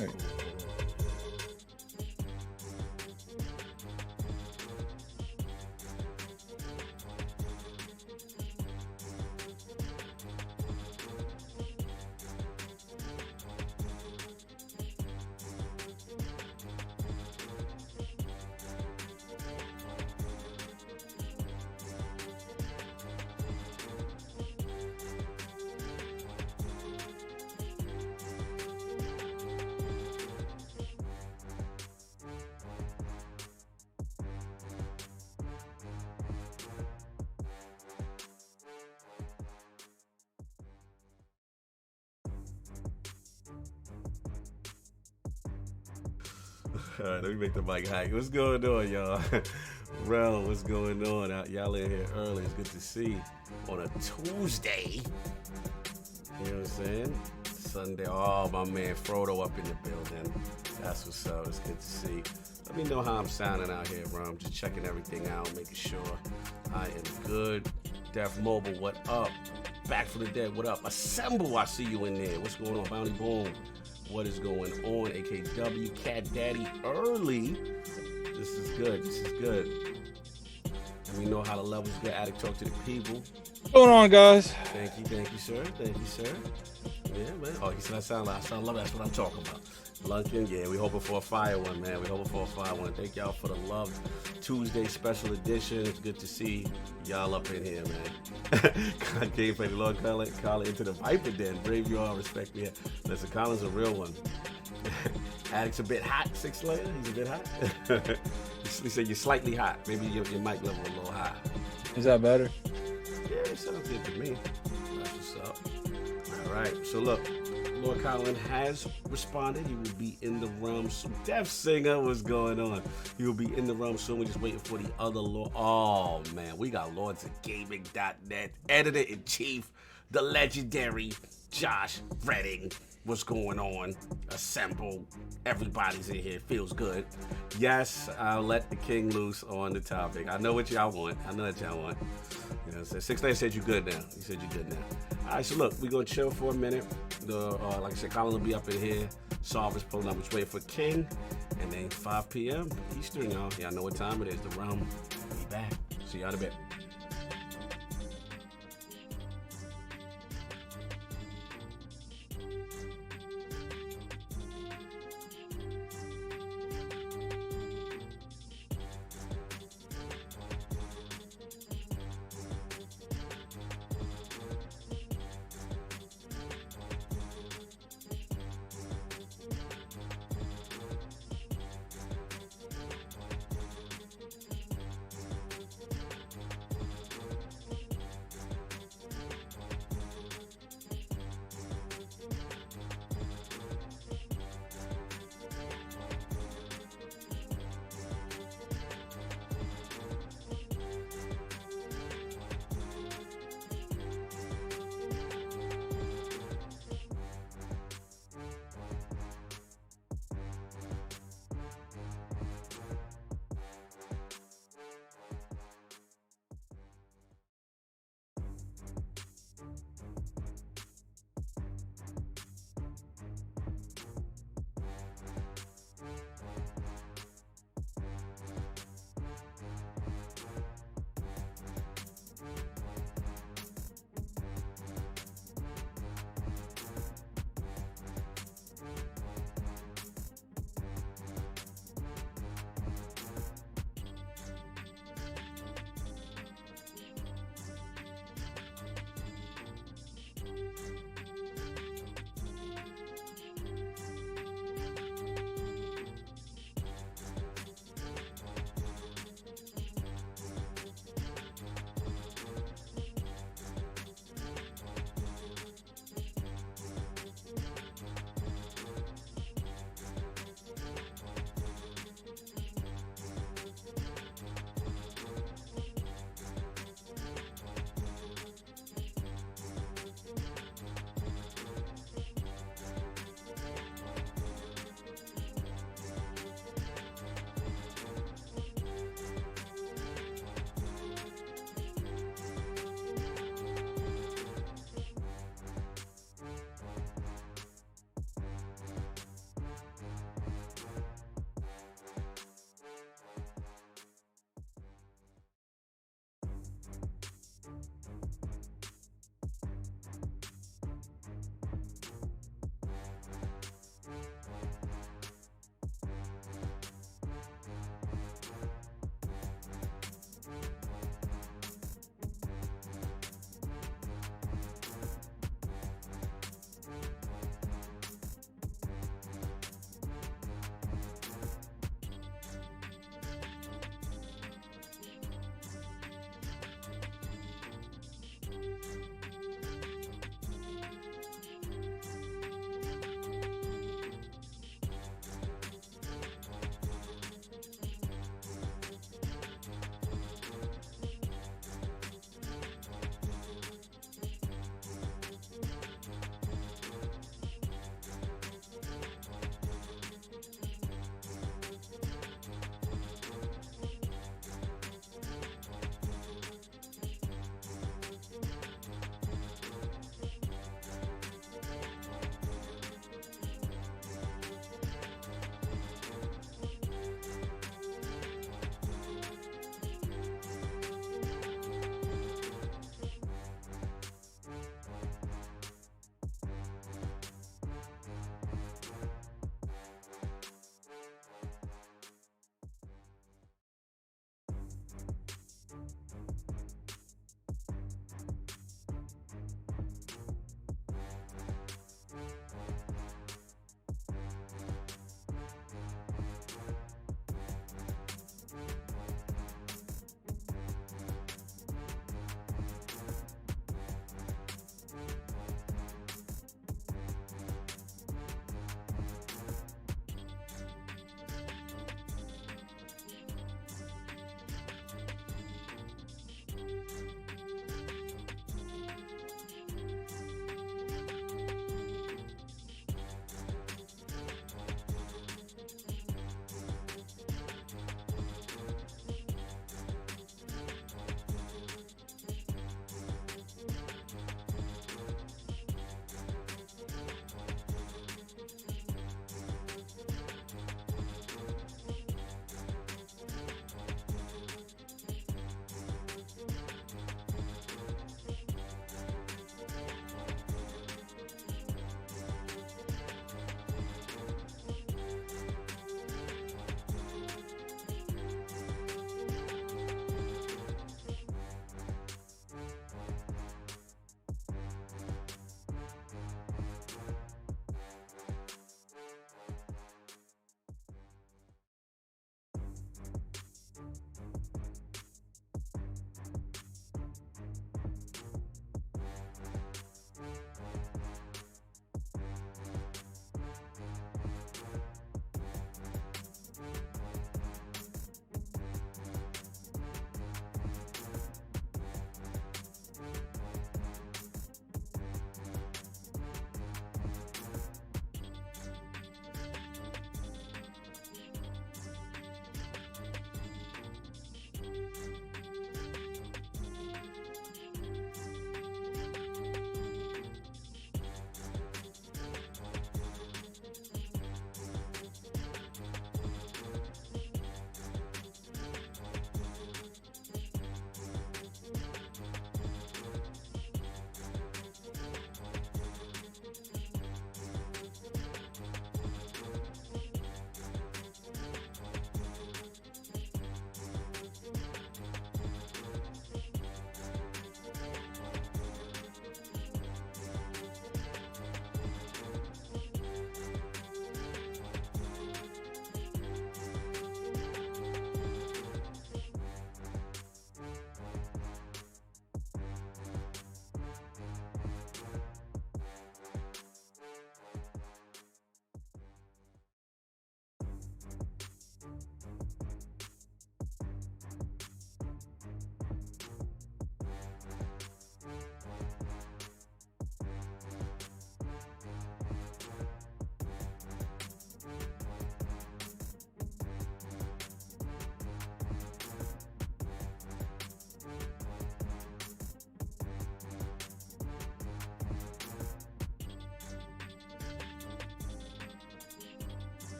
right. All right, let me make the mic high. What's going on, y'all? Rel, what's going on? Y'all in here early. It's good to see on a Tuesday. You know what I'm saying? Sunday. Oh, my man Frodo up in the building. That's what's up. It's good to see. Let me know how I'm sounding out here, bro. I'm just checking everything out, making sure I am good. Def Mobile, what up? Back from the dead, what up? Assemble, I see you in there. What's going on? Bounty Boom. What is going on? AKW, Cat Daddy early. This is good. This is good. We know how the levels get. Addict talk to the people. What's going on, guys? Thank you, sir. Thank you, sir. Yeah, man. Oh, he said I sound love. That's what I'm talking about. Luncheon, yeah, we hoping for a fire one, man. We hoping for a fire one. Thank y'all for the love. Tuesday special edition. It's good to see y'all up in here, man. Gameplay, Lord Colin into the Viper Den. Brave you all, respect me. Listen, Colin's a real one. Addict's a bit hot, 6 layer. He's a bit hot. He said you're slightly hot. Maybe your mic level a little high. Is that better? Yeah, it sounds good to me. That's what's up. All right, so look. Lord Colin has responded. He will be in the realm soon. Def Singer, what's going on? He will be in the realm soon. We're just waiting for the other Lord. Oh, man. We got Lords of Gaming.net, editor-in-chief, the legendary Josh Redding. What's going on? Assemble. Everybody's in here. Feels good. Yes, I'll let the king loose on the topic. I know what y'all want. You know what I'm saying? 6 9 said you good now. He said you good now. All right, so look, we're going to chill for a minute. Like I said, Colin will be up in here. Solver's pulling up. We're just waiting for King. And then 5 p.m. Eastern, y'all. Y'all know what time it is. The realm. Be back. See y'all in a bit.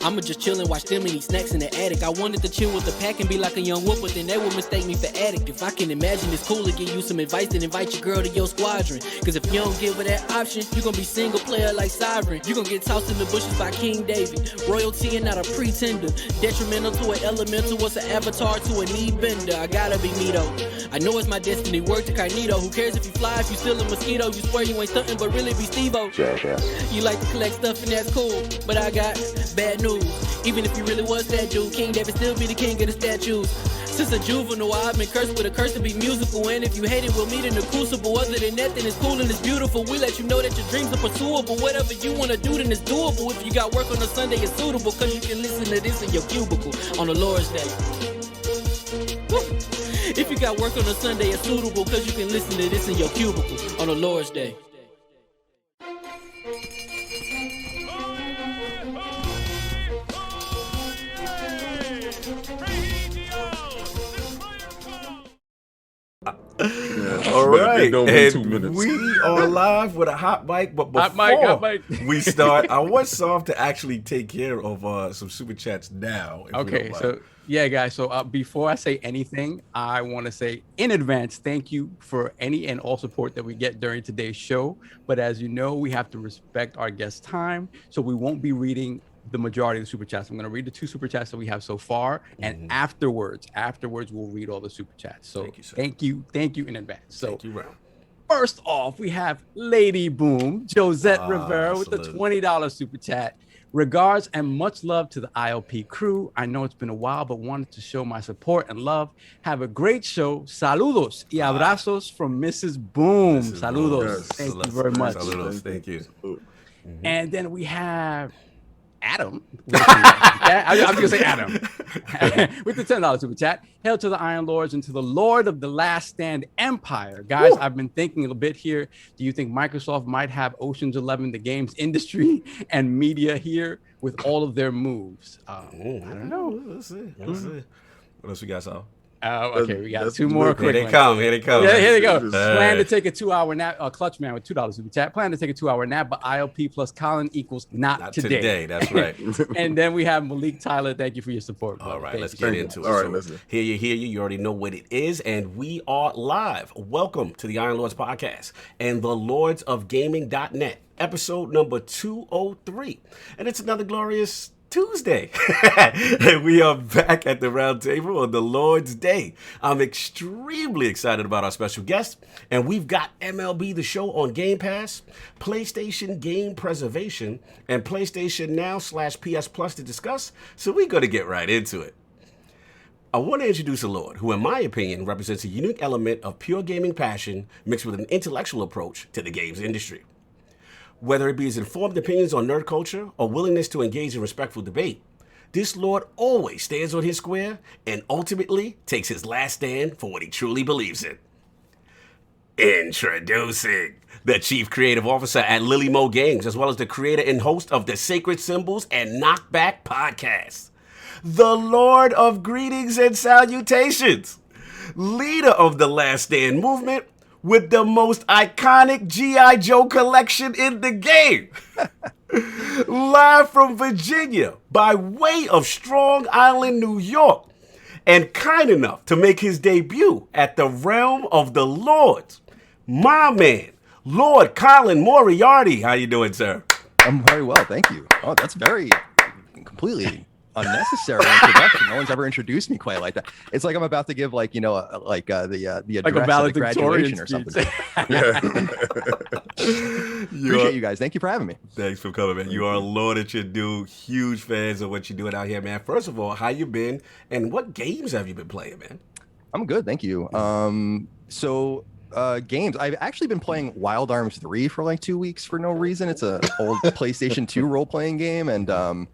I'ma just chill and watch them and eat snacks in the attic. I wanted to chill with the pack and be like a young whoop, but then they would mistake me for addict. If I can imagine it's cool to give you some advice, then invite your girl to your squadron. Cause if you don't give her that option, you gon' be single player like Sovereign. You gon' get tossed in the bushes by King David. Royalty and not a pretender. Detrimental to an elemental, what's an avatar to a knee bender? I gotta be me though. I know it's my destiny, word to Cognito. Who cares if you fly, if you still a mosquito? You swear you ain't stuntin', but really be Steve-O. You like to collect stuff and that's cool, but I got bad news. Even if you really was that dude, King David still be the king of the statues. Since a juvenile, I've been cursed with a curse to be musical. And if you hate it, we'll meet in the crucible. Other than that, then it's cool and it's beautiful. We let you know that your dreams are pursuable. Whatever you wanna do, then it's doable. If you got work on a Sunday, it's suitable. Cause you can listen to this in your cubicle on the Lord's Day. Woo. If you got work on a Sunday, it's suitable. Cause you can listen to this in your cubicle on the Lord's Day. All right, and 2 minutes. we are live with a hot mic. But before we start, I want Soft to actually take care of some super chats now. Okay, so yeah, guys. So before I say anything, I want to say in advance, thank you for any and all support that we get during today's show. But as you know, we have to respect our guest time, so we won't be reading the majority of the super chats. I'm going to read the 2 super chats that we have so far, and afterwards we'll read all the super chats. So thank you in advance. So thank you, Ron. First off, we have Lady Boom Josette Rivera with the $20 super chat. Regards and much love to the ILP crew. I know it's been a while, but wanted to show my support and love. Have a great show. Saludos y abrazos from Mrs. Boom. Saludos. Yes. Thank you very much. Saludos. Thank you. And then we have Adam. I'm going to say Adam. With the $10 super chat. Hail to the Iron Lords and to the Lord of the Last Stand Empire. Guys, I've been thinking a bit here. Do you think Microsoft might have Ocean's 11, the games industry and media here with all of their moves? I don't know. Let's see. What else we got, Sal? Okay, we got 2 more quick Here they come. Yeah, here they go. Plan to take a 2-hour nap. Clutch Man with $2 super chat. Plan to take a 2-hour nap, but ILP plus Colin equals not today. That's right. And then we have Malik Tyler. Thank you for your support, bro. All right, let's get into it. All right, listen. Hear you. You already know what it is, and we are live. Welcome to the Iron Lords podcast and the Lords of Gaming.net, episode number 203. And it's another glorious Tuesday. And we are back at the round table on the Lord's Day. I'm extremely excited about our special guest, and we've got MLB The Show on GamePass, PlayStation Game Preservation, and PlayStation Now /PSPlus to discuss, so we're going to get right into it. I want to introduce a Lord who, in my opinion, represents a unique element of pure gaming passion mixed with an intellectual approach to the games industry. Whether it be his informed opinions on nerd culture or willingness to engage in respectful debate, this Lord always stands on his square and ultimately takes his last stand for what he truly believes in. Introducing the Chief Creative Officer at Lillymo Games, as well as the creator and host of the SacredSymbols and Knockback podcasts, the Lord of Greetings and Salutations, leader of the Last Stand movement, with the most iconic G.I. Joe collection in the game. Live from Virginia by way of Strong Island, New York, and kind enough to make his debut at the Realm of the Lords, my man, Lord Colin Moriarty. How you doing, sir? I'm very well, thank you. Oh, that's very completely unnecessary introduction. No one's ever introduced me quite like that. It's like I'm about to give, like, you know, the address at the graduation or something. Appreciate you guys. Thank you for having me. Thanks for coming, man. You are a Lord at your do. Huge fans of what you're doing out here, man. First of all, how you been, and what games have you been playing, man? I'm good, thank you. So games. I've actually been playing Wild Arms 3 for like 2 weeks for no reason. It's a old PlayStation 2 role-playing game, and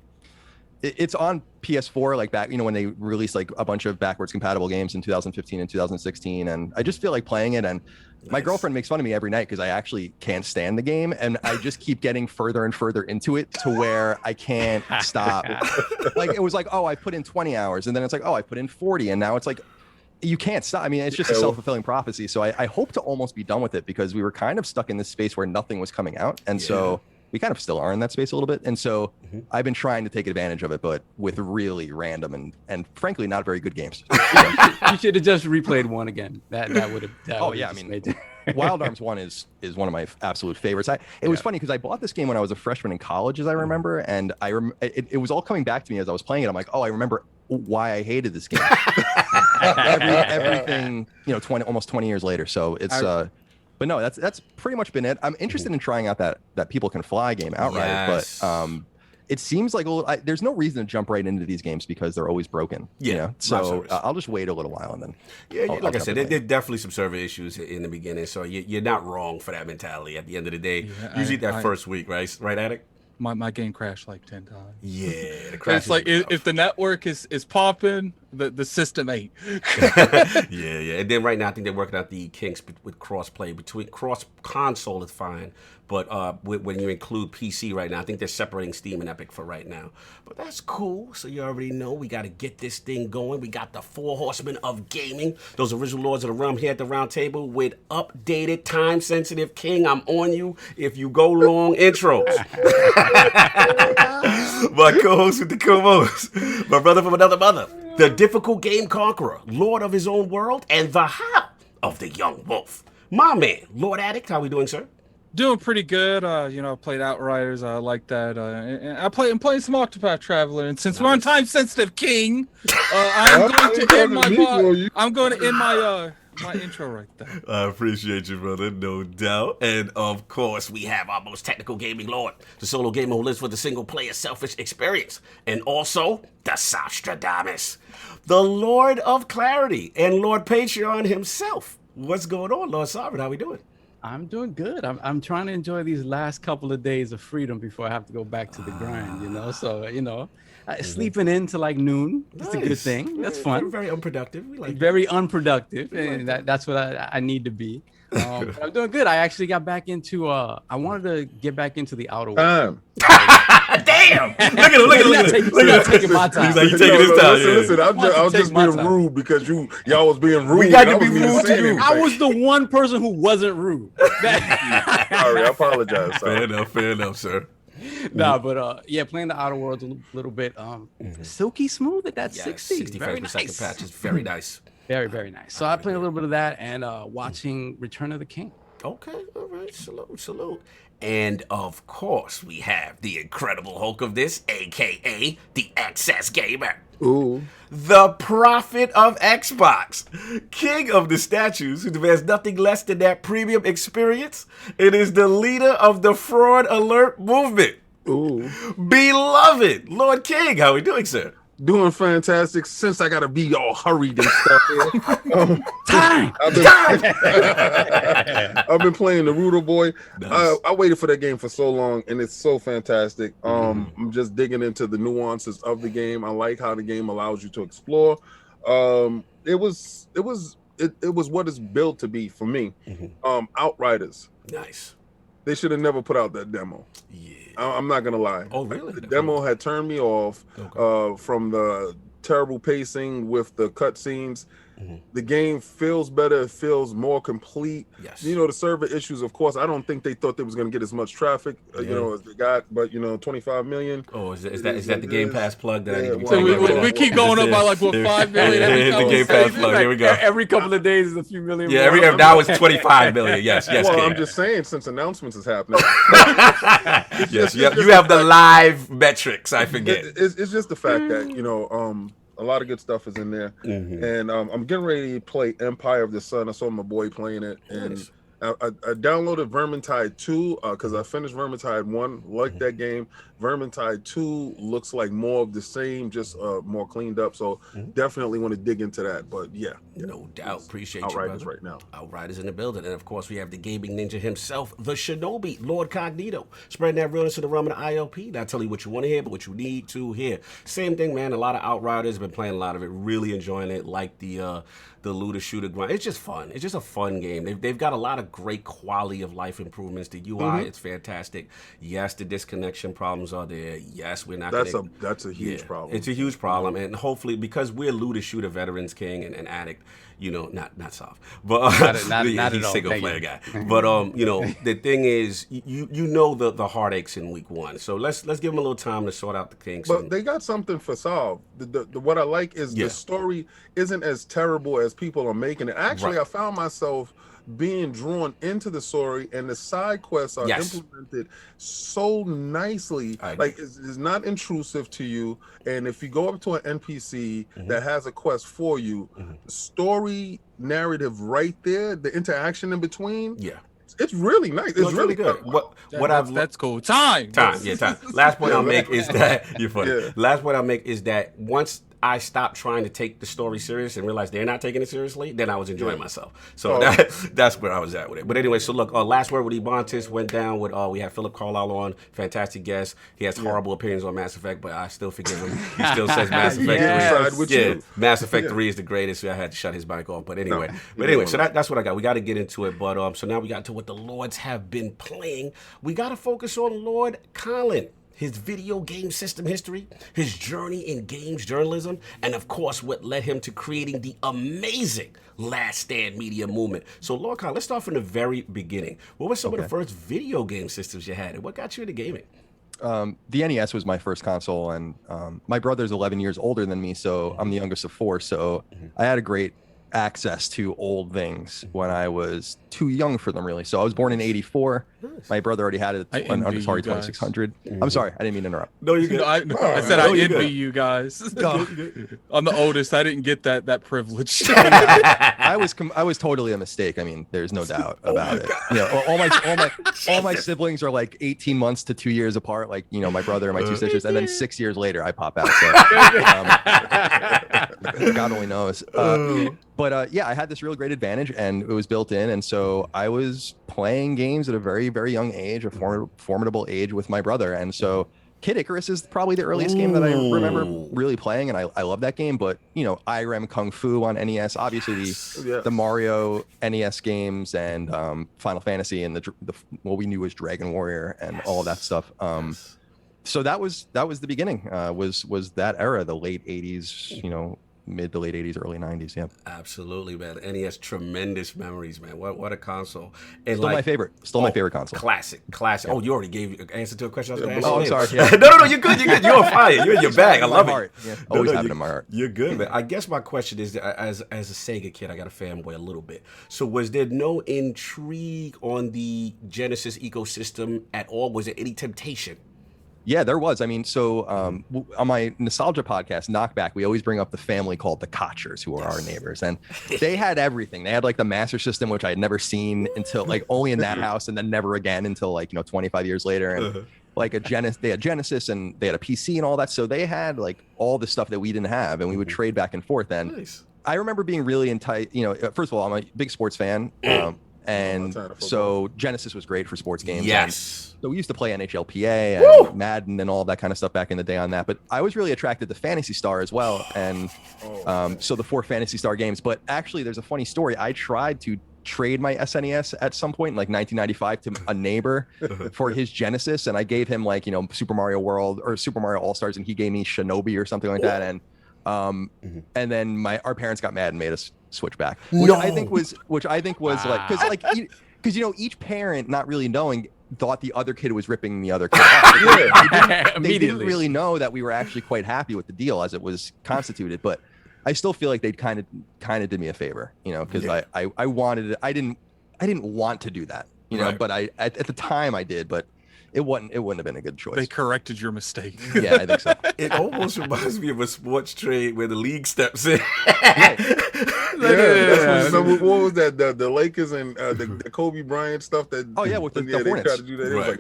it's on PS4, like back, when they released like a bunch of backwards compatible games in 2015 and 2016, and I just feel like playing it. And my girlfriend makes fun of me every night because I actually can't stand the game, and I just keep getting further and further into it to where I can't stop. Like it was like, oh, I put in 20 hours, and then it's like, oh, I put in 40, and now it's like, you can't stop. I mean, it's just a self-fulfilling prophecy. So I hope to almost be done with it, because we were kind of stuck in this space where nothing was coming out, and so we kind of still are in that space a little bit. And so I've been trying to take advantage of it, but with really random and frankly not very good games. You should have just replayed one again. That would have. Oh yeah, I mean, Wild Arms 1 is one of my absolute favorites. It was funny because I bought this game when I was a freshman in college, as I remember, and it was all coming back to me as I was playing it. I'm like, oh, I remember why I hated this game. Everything, almost 20 years later. So it's but no, that's pretty much been it. I'm interested in trying out that People Can Fly game outright, but it seems like there's no reason to jump right into these games because they're always broken. Yeah. So I'll just wait a little while and then. Yeah, like I said, there are definitely some server issues in the beginning. So you're not wrong for that mentality. At the end of the day, usually first week, right, Addict? My game crashed like 10 times. Yeah, the crash. It's like if the network is popping, the system ain't. yeah. And then right now, I think they're working out the kinks with cross-play. Between cross-console is fine, but when you include PC right now, I think they're separating Steam and Epic for right now. But that's cool. So you already know we got to get this thing going. We got the 4 horsemen of gaming, those original lords of the realm here at the round table with updated, time-sensitive King. I'm on you if you go long intros. My co-host with the co-host, my brother from another mother, the difficult game conqueror, lord of his own world, and the how of the young wolf. My man, Lord Addict, how we doing, sir? Doing pretty good. I played Outriders. I like that. And I'm playing some Octopath Traveler. And since we're on time sensitive King, I'm going to end my intro right there. I appreciate you, brother, no doubt. And of course, we have our most technical gaming lord, the solo gamer who lives for the single player selfish experience, and also the Sostradamus, the Lord of Clarity, and Lord Patreon himself. What's going on, Lord Sovereign? How we doing? I'm doing good. I'm trying to enjoy these last couple of days of freedom before I have to go back to the grind, So, sleeping in to like noon. That's a good thing. That's fun. We're very unproductive. We like very unproductive, and that's what I need to be. But I'm doing good. I actually got back into I wanted to get back into the Outer Worlds. Damn! Look at him! Look at him! Taking my time. He's like, you taking his time. Listen, I was just being rude because y'all was being rude. We got to be rude to you. I was the one person who wasn't rude. Sorry, I apologize. Fair enough, sir. Nah, but playing the Outer Worlds a little bit silky smooth at that 60 frames per second patch is very nice. Very, very nice. So I played a little bit of that and watching Return of the King. Okay, all right, salute. And of course, we have the Incredible Hulk of this, aka the Excess Gamer. Ooh. The prophet of Xbox, king of the statues who demands nothing less than that premium experience. It is the leader of the Fraud Alert movement. Ooh. Beloved Lord King, how are we doing, sir? Doing fantastic. Since I gotta be all hurried and stuff here. Time. I've been playing the Ruder Boy. Nice. I waited for that game for so long, and it's so fantastic. I'm just digging into the nuances of the game. I like how the game allows you to explore. It was what it's built to be for me. Outriders. Nice. They should have never put out that demo. Yeah. I'm not gonna lie. Oh, really? The demo had turned me off from the terrible pacing with the cutscenes. The game feels better. It feels more complete. Yes. The server issues, of course, I don't think they thought they was going to get as much traffic, as they got, but 25 million. Oh, is that the GamePass plug that I need to be So we keep going up by like 5 million. The GamePass plug. Here we go. Every couple of days is a few million. Yeah, now it's 25 million. Yes. Well, I'm just saying, since announcements is happening. Yes, you have the live metrics. I forget. It's just the fact that a lot of good stuff is in there, and I'm getting ready to play Empire of the Sun. I saw my boy playing it, and Nice. I downloaded Vermintide 2 because I finished Vermintide 1, liked that game. Vermintide 2 looks like more of the same, just more cleaned up. So definitely want to dig into that. But yeah, no doubt. Appreciate you, Outriders brother. right now. Outriders in the building. And of course, we have the gaming ninja himself, the Shinobi, LordCognito, spreading that realness in the realm of the ILP. Not telling you what you want to hear, but what you need to hear. Same thing, man. A lot of Outriders, been playing a lot of it, really enjoying it. Like the looter shooter grind. It's just fun. It's just a fun game. They've got a lot of great quality of life improvements. The UI, it's fantastic. Yes, the disconnection problems are there. Yes, we're not. That's a huge problem. It's a huge problem, and hopefully, because we're looter shooter veterans king and addict, you know, not soft, but not he's at all. single player guy. But you know, the thing is, you know the heartaches in week one. So let's give them a little time to sort out the kinks. But they got something for solve. What I like is the story isn't as terrible as people are making it. Actually, I found myself being drawn into the story, and the side quests are implemented so nicely. Like it's not intrusive to you, and if you go up to an NPC that has a quest for you, the story narrative right there, the interaction in between, it's really nice. It's really good. That's cool. Time. Last point I'll make is that you're funny. Last point I'll make is that once I stopped trying to take the story serious and realized they're not taking it seriously, then I was enjoying myself. So that's where I was at with it. But anyway, so look, last word with Ebontis went down with, we had Philip Carlisle on, fantastic guest. He has horrible opinions on Mass Effect, but I still forgive him. He still says Mass Effect 3. Mass Effect 3 is the greatest, so I had to shut his mic off. But anyway, so that's what I got. We got to get into it. But so now we got to what the Lords have been playing. We got to focus on Lord Colin. His video game system history, his journey in games journalism, and of course, what led him to creating the amazing LastStandMedia movement. So, Lord Colin, let's start from the very beginning. What were some of the first video game systems you had, and what got you into gaming? The NES was my first console, and my brother's 11 years older than me, so I'm the youngest of 4, so I had a great access to old things when I was too young for them, really. So I was born in '84. My brother already had an Atari 2600. I'm sorry, I didn't mean to interrupt. No, you good. I said I envy you guys. I'm the oldest. I didn't get that privilege. I was totally a mistake. I mean, there's no doubt about it. You know, all my siblings are like 18 months to 2 years apart. Like, you know, my brother and my 2 sisters, and then 6 years later I pop out. So, God only knows. But yeah, I had this real great advantage, and it was built in, and so I was playing games at a very, very young age, a formidable age with my brother, and so Kid Icarus is probably the earliest game that I remember really playing, and I love that game. But you know, IREM Kung Fu on NES, obviously the Mario NES games, and Final Fantasy, and the what we knew was Dragon Warrior, and all of that stuff. So that was the beginning. Was that era, the late '80s, you know, mid to late 80s, early 90s. Yeah, absolutely, man. NES, tremendous memories, man. What a console. And still my favorite console. Classic. Oh, you already gave an answer to a question I was going to ask. Oh, I'm sorry. Yeah. No, you're good. You're on fire. You're in your bag. I love it. Yeah. Always have it in my heart. You're good, man. I guess my question is, as a Sega kid, I got a fanboy a little bit. So was there no intrigue on the Genesis ecosystem at all? Was there any temptation? Yeah, there was. I mean, so on my nostalgia podcast, Knockback, we always bring up the family called the Kochers, who are our neighbors, and they had everything. They had like the Master System, which I had never seen until like only in that house, and then never again until like 25 years later. And like they had Genesis, and they had a PC and all that. So they had like all the stuff that we didn't have, and we would trade back and forth. And I remember being really first of all, I'm a big sports fan. And so Genesis was great for sports games. Yes. And so we used to play NHLPA and Madden and all that kind of stuff back in the day on that. But I was really attracted to Phantasy Star as well. And so the 4 Phantasy Star games. But actually, there's a funny story. I tried to trade my SNES at some point in like 1995 to a neighbor for his Genesis. And I gave him like, Super Mario World or Super Mario All-Stars. And he gave me Shinobi or something like that. And and then our parents got mad and made us switch back, which I think was like, because each parent, not really knowing, thought the other kid was ripping the other kid off. They didn't really know that we were actually quite happy with the deal as it was constituted. But I still feel like they kind of did me a favor, because I didn't want to do that, but at the time I did. But it wouldn't have been a good choice. They corrected your mistake. Yeah, I think so. It almost reminds me of a sports trade where the league steps in. What was that? The Lakers and the Kobe Bryant stuff that. Oh yeah, with the they Hornets. tried to do that. It was like,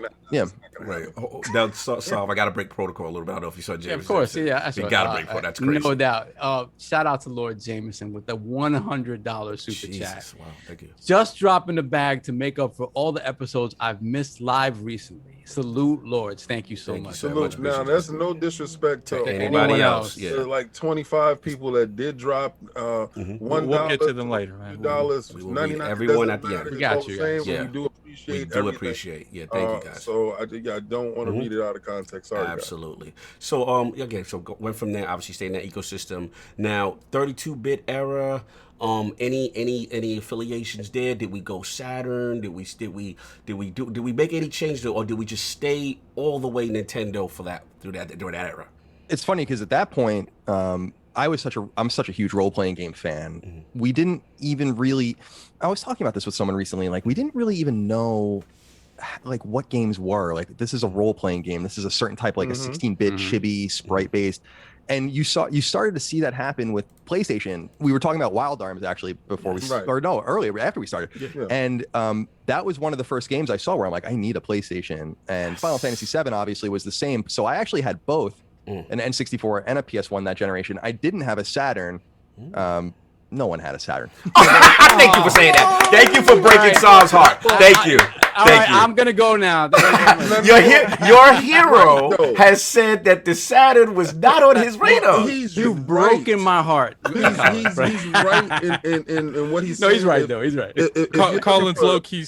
Right. Now, I got to break protocol a little bit. I don't know if you saw James. Yeah, of course. Yeah, you got to break protocol. That's crazy. No doubt. Shout out to Lord Jameson with the $100 super chat. Wow, thank you. Just dropping the bag to make up for all the episodes I've missed live recently. Salute, Lords. Thank you so much. Salute. Now, that's no disrespect to anybody else. Yeah. Like 25 people that did drop $1. We'll get to them later, man. $99. Everyone at the end. We got you guys. Yeah. We do appreciate appreciate. Yeah, thank you guys. So I don't want to read it out of context. Sorry, absolutely. Guys. So went from there. Obviously, stay in that ecosystem. Now, 32-bit era. Any affiliations there? Did we go Saturn? Did we make any changes, or did we just stay all the way Nintendo for that during that era? It's funny because at that point, I'm such a huge role-playing game fan. Mm-hmm. We didn't even really. I was talking about this with someone recently. Like, we didn't really even know like what games were. Like, this is a role-playing game. This is a certain type, like a 16-bit chibi sprite-based. And you started to see that happen with PlayStation. We were talking about Wild Arms actually before earlier after we started. Yeah. And that was one of the first games I saw where I'm like, I need a PlayStation. And Final Fantasy VII obviously was the same. So I actually had both an N64 and a PS1 that generation. I didn't have a Saturn. No one had a Saturn. Thank you for saying that. Thank you for breaking Saul's heart. Thank you. Thank you. I'm gonna go now. Your hero has said that the Saturn was not on his radar. You've broken my heart. He's right in what he's saying. No, he's right though. He's right. Colin's low-key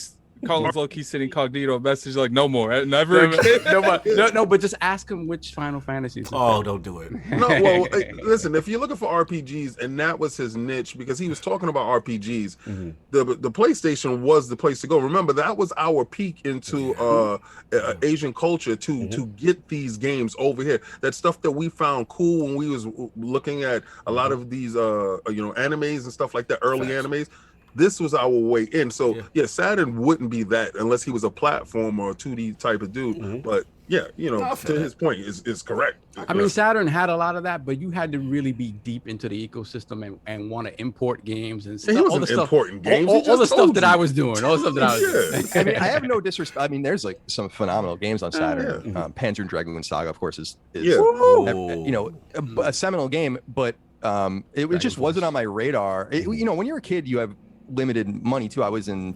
sitting incognito message like, no more. Never. No, but just ask him which Final Fantasy. Oh, don't do it. No, well, listen, if you're looking for RPGs, and that was his niche, because he was talking about RPGs, the PlayStation was the place to go. Remember, that was our peek into Asian culture to get these games over here. That stuff that we found cool when we was looking at a lot of these animes and stuff like that, early animes. This was our way in. So Saturn wouldn't be that unless he was a platform or a 2D type of dude. But to his point is correct. I mean, Saturn had a lot of that, but you had to really be deep into the ecosystem and want to import games and stuff. All the stuff that I was doing. All the stuff that I was doing. I mean, I have no disrespect. I mean, there's like some phenomenal games on Saturn. Panzer and Dragoon Saga, of course, is a seminal game, but it just wasn't on my radar. When you're a kid, you have limited money too. I was in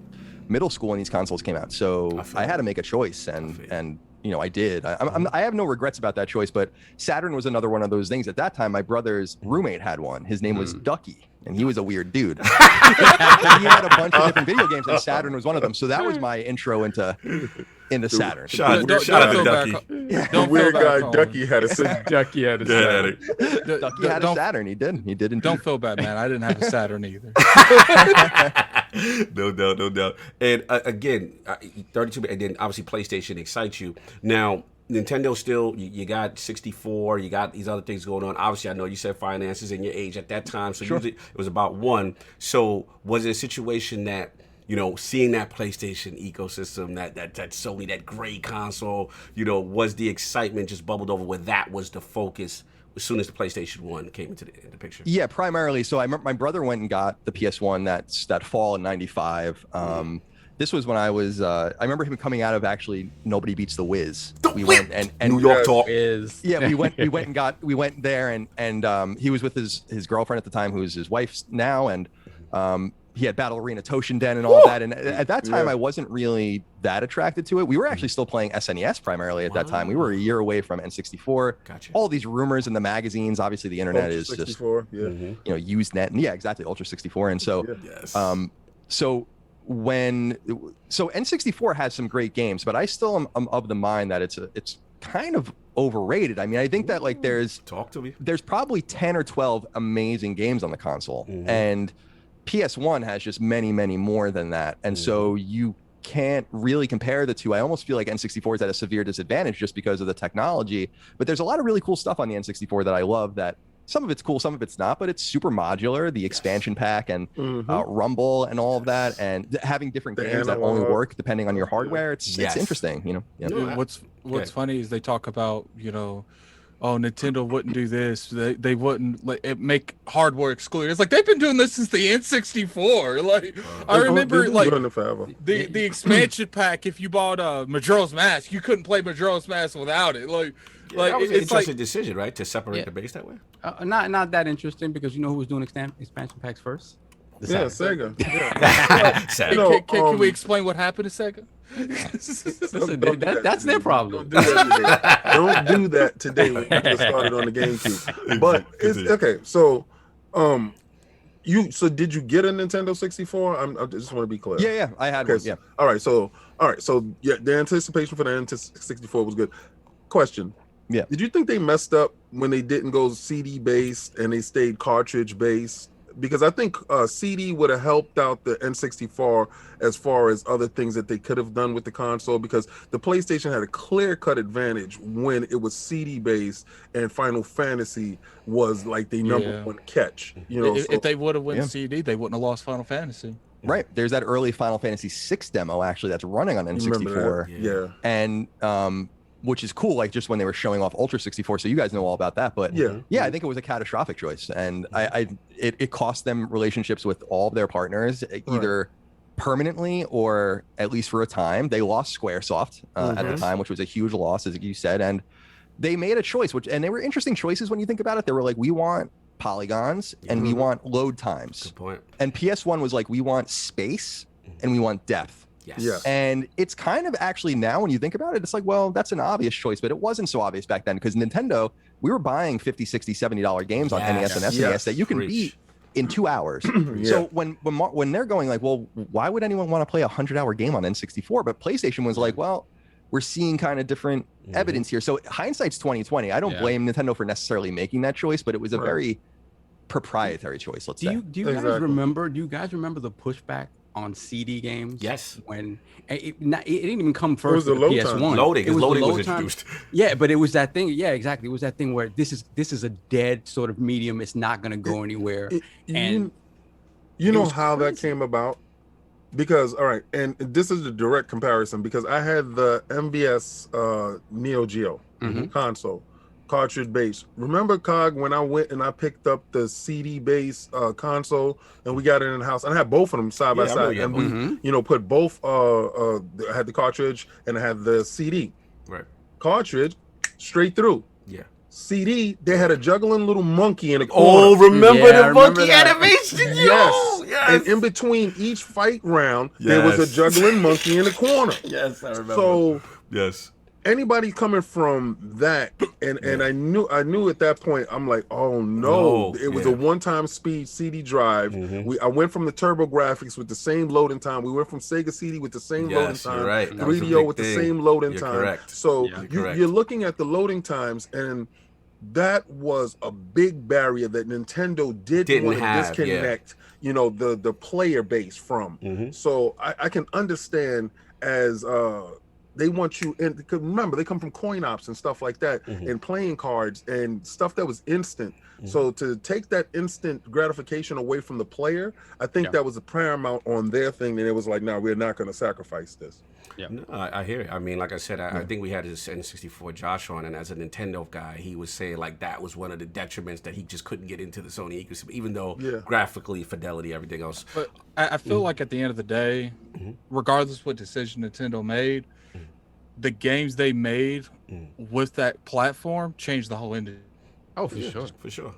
middle school when these consoles came out, so I had to make a choice, and I did. I have no regrets about that choice. But Saturn was another one of those things. At that time, my brother's roommate had one. His name was Ducky, and he was a weird dude. He had a bunch of different video games, and Saturn was one of them. So that was my intro into Saturn. Shout out to Ducky. The weird guy Ducky had a Saturn. Ducky had a Saturn. Ducky had a Saturn. He did. Don't feel bad, man. I didn't have a Saturn either. No doubt. And again, 32, and then obviously PlayStation excites you. Now, Nintendo still, you got 64, you got these other things going on. Obviously, I know you said finances and your age at that time, so usually it was about one. So was it a situation that, seeing that PlayStation ecosystem, that Sony, that great console, was the excitement just bubbled over where that was the focus as soon as the PlayStation 1 came into the picture? Yeah, primarily. So I remember my brother went and got the PS1 that fall in '95. This was when I was. I remember him coming out of actually Nobody Beats the Wiz. We went and New York talk. Yeah, we went there and he was with his girlfriend at the time, who's his wife now, and he had Battle Arena Toshinden and all that. And at that time, I wasn't really that attracted to it. We were actually still playing SNES primarily at that time. We were a year away from N64. Gotcha. All these rumors in the magazines. Obviously, the internet Ultra is 64, just Usenet, and exactly, Ultra 64. And so, so N64 has some great games, but I still am of the mind that it's kind of overrated. I mean, I think that there's probably 10 or 12 amazing games on the console, and PS1 has just many more than that, and so you can't really compare the two. I almost feel like N64 is at a severe disadvantage just because of the technology, but there's a lot of really cool stuff on the N64 that I love that some of it's cool, some of it's not, but it's super modular. The expansion pack and Rumble and all of that, and having different games that only work depending on your hardware. It's interesting, you know. Dude, what's funny is they talk about, you know, oh, Nintendo wouldn't do this. They wouldn't make hardware exclusive. It's like they've been doing this since the N64. Like I remember, like the expansion pack. If you bought Majora's Mask, you couldn't play Majora's Mask without it. Like that was an interesting decision, right? To separate the base that way. Not that interesting, because you know who was doing expansion packs first? Sega. Can we explain what happened to Sega? Listen, that's their problem. Don't do that today when you get started on the GameCube. But it's okay. So, did you get a Nintendo 64? I just want to be clear. Yeah, I had one. Yeah. All right. So yeah, the anticipation for the N64 was good. Question. Yeah. Did you think they messed up when they didn't go CD based and they stayed cartridge based? Because I think CD would have helped out the N64 as far as other things that they could have done with the console, because the PlayStation had a clear-cut advantage when it was CD-based, and Final Fantasy was like the number one catch. You know, if they would have went CD, they wouldn't have lost Final Fantasy. Right. There's that early Final Fantasy VI demo actually that's running on N64. Yeah. And which is cool, like just when they were showing off Ultra 64, so you guys know all about that. But yeah, I think it was a catastrophic choice, and it cost them relationships with all of their partners, either permanently or at least for a time. They lost SquareSoft at the time, which was a huge loss, as you said, and they made a choice, and they were interesting choices when you think about it. They were like, we want polygons and we want load times. Good point. And PS1 was like, we want space and we want depth. Yes. Yeah. And it's kind of actually now when you think about it, it's like, well, that's an obvious choice, but it wasn't so obvious back then, because Nintendo, we were buying $50, $60, $70 games on NES and SNES that you can beat in 2 hours. So when they're going like, well, why would anyone want to play a 100-hour game on N64? But PlayStation was like, well, we're seeing kind of different evidence here. So hindsight's 2020. I don't blame Nintendo for necessarily making that choice, but it was a very proprietary choice. Let's say. Do you guys remember? Do you guys remember the pushback on CD games? Yes. When it didn't even come first with the PS1. Loading was introduced. Yeah, but it was that thing. Yeah, exactly. It was that thing where this is a dead sort of medium. It's not going to go anywhere. You know how that came about? Because, all right, and this is a direct comparison, because I had the MVS Neo Geo console, cartridge based. Remember, Cog, when I went and I picked up the CD based console and we got it in the house, and I had both of them side by side, and we put both I had the cartridge and I had the CD. Right. Cartridge straight through. Yeah. CD, they had a juggling little monkey in the corner. Oh, remember the monkey animation? Yes. And in between each fight round, there was a juggling monkey in the corner. Yes, I remember. So yes, anybody coming from that, and I knew at that point, I'm like, oh no, it was a one-time speed CD drive. I went from the Turbo Graphics with the same loading time. We went from Sega CD with the same loading time. Right. 3DO with the same loading time. Correct. So you're looking at the loading times, and that was a big barrier that Nintendo didn't want to disconnect, the player base from. So I can understand as they want you in, because remember, they come from coin ops and stuff like that, and playing cards and stuff that was instant. So to take that instant gratification away from the player, I think that was a paramount on their thing, and it was like, no, we're not going to sacrifice this. Yeah, no, I hear it. I mean, like I said, I think we had his N64 Josh on, and as a Nintendo guy, he was saying like that was one of the detriments, that he just couldn't get into the Sony ecosystem, even though graphically, fidelity, everything else. But I feel like at the end of the day, regardless what decision Nintendo made, the games they made with that platform changed the whole industry. Oh, for sure.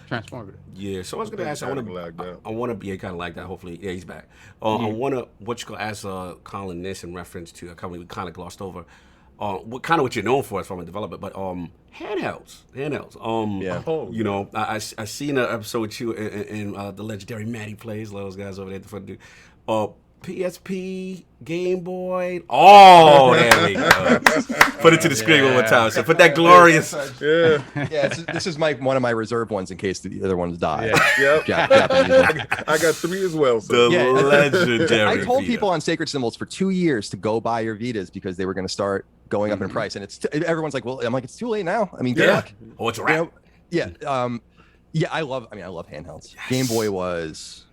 Transformative. Yeah, so I was gonna ask. I want to be kind of like that. Hopefully, he's back. I want to ask Colin this in reference to a company we kind of glossed over. What you're known for as from a developer, but handhelds. I seen an episode with you in the legendary Matty Plays. Those guys over there at the front. PSP, Game Boy. Oh, there we go. Put it to the screen one more time. So put that glorious. This is one of my reserve ones in case the other ones die. I got 3 as well. So. The legendary. I told people on Sacred Symbols for 2 years to go buy your Vitas because they were going to start going up in price, and everyone's like, well, I'm like, it's too late now. I mean, good luck. Oh, it's a wrap. Yeah. Yeah, I love handhelds. Yes. Game Boy was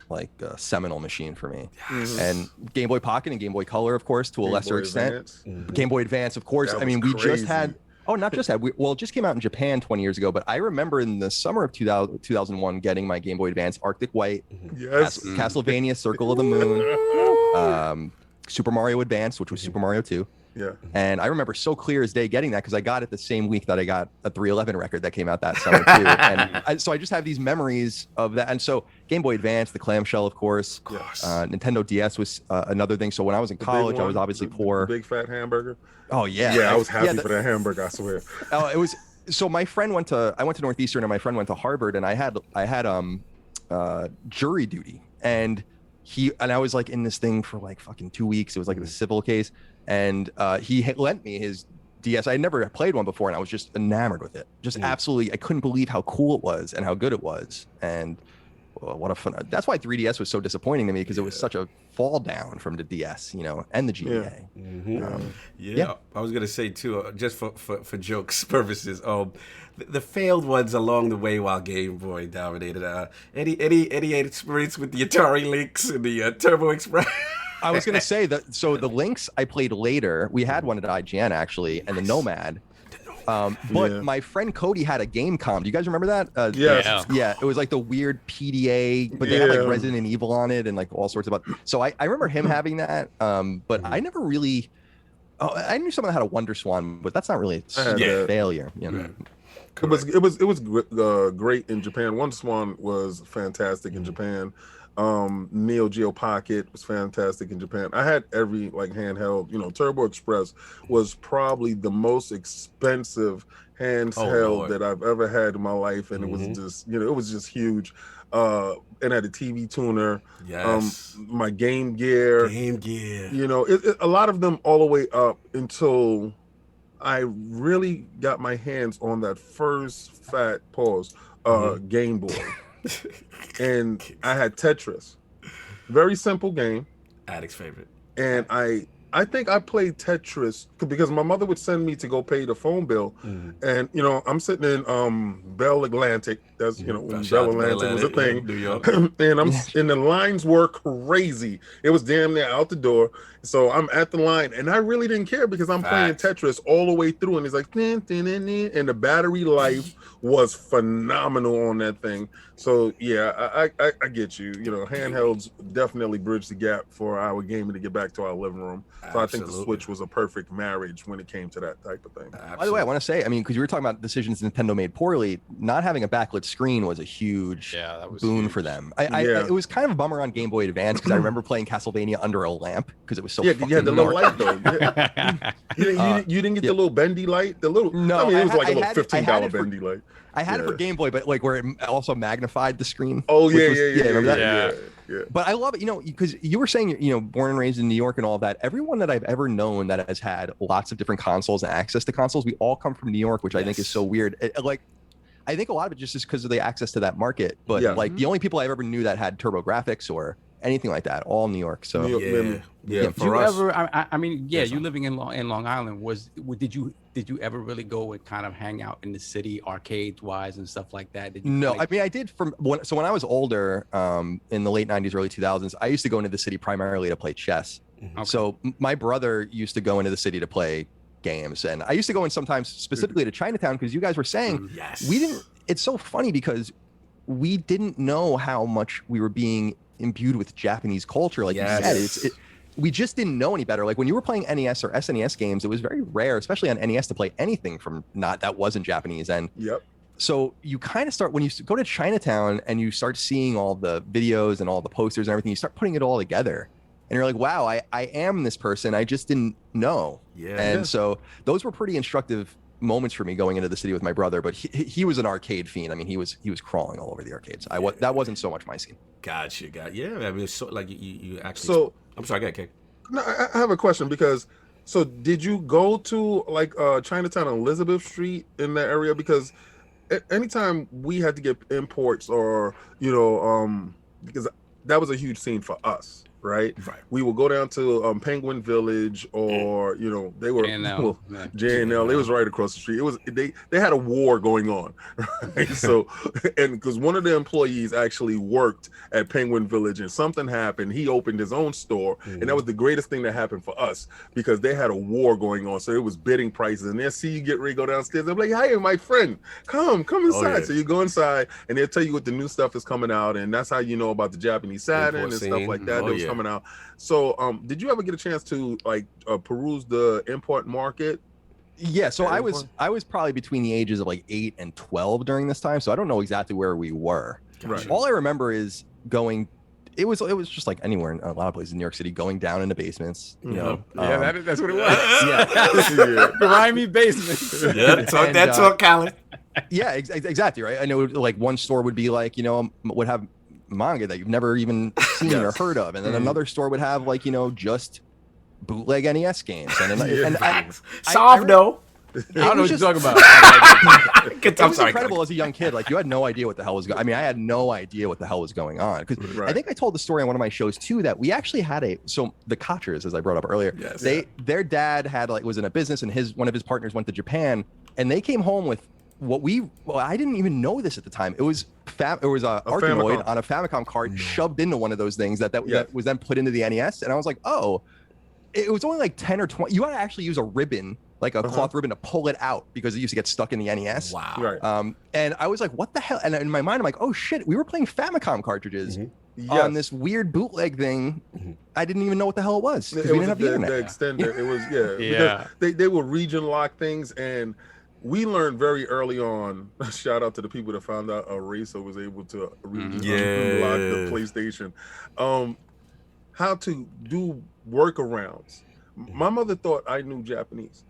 like a seminal machine for me. Yes. And Game Boy Pocket and Game Boy Color, of course, to a lesser extent. Game Boy Advance, of course. I mean, we just had, not just had, well, it just came out in Japan 20 years ago, but I remember in the summer of 2001 getting my Game Boy Advance, Arctic White, Castlevania, Circle of the Moon, Super Mario Advance, which was Super Mario 2. Yeah. And I remember so clear as day getting that because I got it the same week that I got a 311 record that came out that summer too. And so I just have these memories of that. And so Game Boy Advance, the clamshell, of course. Nintendo DS was another thing. So when I was in college, I was obviously poor. Big fat hamburger. Oh yeah. Yeah, I was happy for that hamburger, I swear. It was so my friend I went to Northeastern and my friend went to Harvard, and I had jury duty, and I was like in this thing for like fucking 2 weeks. It was like a civil case. And he had lent me his DS. I had never played one before, and I was just enamored with it. Just absolutely, I couldn't believe how cool it was and how good it was. And what a fun! That's why 3DS was so disappointing to me, because it was such a fall down from the DS, and the GBA. I was gonna say too, just for jokes purposes, the failed ones along the way while Game Boy dominated. Any experience with the Atari Lynx and the Turbo Express? I was going to say that. So the Lynx I played later. We had one at IGN actually, and the Nomad. But my friend Cody had a Gamecom. Do you guys remember that? Yeah. It was like the weird PDA, but they had like Resident Evil on it and like all sorts of. So I remember him having that. But I never really. I knew someone that had a Wonder Swan, but that's not really a failure. It was great in Japan. Wonder Swan was fantastic in Japan. Neo Geo Pocket was fantastic in Japan. I had every like handheld. Turbo Express was probably the most expensive handheld that I've ever had in my life, and it was just it was just huge. And I had a TV tuner. Yes. My Game Gear. A lot of them all the way up until I really got my hands on that first fat Game Boy. And I had Tetris. Very simple game. Addict's favorite. And I think I played Tetris because my mother would send me to go pay the phone bill. And, I'm sitting in Bell Atlantic. That's, when Bell Atlantic was a thing. New York. And and the lines were crazy. It was damn near out the door. So I'm at the line, and I really didn't care because I'm playing Tetris all the way through. And it's like, and the battery life was phenomenal on that thing. So yeah, I get you. Handhelds definitely bridge the gap for our gaming to get back to our living room. So I think the Switch was a perfect marriage when it came to that type of thing. By the way, I want to say, because you were talking about decisions Nintendo made poorly, not having a backlit screen was a huge boon for them. It was kind of a bummer on Game Boy Advance because I remember playing Castlevania under a lamp because it was so fucking the little light though. You didn't get the little bendy light? The little it was like a little $15 bendy light. I had it for Game Boy, but like where it also magnified the screen. Oh yeah. Remember that? Yeah. But I love it, because you were saying, born and raised in New York and all that. Everyone that I've ever known that has had lots of different consoles and access to consoles, we all come from New York, which I think is so weird. I think a lot of it just is because of the access to that market. But the only people I ever knew that had TurboGrafx or anything like that, all New York. So Did you ever? I mean, you living in Long Island, did you ever really go and kind of hang out in the city, arcades wise and stuff like that? No, I mean I did when I was older, in the late '90s, early 2000s. I used to go into the city primarily to play chess. Okay. So my brother used to go into the city to play games, and I used to go in sometimes specifically to Chinatown because you guys were saying we didn't. It's so funny because we didn't know how much we were being imbued with Japanese culture, like you said. We just didn't know any better. Like when you were playing NES or SNES games, it was very rare, especially on NES, to play anything from that wasn't Japanese. And so you kind of start when you go to Chinatown and you start seeing all the videos and all the posters and everything. You start putting it all together, and you're like, "Wow, I am this person. I just didn't know." And so those were pretty instructive moments for me going into the city with my brother. But he was an arcade fiend. I mean, he was crawling all over the arcades. That wasn't so much my scene. Gotcha. Yeah, I mean, it's so like you actually. So I'm sorry, go ahead, Kate. No, I have a question because. So did you go to like Chinatown on Elizabeth Street in that area? Because anytime we had to get imports or because that was a huge scene for us. right? We would go down to Penguin Village, or they were J&L. They was right across the street. It was they had a war going on, right? So, and because one of the employees actually worked at Penguin Village, and something happened, he opened his own store, and that was the greatest thing that happened for us because they had a war going on. So it was bidding prices, and they'll see you get ready to go downstairs. I'm like, hey, my friend, come inside. So you go inside, and they'll tell you what the new stuff is coming out, and that's how you know about the Japanese Saturn and stuff like that that was coming out. So did you ever get a chance to peruse the import market? Yeah, so I was probably between the ages of like 8 and 12 during this time, so I don't know exactly where we were. Right. All I remember is going. It was just like anywhere in a lot of places in New York City, going down into basements. That's what it was. Grimy basements. Yeah, talk that talk, Colin. Yeah, exactly right. I know like one store would be like would have manga that you've never even seen or heard of, and then another store would have like just bootleg NES games, and soft no. I don't know what you're talking about. It was incredible as a young kid. Like you had no idea what the hell was going. I mean, I had no idea what the hell was going on because I think I told the story on one of my shows too that we actually had the Kochers, as I brought up earlier. Yes. Their dad had was in a business, and one of his partners went to Japan, and they came home with I didn't even know this at the time. It was a Arkanoid on a Famicom card shoved into one of those things that was then put into the NES, and I was like, oh, it was only like 10 or 20. You had to actually use a ribbon, like a cloth ribbon, to pull it out because it used to get stuck in the NES. Wow. Right. And I was like, what the hell? And in my mind, I'm like, oh shit, we were playing Famicom cartridges on this weird bootleg thing. I didn't even know what the hell it was because we didn't have the internet. The extender. It was because they were region lock things, and we learned very early on. Shout out to the people that found out Racer was able to region lock the PlayStation. How to do workarounds. My mother thought I knew Japanese.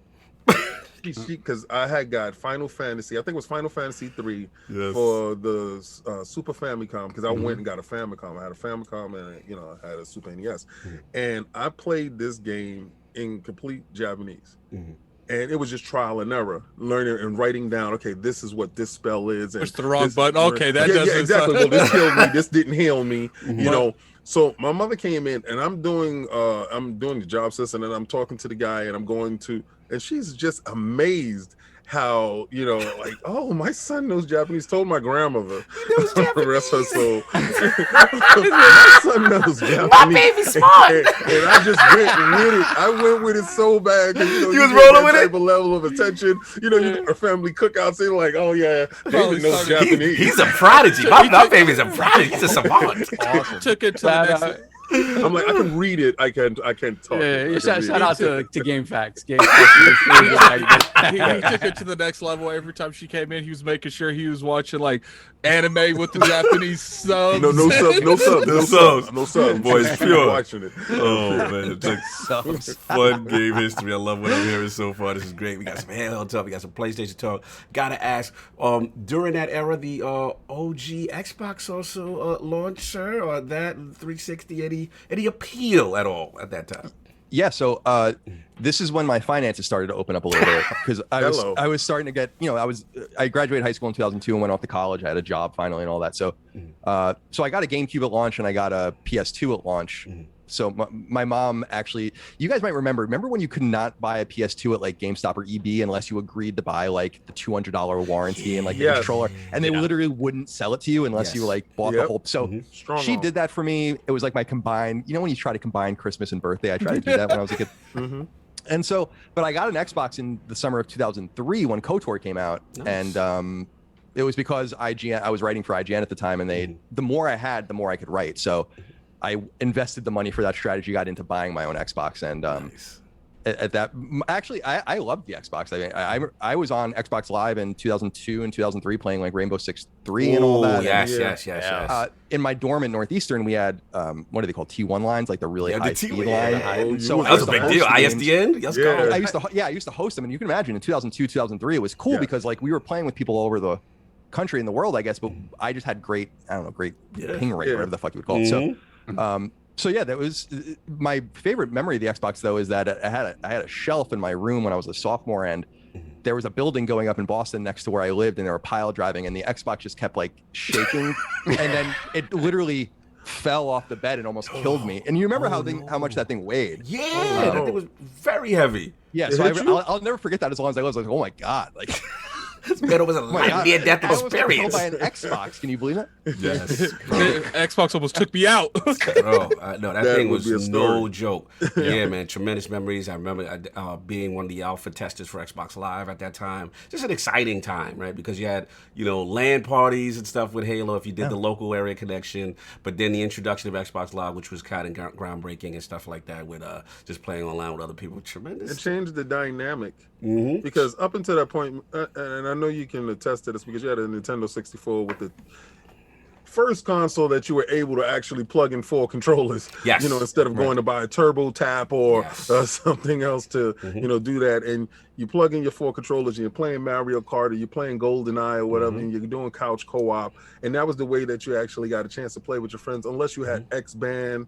Because I had got Final Fantasy, I think it was Final Fantasy 3 for the Super Famicom, because I went and got a Famicom. I had a Famicom and I had a Super NES. And I played this game in complete Japanese. And it was just trial and error, learning and writing down, okay, this is what this spell is. Push the wrong button. Okay, that doesn't. Yeah, exactly. Well, this killed me. This didn't heal me. So my mother came in, and I'm doing the job system, and I'm talking to the guy, and and she's just amazed how, like, oh, my son knows Japanese. Told my grandmother. He knows Japanese. Rest her soul. My son knows Japanese. My baby's smart. And I just went with it. I went with it so bad because you was rolling with it. Level of attention. Our family cookouts. They're like, oh yeah, David knows Japanese. He's a prodigy. My baby's a prodigy. He's a savant. Awesome. Took it to the next. I'm like, I can read it. I can't talk. Shout out to GameFAQs. He took it to the next level. Every time she came in, he was making sure he was watching like anime with the Japanese subs. No subs. Boy, it's pure. Watching it. Oh man, it's like fun game history. I love what I'm hearing so far. This is great. We got some handheld talk. We got some PlayStation talk. Gotta ask, during that era, the OG Xbox also launched, sir, or that 360 any appeal at all at that time? Yeah, so this is when my finances started to open up a little bit because I was starting to get, I graduated high school in 2002 and went off to college. I had a job finally and all that. So so I got a GameCube at launch and I got a PS2 at launch. So my mom actually, you guys might remember when you could not buy a PS2 at like GameStop or EB unless you agreed to buy like the $200 warranty and like the controller, and they literally wouldn't sell it to you unless you like bought the whole. So she did that for me. It was like my combined, when you try to combine Christmas and birthday, I tried to do that when I was a kid. And so, but I got an Xbox in the summer of 2003 when KOTOR came out, and it was because IGN, I was writing for IGN at the time, and the more I had, the more I could write. So I invested the money for that strategy, got into buying my own Xbox, and at that, actually, I loved the Xbox. I mean, I was on Xbox Live in 2002 and 2003 playing like Rainbow Six 3 and all that. Yes. In my dorm in Northeastern, we had what are they called? T1 lines, like the really high speed line. So that was a big deal. ISDN. Let's go. I used to host them, and you can imagine in 2002, 2003, it was cool because like we were playing with people all over the country and the world, I guess. But I just had great ping rate, whatever the fuck you would call it. So that was my favorite memory of the Xbox, though, is that I had a shelf in my room when I was a sophomore, and there was a building going up in Boston next to where I lived, and they were pile driving, and the Xbox just kept like shaking, and then it literally fell off the bed and almost killed me. And you remember how much that thing weighed? Yeah, that thing was very heavy. Yeah, so I'll never forget that as long as I live. I was like, oh my God, like. This battle was a near death experience. I was killed by an Xbox. Can you believe it? Yes. Xbox almost took me out. Bro, no, that thing was no joke. Yeah, man, tremendous memories. I remember being one of the alpha testers for Xbox Live at that time. Just an exciting time, right? Because you had, LAN parties and stuff with Halo if you did the local area connection. But then the introduction of Xbox Live, which was kind of groundbreaking and stuff like that, with just playing online with other people. Tremendous. It changed the dynamic. Mm-hmm. Because up until that point, and I know you can attest to this because you had a Nintendo 64 with the first console that you were able to actually plug in 4 controllers. Yes. Instead of going to buy a Turbo Tap or something else to, do that. And you plug in your 4 controllers and you're playing Mario Kart or you're playing GoldenEye or whatever, and you're doing couch co-op. And that was the way that you actually got a chance to play with your friends, unless you had X-Band,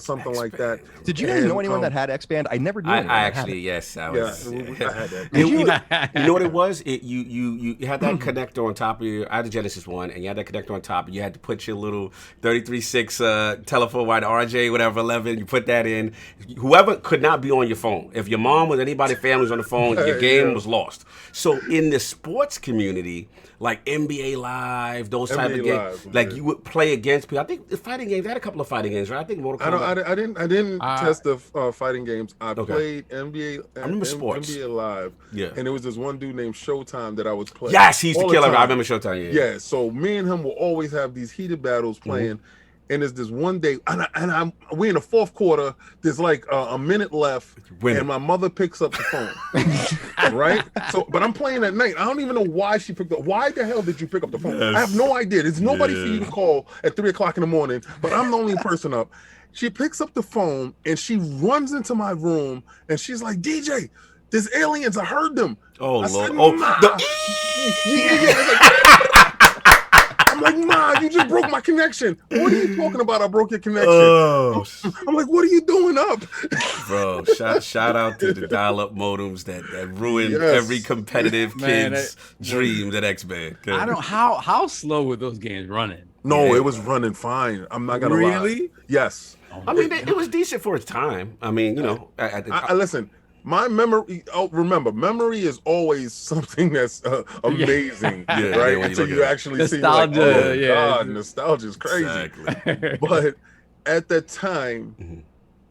something like that. Did you guys know anyone that had X-Band? I never knew. I actually, yes, I was. I had that. You know what it was? You had that connector on top of your. I had the Genesis one, and you had that connector on top, and you had to put your little 33.6 telephone wire, RJ, whatever, 11. You put that in. Whoever could not be on your phone. If your mom or anybody, family was on the phone, your game was lost. So in the sports community, like NBA Live, those type of games, like you would play against people. I think the fighting games, I had a couple of fighting games, right? I think Mortal Kombat. I didn't test the fighting games. I played NBA. I remember sports. NBA Live. Yeah. And there was this one dude named Showtime that I was playing. Yes, he used to kill him. I remember Showtime. Yeah. So me and him will always have these heated battles playing. And there's this one day, and we're in the fourth quarter. There's like a minute left, and my mother picks up the phone, right? So, but I'm playing at night. I don't even know why she picked up. Why the hell did you pick up the phone? Yes. I have no idea. There's nobody for you to call at 3:00 in the morning, but I'm the only person up. She picks up the phone and she runs into my room, and she's like, "DJ, there's aliens. I heard them." Oh, Lord. I'm like, Ma, you just broke my connection. What are you talking about? I broke your connection. I'm like, what are you doing up? Bro, shout out to the dial-up modems that ruined every competitive kid's dream at X-Band. I don't how slow were those games running? No, it was running fine. I'm not gonna lie. Really? Yes. I mean, it was decent for its time. I mean, listen. My memory, remember, memory is always something that's amazing, right? Until you actually see, like, oh, God, nostalgia is crazy. Exactly. But at that time,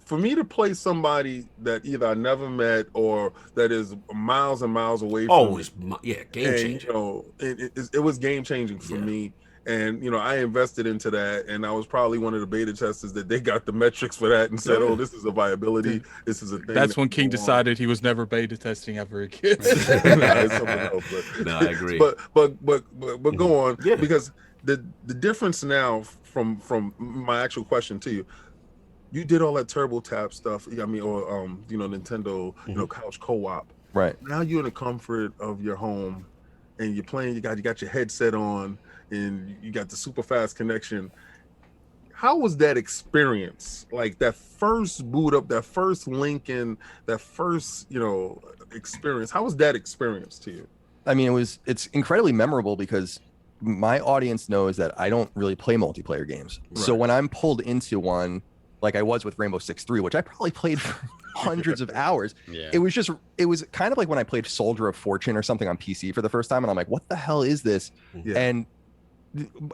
for me to play somebody that either I never met or that is miles and miles away from me, game changing. It was game changing for me. And, I invested into that, and I was probably one of the beta testers that they got the metrics for that and said, oh, this is a viability. This is a thing. That's when King decided he was never beta testing ever again. No, I agree. But go on, because the difference now from my actual question to you, you did all that Turbo Tap stuff, Nintendo, couch co-op. Right. Now you're in the comfort of your home, and you're playing, you got your headset on, and you got the super fast connection. How was that experience? Like that first boot up, that first link in, that first, experience. How was that experience to you? I mean, it's incredibly memorable because my audience knows that I don't really play multiplayer games. Right. So when I'm pulled into one, like I was with Rainbow Six 3, which I probably played for hundreds of hours. Yeah. It was kind of like when I played Soldier of Fortune or something on PC for the first time, and I'm like, what the hell is this? Yeah. And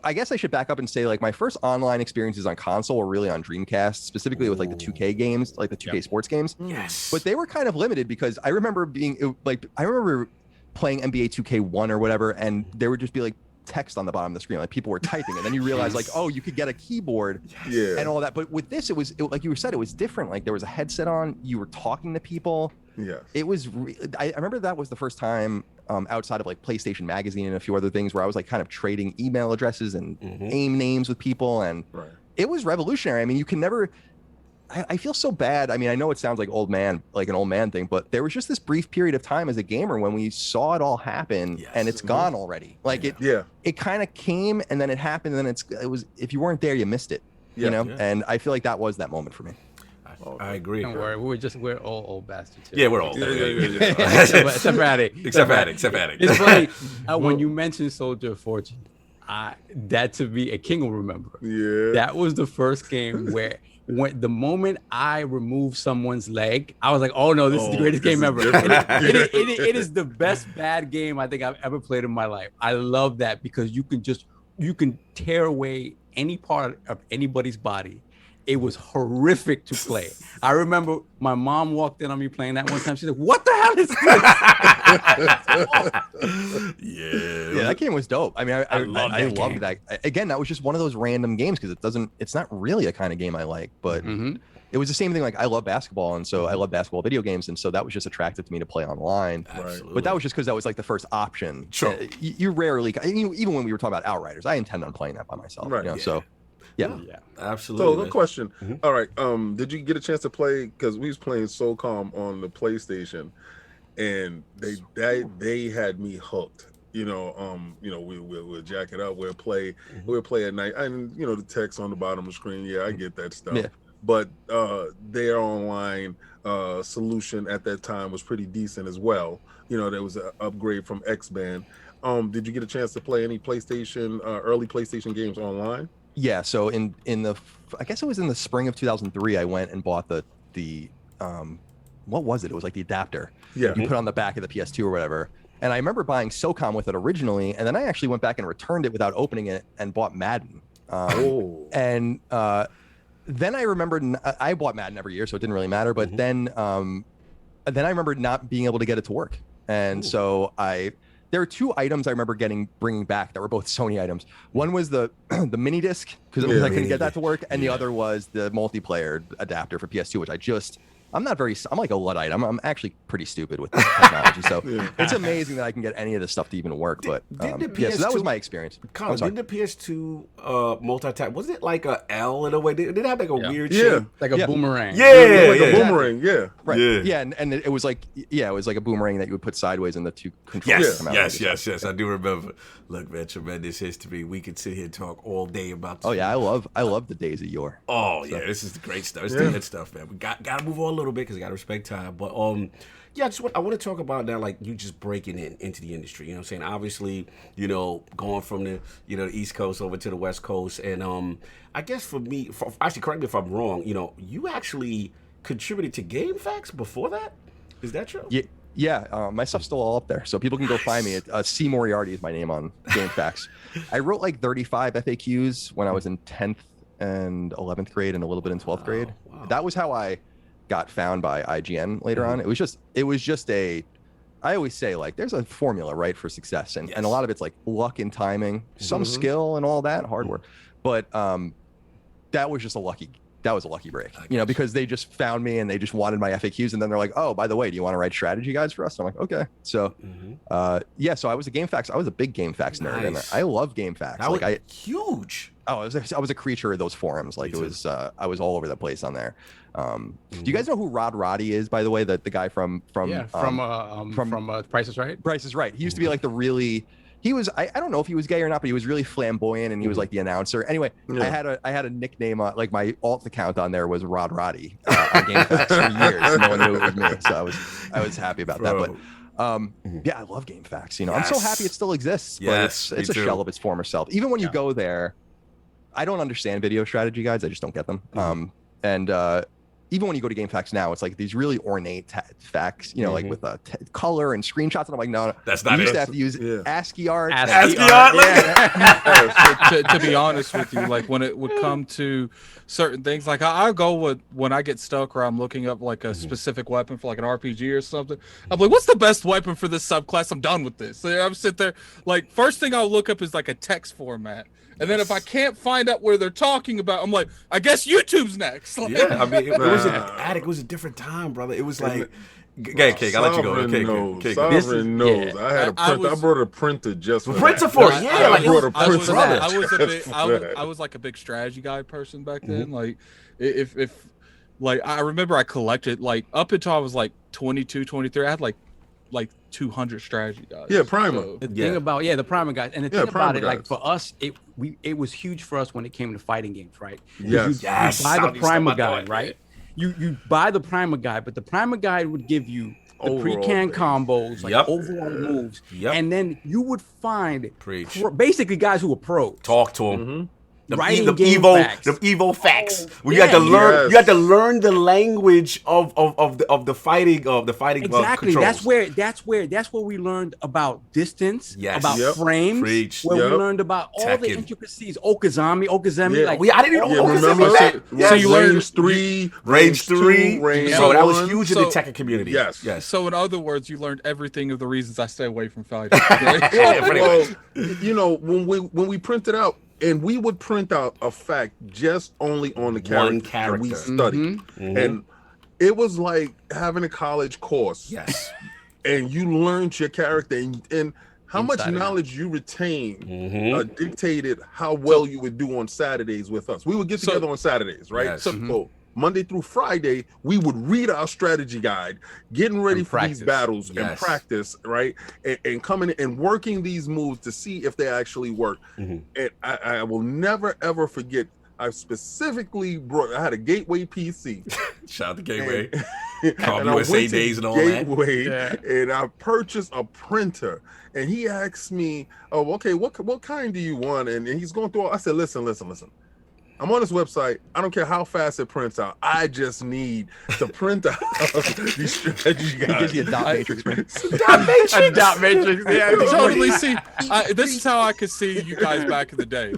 I guess I should back up and say, like, my first online experiences on console were really on Dreamcast, specifically with like the 2K games, like the 2K sports games. Yes. But they were kind of limited because I remember playing NBA 2K1 or whatever, and there would just be like text on the bottom of the screen, like people were typing, and then you realize like, oh, you could get a keyboard and all that. But with this, it was like you said, it was different. Like there was a headset on, you were talking to people. Yeah, it was. I remember that was the first time outside of like PlayStation Magazine and a few other things where I was like kind of trading email addresses and AIM names with people, and it was revolutionary. I mean, you can never. I feel so bad. I mean, I know it sounds like an old man thing, but there was just this brief period of time as a gamer when we saw it all happen, and it's gone already. Like it kind of came and then it happened, and then it was if you weren't there, you missed it. You know, and I feel like that was that moment for me. I agree. Don't worry, we're all old bastards. Yeah, we're old. Except for Addict. Except Addict. It's funny when you mentioned Soldier of Fortune. that to me, a King will remember. Yeah. That was the first game where when the moment I removed someone's leg, I was like, oh no, this is the greatest game ever. It is the best bad game I think I've ever played in my life. I love that because you can tear away any part of anybody's body. It was horrific to play. I remember my mom walked in on me playing that one time. She's like, what the hell is this? Yeah, that game was dope. I mean, I loved that. Again, that was just one of those random games because it's not really a kind of game I like, but it was the same thing. Like, I love basketball, and so I love basketball video games, and so that was just attractive to me to play online. But that was just because that was like the first option. Sure. You rarely, even when we were talking about Outriders, I intend on playing that by myself. Right. You know, so. Yeah, absolutely. So the question, all right, did you get a chance to play? Because we was playing SOCOM on the PlayStation, and they had me hooked. You know, we'll jack it up, we'll play at night, and you know the text on the bottom of the screen. Yeah, I get that stuff. Yeah. But their online solution at that time was pretty decent as well. You know, there was an upgrade from X-Band. Did you get a chance to play any PlayStation early PlayStation games online? Yeah, so in the, I guess it was in the spring of 2003, I went and bought the what was it? It was like the adapter. Yeah. You put on the back of the PS2 or whatever. And I remember buying SOCOM with it originally, and then I actually went back and returned it without opening it and bought Madden. And then I remembered I bought Madden every year, so it didn't really matter. But then I remembered not being able to get it to work, and so there are two items I remember bringing back that were both Sony items. One was the mini disc because I couldn't get that to work, and the other was the multiplayer adapter for PS2, which I'm like a Luddite. I'm actually pretty stupid with technology, so it's amazing that I can get any of this stuff to even work. But so that was my experience. Colin, did the PS2 multi-tap, was it like a L in a way? Did it have like a weird shape? Like a boomerang. Like a boomerang, right. Yeah, and it was like a boomerang that you would put sideways and the two controllers come out. Yes, I do remember. Look, man, tremendous history. We could sit here and talk all day about this. Oh yeah, I love the days of yore. Oh yeah, this is the great stuff. It's the good stuff, man. We got to move on a little bit because I got to respect time. But I want to talk about now, like you just breaking into the industry. You know what I'm saying? Obviously, you know, going from the the East Coast over to the West Coast, and I guess for me, actually, correct me if I'm wrong. You know, you actually contributed to GameFAQs before that. Is that true? Yeah, my stuff's still all up there, so people can go find me. C Moriarty is my name on GameFAQs. I wrote like 35 FAQs when I was in 10th and 11th grade and a little bit in 12th grade. Wow. That was how I got found by IGN later on. It was just I always say, like, there's a formula, right, for success, and a lot of it's like luck and timing, some skill and all that, hard work. But that was just a lucky break, you know, because they just found me and they just wanted my FAQs, and then they're like, oh, by the way, do you want to write strategy guides for us? And I'm like, okay. So so I was a GameFAQs. I was a big GameFAQs nerd, and I love GameFAQs. That was huge. Oh, I was a creature of those forums. Like, it was I was all over the place on there. Do you guys know who Rod Roddy is, by the way? The guy from Price is Right? Price is Right. He used to be like he was, I don't know if he was gay or not, but he was really flamboyant, and he was like the announcer. Anyway, I had a nickname, like my alt account on there was Rod Roddy on GameFAQs for years. No one knew it was me, so I was happy about that. But I love GameFAQs. You know, I'm so happy it still exists. But it's a shell of its former self. Even when you go there, I don't understand video strategy guides. I just don't get them. Even when you go to GameFAQs now, it's like these really ornate facts, you know, like with color and screenshots. And I'm like, no, that's not it. You used to have to use ASCII art. ASCII art. To be honest with you, like when it would come to certain things, like I'll go with when I get stuck or I'm looking up like a specific weapon for like an RPG or something. I'm like, what's the best weapon for this subclass? I'm done with this. So I'm sitting there, like, first thing I'll look up is like a text format. And then if I can't find out where they're talking about, I'm like, I guess YouTube's next. Like, I mean, it was it was a different time, brother. It was like, I'll let you go. Okay, Sovereign knows. I had a printer. I brought a printer just for printer for it. Yeah, I brought a printer. I was like a big strategy guide person back then. Like, if like I remember I collected, like, up until I was like 22, 23, I had like 200 strategy guys. Yeah, Primer. So the thing about the Primer guys, and the thing about it, like, for us, it was huge for us when it came to fighting games, right? Yes. You buy the Primer guide, right? you buy the primer guide, but the primer guide would give you the pre-canned combos, like overall moves, and then you would find basically guys who were pros. Talk to them. The Evo facts. You had to learn the language of the fighting exactly. controls. That's where we learned about distance, about frames, we learned about all the intricacies. Okazami. I didn't know Okazami. So you learned range 3. So that was huge in the Tekken community. Yes. So in other words, you learned everything of the reasons I stay away from fighting. Well, you know, when we printed out. And we would print out a fact just only on the character. We studied. And it was like having a college course. Yes. And you learned your character and how much knowledge you retained dictated how well you would do on Saturdays with us. We would get together on Saturdays, right? Yes. So Monday through Friday, we would read our strategy guide, getting ready for these battles and practice, right? And coming in and working these moves to see if they actually work. And I will never, ever forget, I specifically I had a Gateway PC. Shout out to Gateway. And USA days and all Gateway, and I purchased a printer. And he asked me, "Oh, okay, what kind do you want?" And he's going through. I said, "Listen. I'm on this website. I don't care how fast it prints out. I just need to print out these strategy guides." He gives you a dot matrix print. A dot matrix. Yeah, totally. See, this is how I could see you guys back in the day.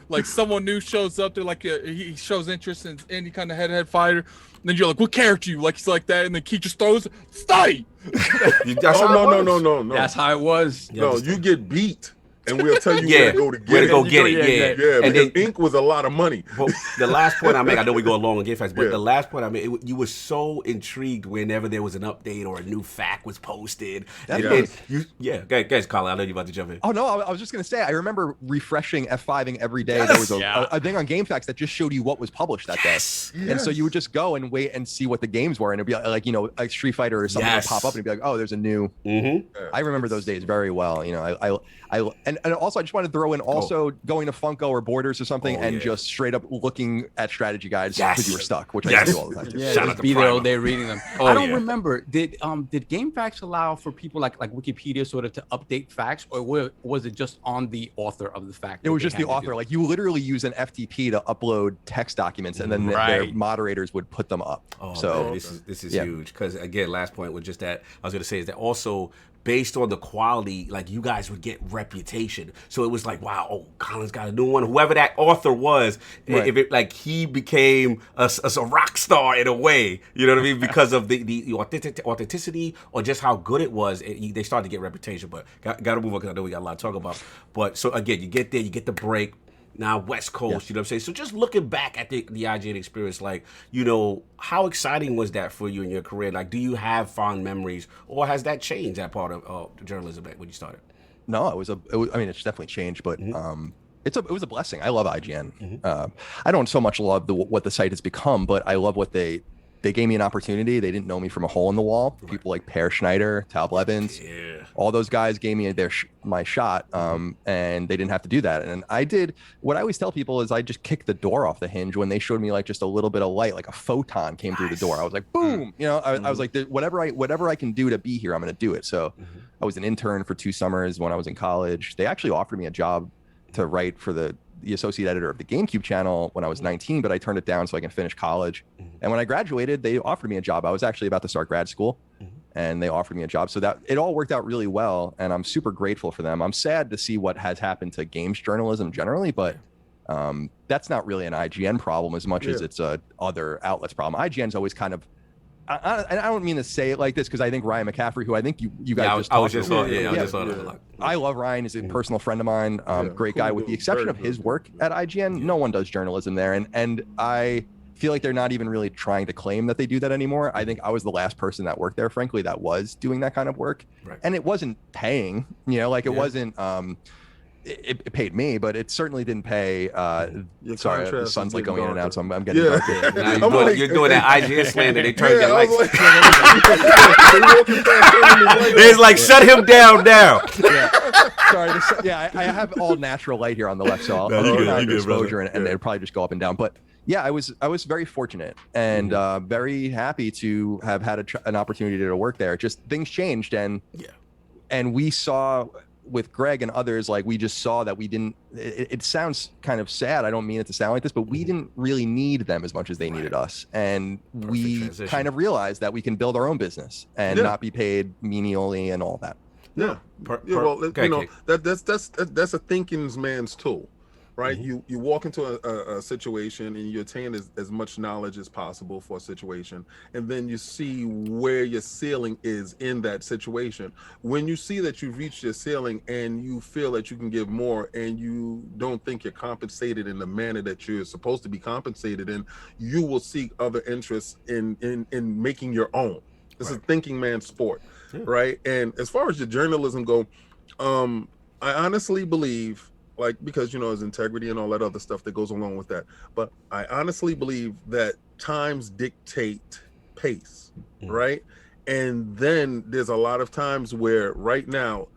Like someone new shows up, they're like he shows interest in any kind of head-to-head fighter. And then you're like, "What character you like?" He's like that, and then he just throws study. No. That's how it was. No, you get beat. And we'll tell you where to go get it. Yeah. And then ink was a lot of money. But the last point I make, I know we go along on GamePass, but the last point I made, you were so intrigued whenever there was an update or a new fact was posted. Guys, Colin, I know you're about to jump in. Oh no, I was just gonna say, I remember refreshing F5ing every day. There was a thing on GameFAQs that just showed you what was published that day, and so you would just go and wait and see what the games were, and it'd be like, you know, like Street Fighter or something would pop up, and it'd be like, oh, there's a new. I remember those days very well. You know, And also, I just wanted to throw in also going to Funko or Borders or something and just straight up looking at strategy guides because you were stuck, which I used to do all the time. Yeah, just be there all day reading them. I don't remember. Did GameFAQs allow for people like Wikipedia sort of to update facts, or was it just on the author of the fact? It was just the author. Like, you literally use an FTP to upload text documents, and then their moderators would put them up. So man, this is huge, because again, last point was just that I was going to say is that also, based on the quality, like, you guys would get reputation. So it was like, wow, Colin's got a new one. Whoever that author was, if it like he became a rock star in a way, you know what I mean? Because of the authenticity or just how good it was, they started to get reputation. But got to move on, because I know we got a lot to talk about. But so again, you get there, you get the break. Now West Coast, you know what I'm saying? So just looking back at the IGN experience, like, you know, how exciting was that for you in your career? Like, do you have fond memories, or has that changed, that part of journalism when you started? No, I mean, it's definitely changed, but it was a blessing. I love IGN. I don't so much love what the site has become, but I love what they gave me an opportunity. They didn't know me from a hole in the wall. People like Per Schneider, Tal Blevins, all those guys gave me my shot, and they didn't have to do that. And I did what I always tell people is I just kicked the door off the hinge when they showed me like just a little bit of light, like a photon came through the door. I was like, boom, you know, I was like, whatever I can do to be here, I'm going to do it. So I was an intern for 2 summers when I was in college. They actually offered me a job to write for the associate editor of the GameCube channel when I was 19, but I turned it down so I can finish college. And when I graduated, they offered me a job. I was actually about to start grad school, and they offered me a job. So that it all worked out really well, and I'm super grateful for them. I'm sad to see what has happened to games journalism generally, but that's not really an IGN problem as much as it's a other outlets problem. IGN's always kind of, and I don't mean to say it like this, because I think Ryan McCaffrey, who I think you guys I was just on it a lot. I love Ryan. He's a personal friend of mine. Great guy. With the exception of his work at IGN, no one does journalism there, and I feel like they're not even really trying to claim that they do that anymore. I think I was the last person that worked there, frankly, that was doing that kind of work, and it wasn't paying. You know, like it wasn't. It paid me, but it certainly didn't pay. Sorry, the sun's like going in and out, so I'm getting dark. Now you're doing that IGN slander. They turned your lights. It's like, shut him down now. Sorry. I have all natural light here on the left, so I'll turn on the exposure, and it'll probably just go up and down. But Yeah, I was very fortunate and very happy to have had an opportunity to work there. Just things changed, and we saw with Greg and others, like we just saw that we didn't. It sounds kind of sad. I don't mean it to sound like this, but we didn't really need them as much as they needed us, and we kind of realized that we can build our own business and not be paid menially and all that. Yeah, well, you know, that's a thinking man's tool. Right, you walk into a situation and you attain as much knowledge as possible for a situation, and then you see where your ceiling is in that situation. When you see that you've reached your ceiling and you feel that you can give more, and you don't think you're compensated in the manner that you're supposed to be compensated in, you will seek other interests in making your own. It's a thinking man's sport, right? And as far as the journalism go, I honestly believe, like, because, you know, there's integrity and all that other stuff that goes along with that. But I honestly believe that times dictate pace, right? And then there's a lot of times where right now,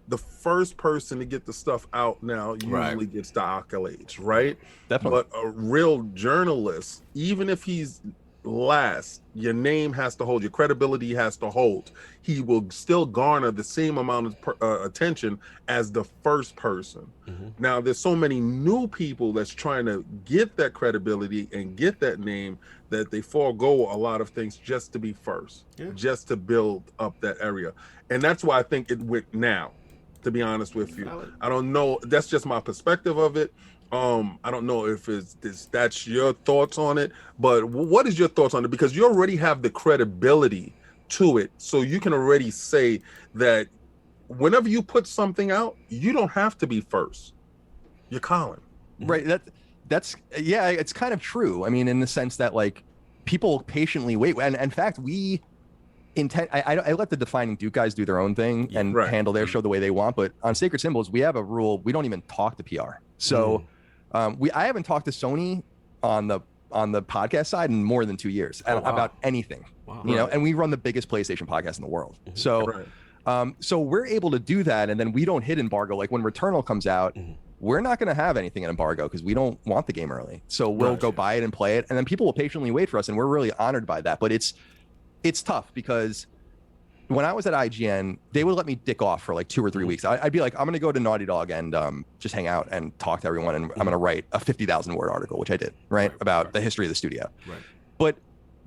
the first person to get the stuff out now usually gets the accolades, right? Definitely. But a real journalist, even if he's last, your name has to hold, your credibility has to hold. He will still garner the same amount of attention as the first person. Now there's so many new people that's trying to get that credibility and get that name that they forego a lot of things just to be first, just to build up that area. And that's why I think it went now, to be honest with you. I don't know, that's just my perspective of it. I don't know if that's your thoughts on it, but what is your thoughts on it? Because you already have the credibility to it, so you can already say that whenever you put something out, you don't have to be first. You're Colin. Right. That's it's kind of true. I mean, in the sense that, like, people patiently wait, and in fact, I let the Defining Duke guys do their own thing and handle their show the way they want. But on Sacred Symbols, we have a rule: we don't even talk to PR. So. I haven't talked to Sony on the podcast side in more than 2 years about anything, you know, and we run the biggest PlayStation podcast in the world. So, so we're able to do that. And then we don't hit embargo. Like when Returnal comes out, we're not going to have anything in embargo because we don't want the game early. So we'll go buy it and play it. And then people will patiently wait for us. And we're really honored by that. But it's tough because when I was at IGN, they would let me dick off for like 2 or 3 weeks. I'd be like, I'm going to go to Naughty Dog and just hang out and talk to everyone. And I'm going to write a 50,000 word article, which I did, about the history of the studio. But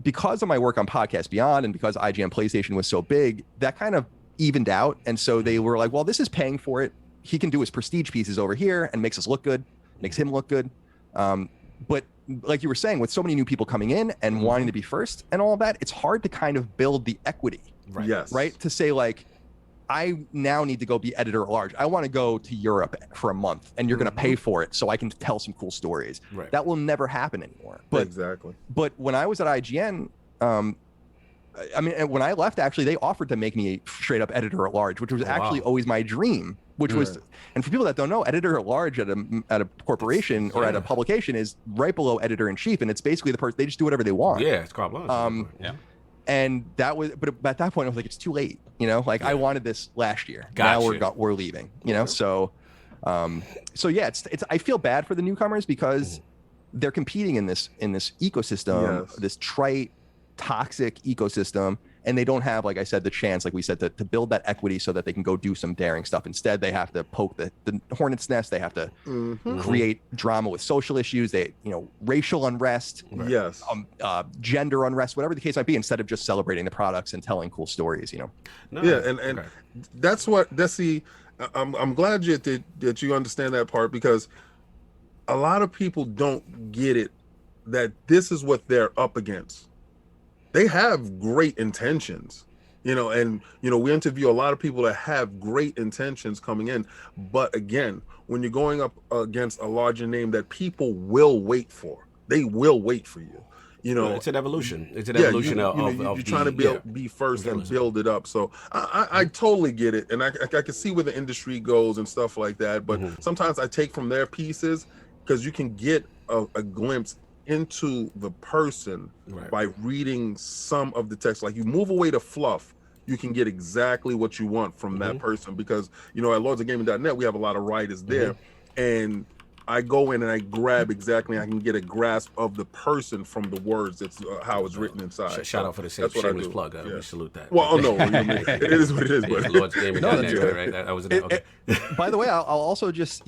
because of my work on Podcast Beyond and because IGN PlayStation was so big, that kind of evened out. And so they were like, well, this is paying for it. He can do his prestige pieces over here and makes us look good, makes him look good. But like you were saying, with so many new people coming in and wanting to be first and all of that, it's hard to kind of build the equity. Right. To say, like, I now need to go be editor at large. I want to go to Europe for a month and you're going to pay for it so I can tell some cool stories. That will never happen anymore. But But when I was at IGN, I mean, when I left, actually, they offered to make me a straight up editor at large, which was actually always my dream, which was, and for people that don't know, editor at large at a corporation or at a publication is right below editor in chief. And it's basically the person, they just do whatever they want. It's carte blanche. And that was, but at that point I was like, it's too late, you know, like I wanted this last year. Now we're leaving, you know? So yeah, it's, I feel bad for the newcomers because they're competing in this ecosystem, this trite, toxic ecosystem. And they don't have, like I said, the chance, like we said, to build that equity so that they can go do some daring stuff. Instead, they have to poke the hornet's nest. They have to create drama with social issues, racial unrest, gender unrest, whatever the case might be, instead of just celebrating the products and telling cool stories, you know? And that's I'm glad that you understand that part, because a lot of people don't get it, that this is what they're up against. They have great intentions, and we interview a lot of people that have great intentions coming in. But again, when you're going up against a larger name that people will wait for, they will wait for you. It's an evolution. It's an evolution of you're trying to be first and build it up. So I totally get it, and I can see where the industry goes and stuff like that. But sometimes I take from their pieces, because you can get a glimpse into the person by reading some of the text. Like, you move away the fluff, you can get exactly what you want from that person, because at lordsofgaming.net we have a lot of writers there, and I go in and I grab exactly. I can get a grasp of the person from the words. That's how it's written inside. Shout out for the shameless plug. We salute that. Well, no, it is what it is. But Lord's Gaming right? That was okay. By the way, I'll also just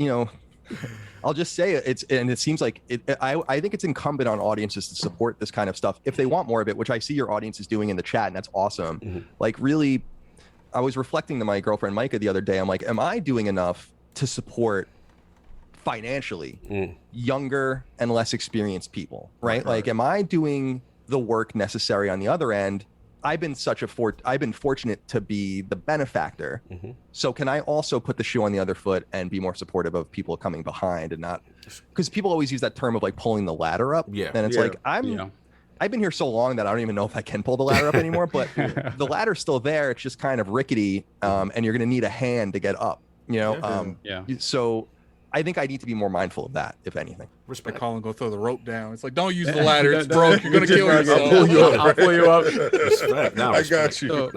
I'll just say it seems like I think it's incumbent on audiences to support this kind of stuff if they want more of it, which I see your audience is doing in the chat, and that's awesome. Mm-hmm. Like, really, I was reflecting to my girlfriend Micah the other day. I'm like, am I doing enough to support financially younger and less experienced people, right? Like, am I doing the work necessary on the other end? I've been fortunate to be the benefactor. Mm-hmm. So can I also put the shoe on the other foot and be more supportive of people coming behind, and not, because people always use that term of like pulling the ladder up. Yeah. And it's like, I've been here so long that I don't even know if I can pull the ladder up anymore, but the ladder's still there. It's just kind of rickety. And you're going to need a hand to get up, So I think I need to be more mindful of that, if anything. Respect. Colin, go throw the rope down. It's like, don't use the ladder. It's broke. You're gonna kill yourself. I'll pull you up. Respect. Now, I got you.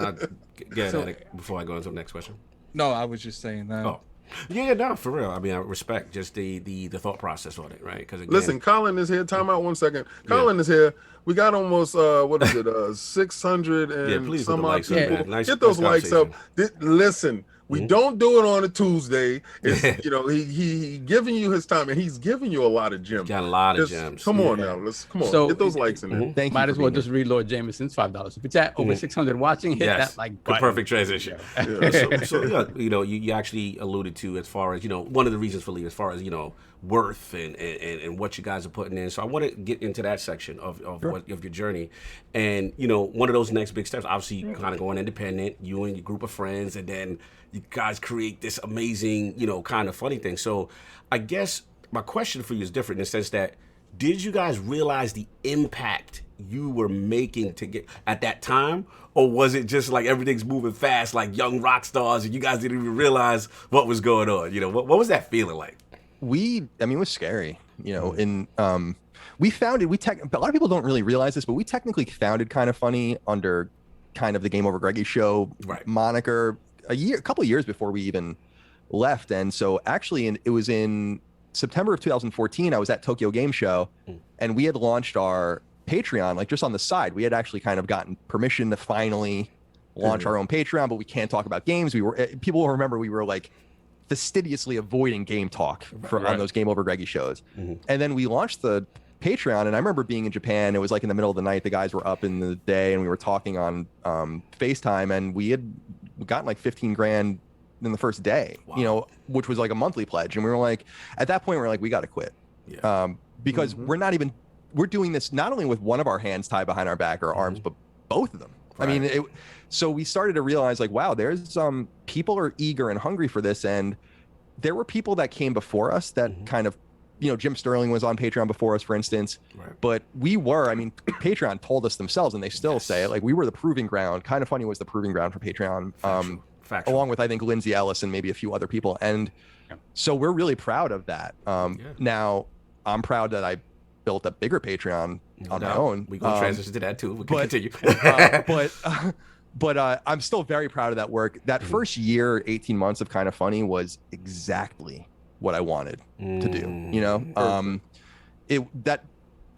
Before I go into the next question. No, I was just saying that. Oh. Yeah, no, for real. I mean, I respect just the thought process on it, right? Because listen, Colin is here. Time out 1 second. Colin is here. We got almost 600 and some odd people. Nice, get those likes up. Listen. We don't do it on a Tuesday. It's, he giving you his time, and he's giving you a lot of gems. Got a lot of gems. Come on now, so, get those likes in there. Thank you. Might as well just read Lord Jameson's $5 super chat. Over 600 watching. Hit that like button. Perfect transition. You actually alluded to as far as one of the reasons for leaving, as far as worth and what you guys are putting in. So I want to get into that section of your journey, and one of those next big steps. Obviously, kind of going independent. You and your group of friends, and then you guys create this amazing, kind of funny thing. So I guess my question for you is different in the sense that, did you guys realize the impact you were making to get at that time? Or was it just like everything's moving fast, like young rock stars, and you guys didn't even realize what was going on? What was that feeling like? It was scary, we founded, a lot of people don't really realize this, but we technically founded KindaFunny under kind of the Game Over Greggy show moniker a couple of years before we even left. And so actually it was in September of 2014, I was at Tokyo Game Show, and we had launched our Patreon, like just on the side. We had actually kind of gotten permission to finally launch our own Patreon, but we can't talk about games. People will remember we were like fastidiously avoiding game talk on those Game Over Greggy shows. Mm-hmm. And then we launched the Patreon, and I remember being in Japan. It was like in the middle of the night. The guys were up in the day, and we were talking on FaceTime, and we had gotten like 15 grand in the first day, which was like a monthly pledge. And we were like, at that point, we were like, we got to quit. Because we're doing this not only with one of our hands tied behind our back or arms, but both of them. Right. I mean, so we started to realize like, wow, there's people are eager and hungry for this. And there were people that came before us that kind of, Jim Sterling was on Patreon before us, for instance, but Patreon told us themselves, and they still say it, like, we were the proving ground. KindaFunny was the proving ground for Patreon, along with, I think, Lindsay Ellis and maybe a few other people. And so we're really proud of that. Now I'm proud that I built a bigger Patreon on my own. We can transition to that too. We can continue. But I'm still very proud of that work. That first year, 18 months of KindaFunny was exactly what I wanted to do. That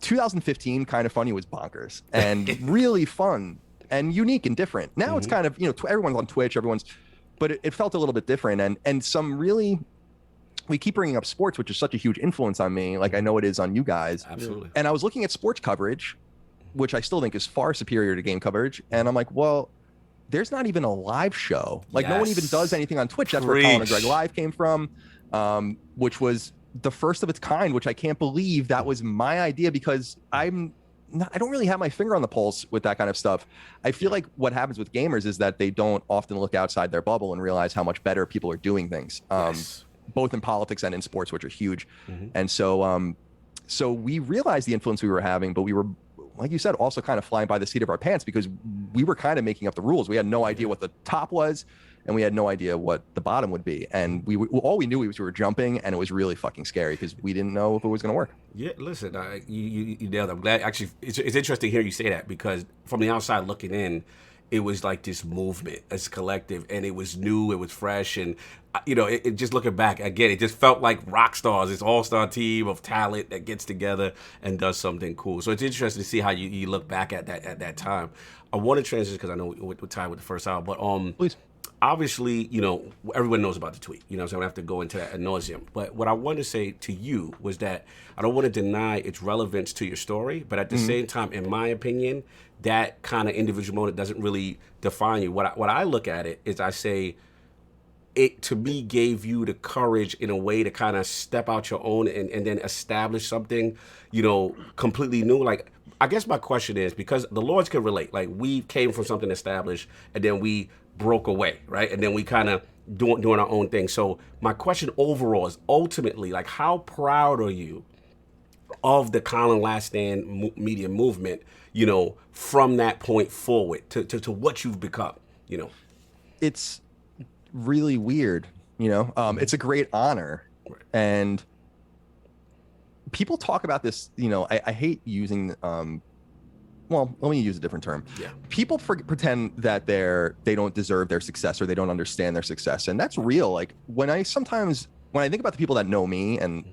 2015 KindaFunny was bonkers and really fun and unique and different. Now it's kind of, everyone's on Twitch, but it felt a little bit different, and some really, we keep bringing up sports, which is such a huge influence on me, like I know it is on you guys. Absolutely. And I was looking at sports coverage, which I still think is far superior to game coverage, and I'm like, well, there's not even a live show. Like no one even does anything on Twitch. That's where Colin and Greg Live came from. Which was the first of its kind, which I can't believe that was my idea, because I don't really have my finger on the pulse with that kind of stuff. I feel like what happens with gamers is that they don't often look outside their bubble and realize how much better people are doing things, both in politics and in sports, which are huge. And so we realized the influence we were having, but we were, like you said, also kind of flying by the seat of our pants, because we were kind of making up the rules. We had no idea what the top was, and we had no idea what the bottom would be. And all we knew was we were jumping, and it was really fucking scary because we didn't know if it was going to work. Yeah, listen, you nailed it. I'm glad. Actually, it's interesting to hear you say that, because from the outside looking in, it was like this movement, this collective, and it was new, it was fresh, and it just looking back again, it just felt like rock stars, this all-star team of talent that gets together and does something cool. So it's interesting to see how you look back at that time. I want to transition because I know we're tied with the first hour, but please. Obviously, everyone knows about the tweet, so I don't have to go into that ad nauseum. But what I want to say to you was that I don't want to deny its relevance to your story, but at the same time, in my opinion, that kind of individual moment doesn't really define you. What I look at it is I say, it to me gave you the courage in a way to kind of step out your own and then establish something, completely new. Like, I guess my question is, because the Lords can relate, like we came from something established and then we broke away, right? And then we kind of doing our own thing. So my question overall is ultimately, like, how proud are you of the Colin LastStandMedia movement, from that point forward to what you've become, It's really weird, it's a great honor. Right. And people talk about this, I hate using, well, let me use a different term. Yeah. People pretend that they don't deserve their success or they don't understand their success. And that's real. Like when I think about the people that know me and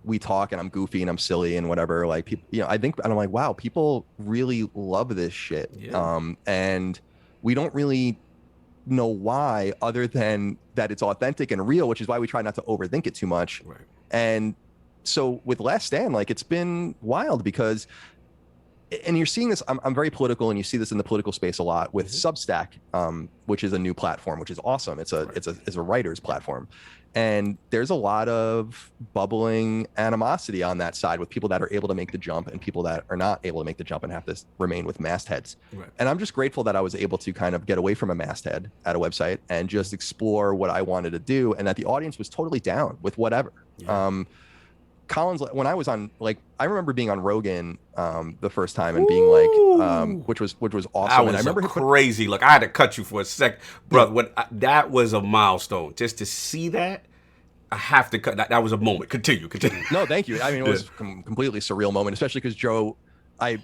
we talk and I'm goofy and I'm silly and whatever, like people, I think, and I'm like, wow, people really love this shit. Yeah. And we don't really know why, other than that it's authentic and real, which is why we try not to overthink it too much. Right. And so with Last Stand, like it's been wild because, and you're seeing this, I'm very political, and you see this in the political space a lot with Substack, which is a new platform, which is awesome. It's a writer's platform. And there's a lot of bubbling animosity on that side with people that are able to make the jump and people that are not able to make the jump and have to remain with mastheads. Right. And I'm just grateful that I was able to kind of get away from a masthead at a website and just explore what I wanted to do, and that the audience was totally down with whatever. Yeah. Colin's, when I was on, like, I remember being on Rogan the first time and being like, which was awesome. That was and I remember crazy. Look, I had to cut you for a sec, brother. That was a milestone. Just to see that, I have to cut. That was a moment. Continue. No, thank you. I mean, it was a completely surreal moment, especially because Joe. I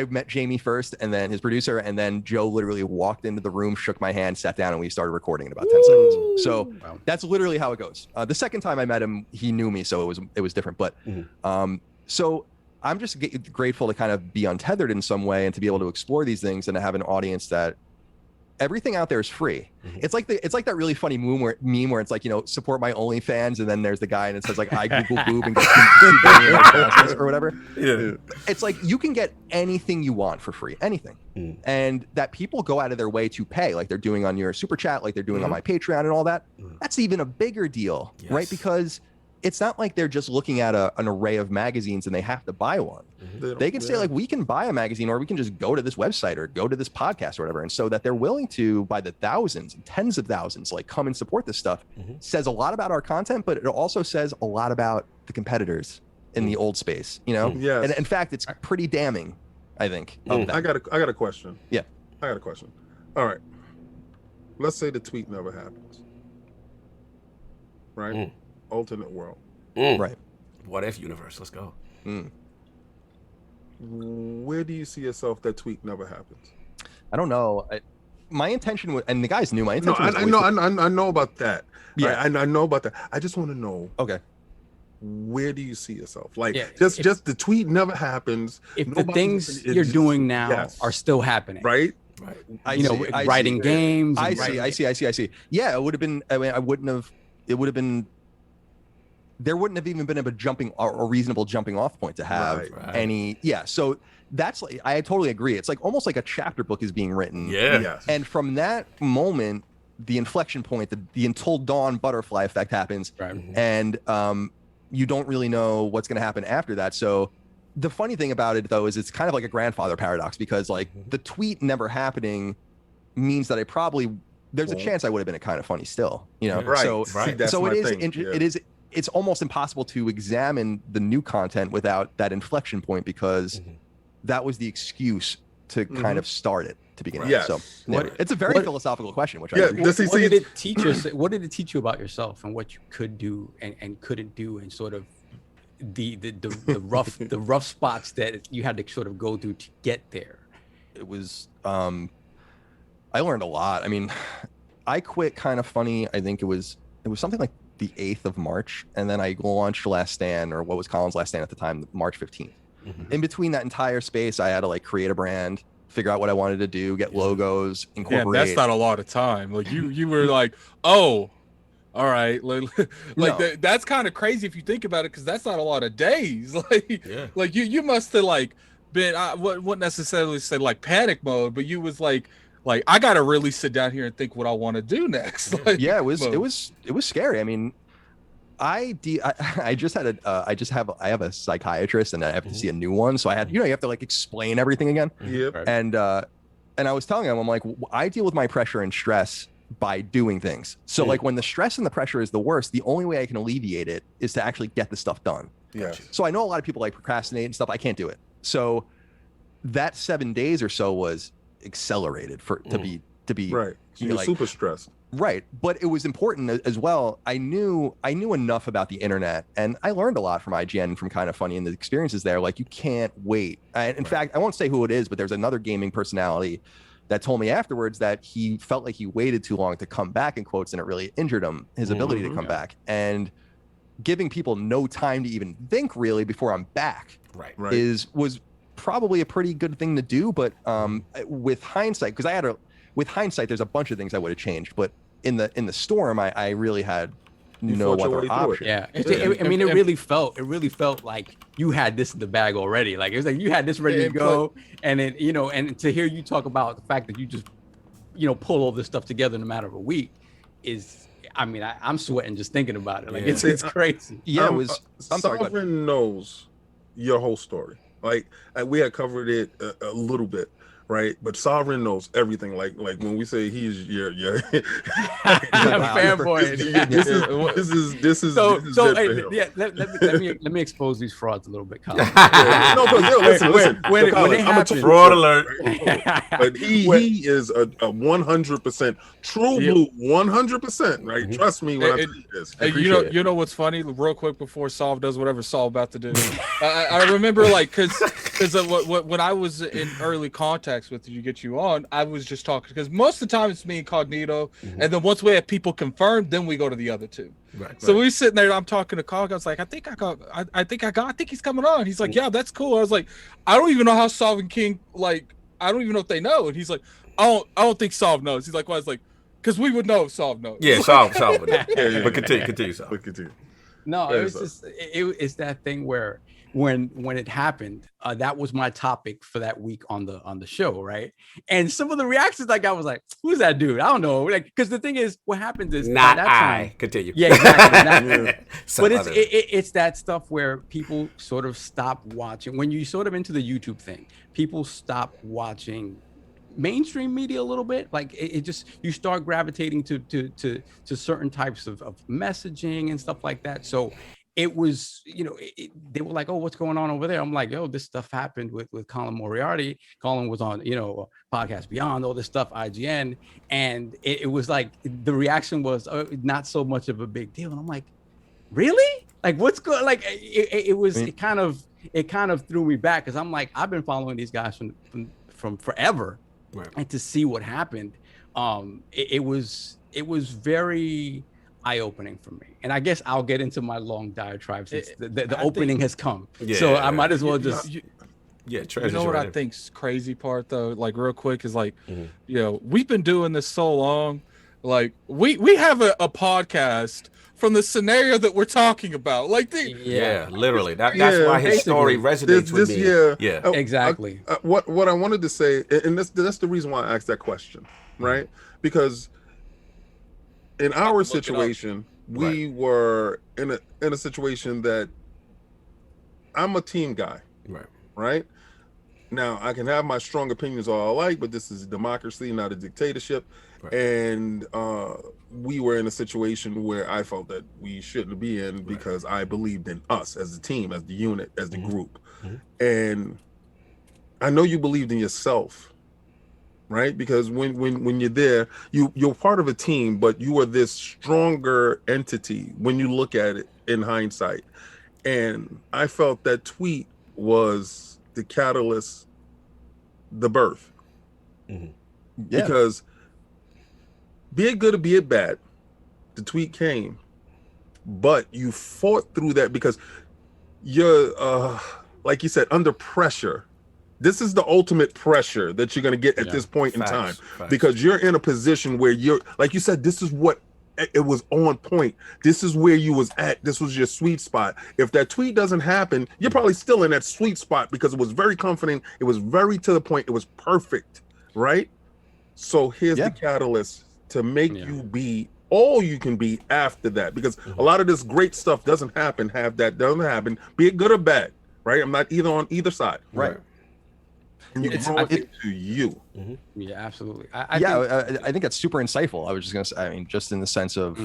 met Jamie first, and then his producer, and then Joe literally walked into the room, shook my hand, sat down, and we started recording in about 10 seconds. So that's literally how it goes. The second time I met him, he knew me, so it was different. But so I'm just grateful to kind of be untethered in some way and to be able to explore these things and to have an audience that everything out there is free. It's like that really funny meme where it's like, support my OnlyFans, and then there's the guy and it says like, I Google boob and get 2 billion or whatever. Yeah. It's like you can get anything you want for free, anything. And that people go out of their way to pay, like they're doing on your super chat, like they're doing on my Patreon and all that. That's even a bigger deal, right? Because it's not like they're just looking at an array of magazines and they have to buy one. They can say like, we can buy a magazine, or we can just go to this website or go to this podcast or whatever. And so that they're willing to, by the thousands and tens of thousands, like come and support this stuff says a lot about our content, but it also says a lot about the competitors in the old space, Yes. And in fact, it's pretty damning, I think. I got a question. Yeah. I got a question. All right. Let's say the tweet never happens. Right? Alternate world. Right. What if universe? Let's go. Where do you see yourself that tweet never happens? I don't know. My intention was, and the guys knew my intention. I know about that. Yeah, I know about that. I just want to know. Okay. Where do you see yourself? Like, just the tweet never happens. If the things you're doing now are still happening, right? Right. Writing games. I see. Yeah, it would have been. I mean, it would have been. There wouldn't have even been a reasonable jumping off point to have any. Yeah. So that's like, I totally agree. It's like almost like a chapter book is being written. Yeah. Yes. And from that moment, the inflection point, the until dawn butterfly effect happens. Right. And you don't really know what's going to happen after that. So the funny thing about it, though, is it's kind of like a grandfather paradox, because like the tweet never happening means that there's a chance I would have been a kind of funny still, Right. So, See, that's so my it is, thing. It's almost impossible to examine the new content without that inflection point, because that was the excuse to kind of start it to begin with. Yes. So it's a very philosophical question, which I agree. What did it teach us? What did it teach you about yourself and what you could do and couldn't do, and sort of the rough spots that you had to sort of go through to get there? It was I learned a lot. I mean, I quit KindaFunny. I think it was something like the 8th of March, and then I launched Last Stand, or what was Colin's Last Stand at the time, March 15th. Mm-hmm. In between that entire space, I had to like create a brand, figure out what I wanted to do, get logos, incorporate. Yeah, that's not a lot of time. Like you were like, oh, all right, like no. That's kind of crazy if you think about it, because that's not a lot of days. Like you must have like been wouldn't necessarily say like panic mode, but you was like I gotta really sit down here and think what I want to do next. Like, yeah, it was scary. I mean, I just had I have a psychiatrist, and I have to see a new one, so I had you have to like explain everything again. Yep. And I was telling him, I'm like, I deal with my pressure and stress by doing things. So like when the stress and the pressure is the worst, the only way I can alleviate it is to actually get the stuff done. Yeah. So I know a lot of people like procrastinate and stuff. I can't do it. So that 7 days or so was accelerated to be right. So you're like, super stressed. Right. But it was important as well. I knew enough about the internet, and I learned a lot from IGN, from KindaFunny, and the experiences there. Like, you can't wait. In fact, I won't say who it is, but there's another gaming personality that told me afterwards that he felt like he waited too long to come back, in quotes, and it really injured him, his ability to come back. And giving people no time to even think really before I'm back was probably a pretty good thing to do. But with hindsight, because with hindsight, there's a bunch of things I would have changed, but in the storm, I really had no other option. Yeah, I mean, it really felt like you had this in the bag already. Like, it was like you had this ready to go, and then and to hear you talk about the fact that you just pull all this stuff together in a matter of a week is, I mean, I'm sweating just thinking about it. Like, it's crazy. Yeah, it was. Sovereign knows your whole story. Like, we had covered it a little bit. Right, but Sovereign knows everything. Like when we say he's your fanboy. This is let me expose these frauds a little bit, Colin. No, but listen. When it happens, fraud alert. But he is a 100% true blue, 100%. Right, trust me when I tell you this. You know what's funny? Real quick before Solve does whatever Solve about to do, I remember like because when I was in early contact with you, get you on, I was just talking, because most of the time it's me and Cognito, and then once we have people confirmed, then we go to the other two. So we're sitting there, and I'm talking to Cog. I was like, I think he's coming on. He's like, yeah, that's cool. I was like, I don't even know how Solve and King, like, I don't even know if they know. And he's like, I don't think Solve knows. He's like, well, I was like, because we would know if Solve knows. Yeah, Solve would know. But continue, Solve. No, it's that thing where when it happened, that was my topic for that week on the show, right? And some of the reactions I got was like, "Who's that dude? I don't know." Like, because the thing is, what happens is not that time. Continue. Yeah, exactly. But it's that stuff where people sort of stop watching. When you sort of into the YouTube thing, people stop watching mainstream media a little bit. Like, it just, you start gravitating to certain types of messaging and stuff like that. So it was, they were like, "Oh, what's going on over there?" I'm like, "Oh, this stuff happened with Colin Moriarty. Colin was on, Podcast Beyond, all this stuff, IGN." And it was like, the reaction was not so much of a big deal. And I'm like, really? Like, what's going, like, it kind of threw me back, because I'm like, I've been following these guys from forever. Right. And to see what happened, it was very eye-opening for me. And I guess I'll get into my long diatribe since the opening has come. Yeah, so I might as well just what I think's crazy part though, like real quick, is like, we've been doing this so long. Like we have a podcast from the scenario that we're talking about. Like literally. That's why his story resonates with me. Yeah. Exactly. What I wanted to say, and that's the reason why I asked that question, right? Because in our situation, we were in a situation that I'm a team guy, right? Now, I can have my strong opinions all I like, but this is a democracy, not a dictatorship. Right. And we were in a situation where I felt that we shouldn't be in, because I believed in us as a team, as the unit, as the group. And I know you believed in yourself, right? Because when you're there, you're part of a team, but you are this stronger entity when you look at it in hindsight. And I felt that tweet was the catalyst, the birth. Because be it good or be it bad, the tweet came, but you fought through that because you're, like you said, under pressure. This is the ultimate pressure that you're going to get at this point in time, because you're in a position where you're, like you said, this is what it was on point. This is where you was at. This was your sweet spot. If that tweet doesn't happen, you're probably still in that sweet spot because it was very comforting. It was very to the point. It was perfect, right? So here's the catalyst to make you be all you can be after that, because a lot of this great stuff doesn't happen, doesn't happen, be it good or bad, right? I'm not either on either side. Right. And you can grow it to you. Yeah, absolutely. I think that's super insightful. I was just gonna say, I mean, just in the sense of,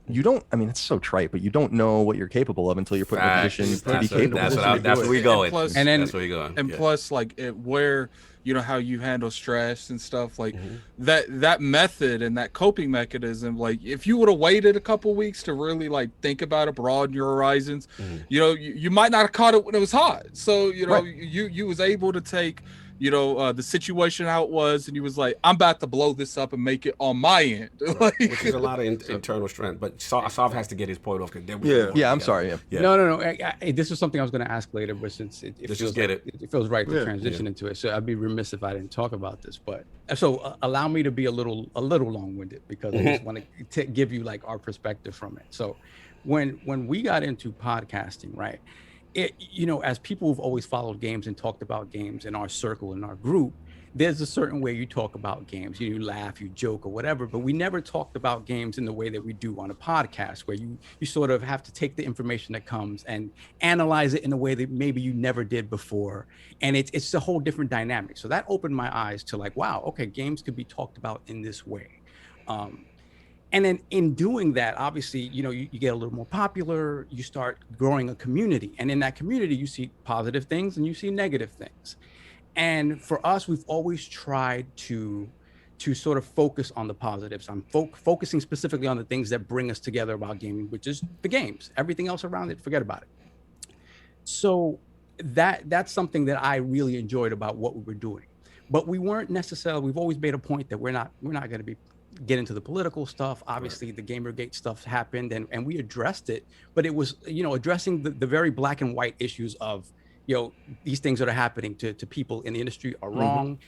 you don't. I mean, it's so trite, but you don't know what you're capable of until you're put in a position to be capable. That's where we going. And then, that's where you're going. And plus, like where you know how you handle stress and stuff like that method and that coping mechanism. Like if you would have waited a couple weeks to really like think about it, broaden your horizons, you know, you might not have caught it when it was hot. So you know, you was able to take, you know, the situation how it was, and you was like, I'm about to blow this up and make it on my end. Like, which is a lot of internal strength. But Soft has to get his point off. I'm sorry. No. This is something I was going to ask later, but since it feels get it feels right to transition into it, so I'd be remiss if I didn't talk about this. But so allow me to be a little long-winded, because I just want to give you like our perspective from it. So when we got into podcasting, right? It, you know, as people who've always followed games and talked about games in our circle, in our group, there's a certain way you talk about games. You laugh, you joke, or whatever, but we never talked about games in the way that we do on a podcast, where you sort of have to take the information that comes and analyze it in a way that maybe you never did before. And it's a whole different dynamic. So that opened my eyes to like, wow, okay, games could be talked about in this way. And then in doing that, obviously, you know, you get a little more popular, you start growing a community. And in that community, you see positive things and you see negative things. And for us, we've always tried to sort of focus on the positives. I'm focusing specifically on the things that bring us together about gaming, which is the games. Everything else around it, forget about it. So that's something that I really enjoyed about what we were doing. But we weren't necessarily, we've always made a point that we're not going to get into the political stuff. Obviously, the Gamergate stuff happened and we addressed it, but it was, you know, addressing the very black and white issues of, you know, these things that are happening to people in the industry are wrong,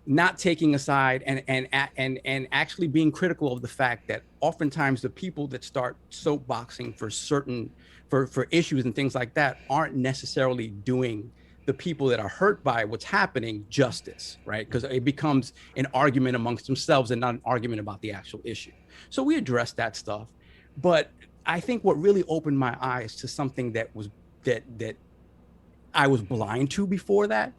not taking a side and actually being critical of the fact that oftentimes the people that start soapboxing for issues and things like that aren't necessarily doing the people that are hurt by what's happening justice, right? Because it becomes an argument amongst themselves and not an argument about the actual issue. So we addressed that stuff. But I think what really opened my eyes to something that I was blind to before that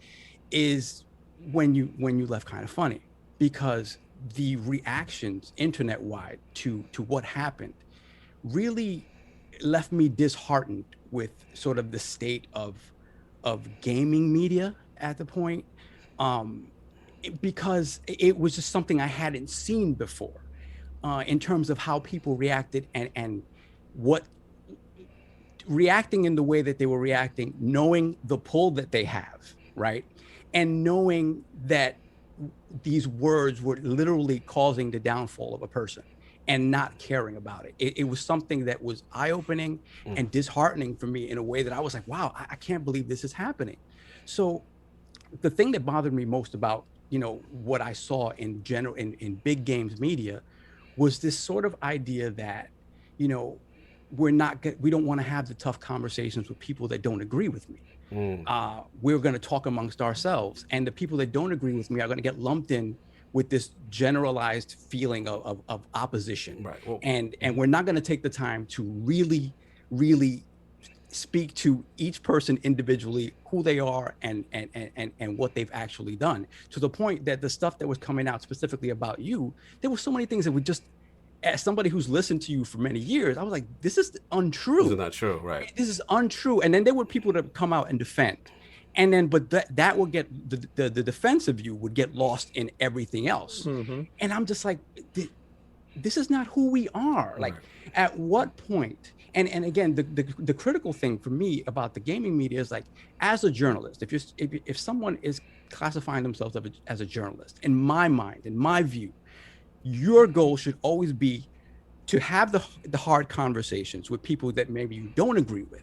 is when you left KindaFunny, because the reactions internet-wide to what happened really left me disheartened with sort of the state of gaming media at the point, because it was just something I hadn't seen before, in terms of how people reacted and what reacting in the way that they were reacting, knowing the pull that they have, right? And knowing that these words were literally causing the downfall of a person and not caring about it. It was something that was eye-opening and disheartening for me in a way that I was like, wow, I can't believe this is happening. So the thing that bothered me most about, you know, what I saw in general in big games media was this sort of idea that, you know, we don't want to have the tough conversations with people that don't agree with me. We're going to talk amongst ourselves, and the people that don't agree with me are going to get lumped in with this generalized feeling of opposition. Right. Well, and we're not going to take the time to really speak to each person individually, who they are and what they've actually done, to the point that the stuff that was coming out specifically about you, there were so many things that would just, as somebody who's listened to you for many years, I was like, this is untrue. This is not true, right? This is untrue. And then there were people that come out and defend. And then, but that will get, the defensive view would get lost in everything else. And I'm just like, this is not who we are. Like, at what point? And again, the critical thing for me about the gaming media is like, as a journalist, if someone is classifying themselves as a journalist, in my mind, in my view, your goal should always be to have the hard conversations with people that maybe you don't agree with,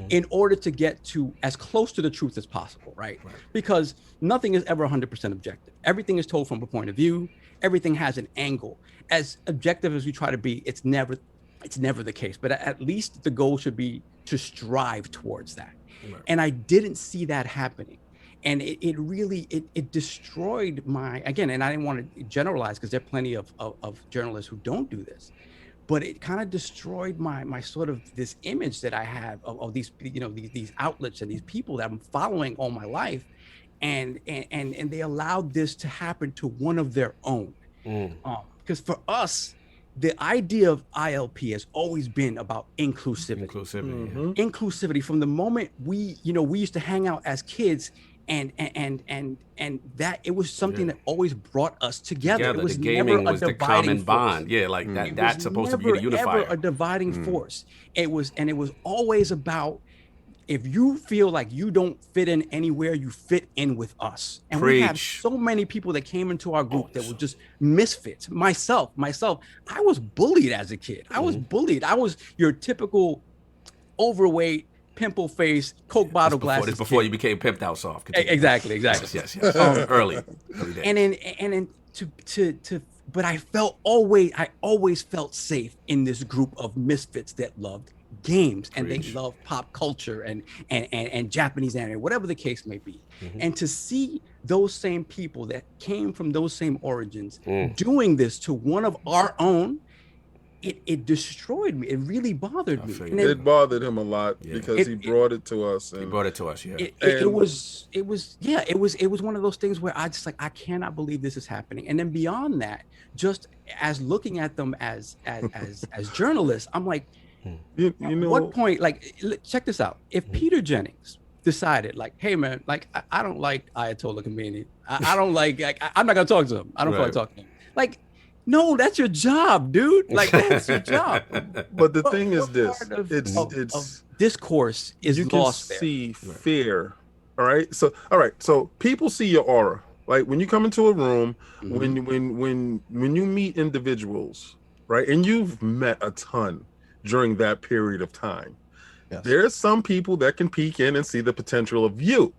in order to get to as close to the truth as possible, right? Because nothing is ever 100% objective. Everything is told from a point of view. Everything has an angle. As objective as we try to be, it's never the case. But at least the goal should be to strive towards that. And I didn't see that happening. And it really destroyed again, and I didn't want to generalize because there are plenty of journalists who don't do this, but it kind of destroyed my sort of this image that I have of these, these outlets and these people that I'm following all my life. And they allowed this to happen to one of their own. Because for us, the idea of ILP has always been about inclusivity. Inclusivity from the moment we used to hang out as kids, and that it was something that always brought us together. It was the gaming never was a the dividing common force. bond. Yeah, like that. That's supposed to be the unifier. Ever a dividing force. It was always about, if you feel like you don't fit in anywhere, you fit in with us. And we have so many people that came into our group that were just misfits. Myself, I was bullied as a kid. I was bullied. I was your typical overweight, pimple face, Coke bottle glasses. Before you became pimped out soft. Exactly. Yes. Early days. But I always felt safe in this group of misfits that loved games and they love pop culture and Japanese anime, whatever the case may be. And to see those same people that came from those same origins doing this to one of our own, it destroyed me. It really bothered me. And it bothered him a lot because he brought it to us. And he brought it to us. It was one of those things where I just I cannot believe this is happening. And then beyond that, just as looking at them as journalists, I'm like, at what point, check this out. If Peter Jennings decided, hey man, I don't like Ayatollah Khomeini. I don't I'm not gonna talk to him. I don't feel like talking to him. No, that's your job, dude. That's your job. But the thing is this: it's discourse is lost there. You can see fear. All right. So people see your aura. Like when you come into a room, when you meet individuals, right, and you've met a ton during that period of time. Yes. There's some people that can peek in and see the potential of you.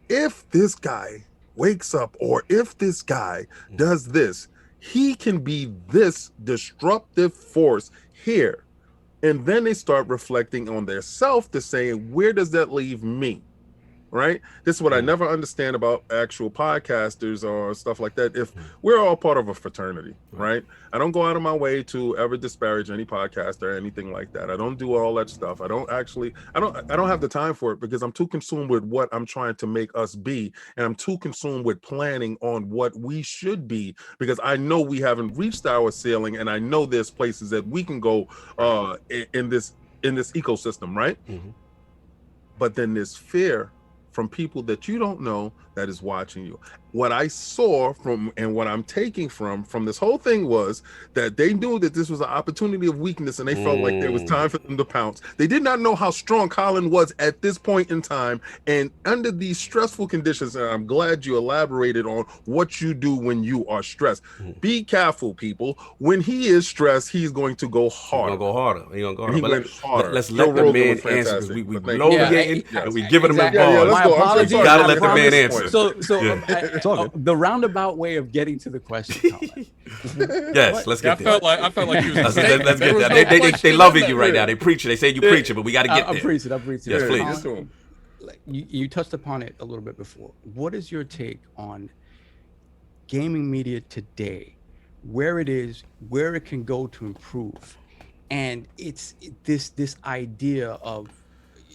If this guy wakes up, or if this guy does this, he can be this disruptive force here. And then they start reflecting on their self to saying, where does that leave me? Right? This is what I never understand about actual podcasters or stuff like that. If we're all part of a fraternity, right? I don't go out of my way to ever disparage any podcaster or anything like that. I don't do all that stuff. I don't have the time for it because I'm too consumed with what I'm trying to make us be. And I'm too consumed with planning on what we should be, because I know we haven't reached our ceiling, and I know there's places that we can go in this ecosystem, right? But then there's fear from people that you don't know that is watching you. What I saw from, and what I'm taking from this whole thing, was that they knew that this was an opportunity of weakness, and they felt like there was time for them to pounce. They did not know how strong Colin was at this point in time, and under these stressful conditions, and I'm glad you elaborated on what you do when you are stressed. Be careful, people. When he is stressed, he's going to go harder. He's going to go harder. He's going to go harder. He but went harder. Let's let the man answer, because we bloviating and we giving him a ball. My apologies. Gotta let the man answer. The roundabout way of getting to the question. Yes, let's get there. I felt like you was let's get there. They loving you right now. They preaching. They say you preaching, but we got to get there. I'm preaching. Yes, please. You touched upon it a little bit before. What is your take on gaming media today, where it is, where it can go to improve? And it's this idea of,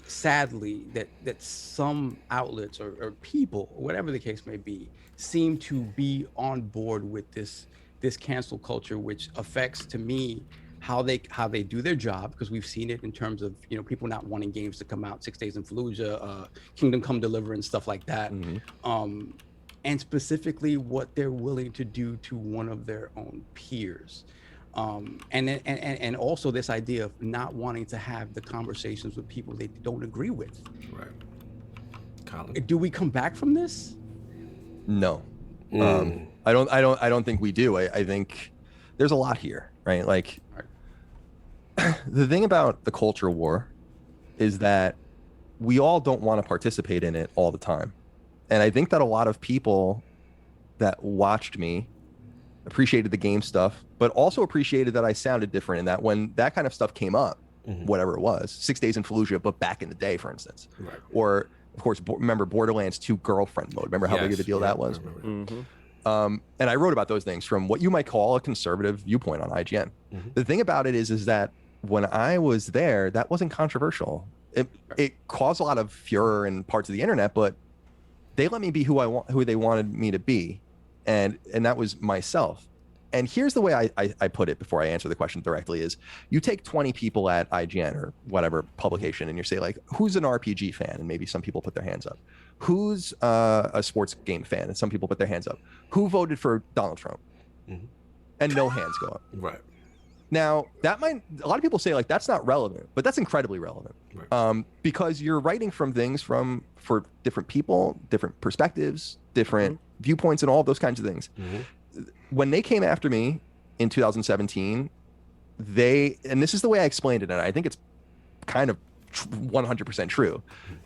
sadly, that some outlets or people, whatever the case may be, seem to be on board with this cancel culture, which affects, to me, how they do their job, because we've seen it in terms of people not wanting games to come out, 6 Days in Fallujah, Kingdom Come Deliver, and stuff like that. And specifically what they're willing to do to one of their own peers. And also this idea of not wanting to have the conversations with people they don't agree with. Right. Colin, do we come back from this? No. I don't think we do. I think there's a lot here, right? Like, the thing about the culture war is that we all don't want to participate in it all the time. And I think that a lot of people that watched me appreciated the game stuff, but also appreciated that I sounded different, and that when that kind of stuff came up, whatever it was, 6 Days in Fallujah, but back in the day, for instance, or of course, remember Borderlands 2 girlfriend mode? Remember how big of a deal that was? And I wrote about those things from what you might call a conservative viewpoint on IGN. The thing about it is that when I was there, that wasn't controversial. It caused a lot of furor in parts of the internet, but they let me be who they wanted me to be, and that was myself. And here's the way I put it before I answer the question directly: is you take 20 people at IGN or whatever publication, and you say, like, who's an RPG fan? And maybe some people put their hands up. Who's a sports game fan? And some people put their hands up. Who voted for Donald Trump? And no hands go up. Right. Now, a lot of people say, like, that's not relevant, but that's incredibly relevant. Because you're writing from things for different people, different perspectives, different viewpoints, and all of those kinds of things. When they came after me in 2017, and this is the way I explained it, and I think it's kind of 100% true.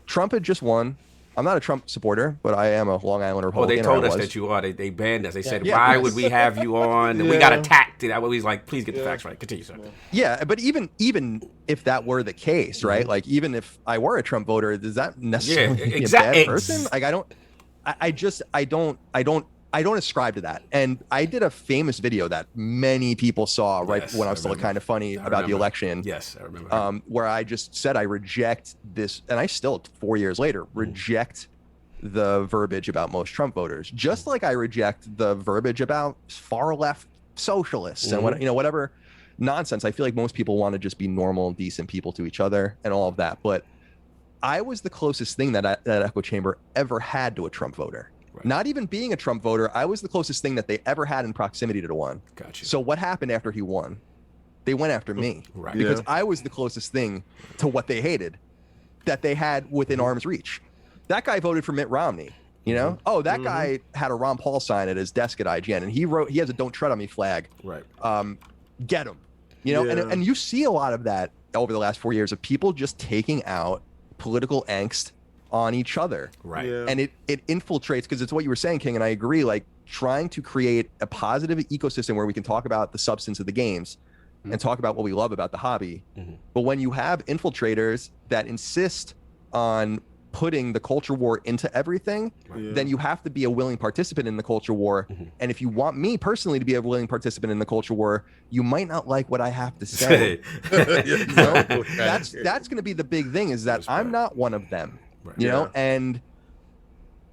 Trump had just won. I'm not a Trump supporter, but I am a Long Island Republican. They told us that you are. They banned us. They said, why would we have you on? And we got attacked. That way he's like, please get the facts right. Continue, sir. Yeah, but even if that were the case, right? Like, even if I were a Trump voter, does that necessarily make me a bad person? Like, I don't ascribe to that. And I did a famous video that many people saw when I was still kind of funny about the election. Yes, I remember. Where I just said I reject this, and I still, 4 years later, reject the verbiage about most Trump voters, just like I reject the verbiage about far left socialists and whatever nonsense. I feel like most people want to just be normal and decent people to each other and all of that. But I was the closest thing that echo chamber ever had to a Trump voter. Not even being a Trump voter, I was the closest thing that they ever had in proximity to one. Gotcha. So what happened after he won? They went after me because I was the closest thing to what they hated that they had within arm's reach. That guy voted for Mitt Romney, you know? Oh, that guy had a Ron Paul sign at his desk at IGN, and he has a "Don't Tread on Me" flag. Right. Get him, you know? And you see a lot of that over the last 4 years of people just taking out political angst on each other. Right. And it infiltrates, because it's what you were saying, King, and I agree, like trying to create a positive ecosystem where we can talk about the substance of the games and talk about what we love about the hobby. But when you have infiltrators that insist on putting the culture war into everything, then you have to be a willing participant in the culture war. And if you want me personally to be a willing participant in the culture war, you might not like what I have to say. You know? That's going to be the big thing, is that I'm not one of them. You know, and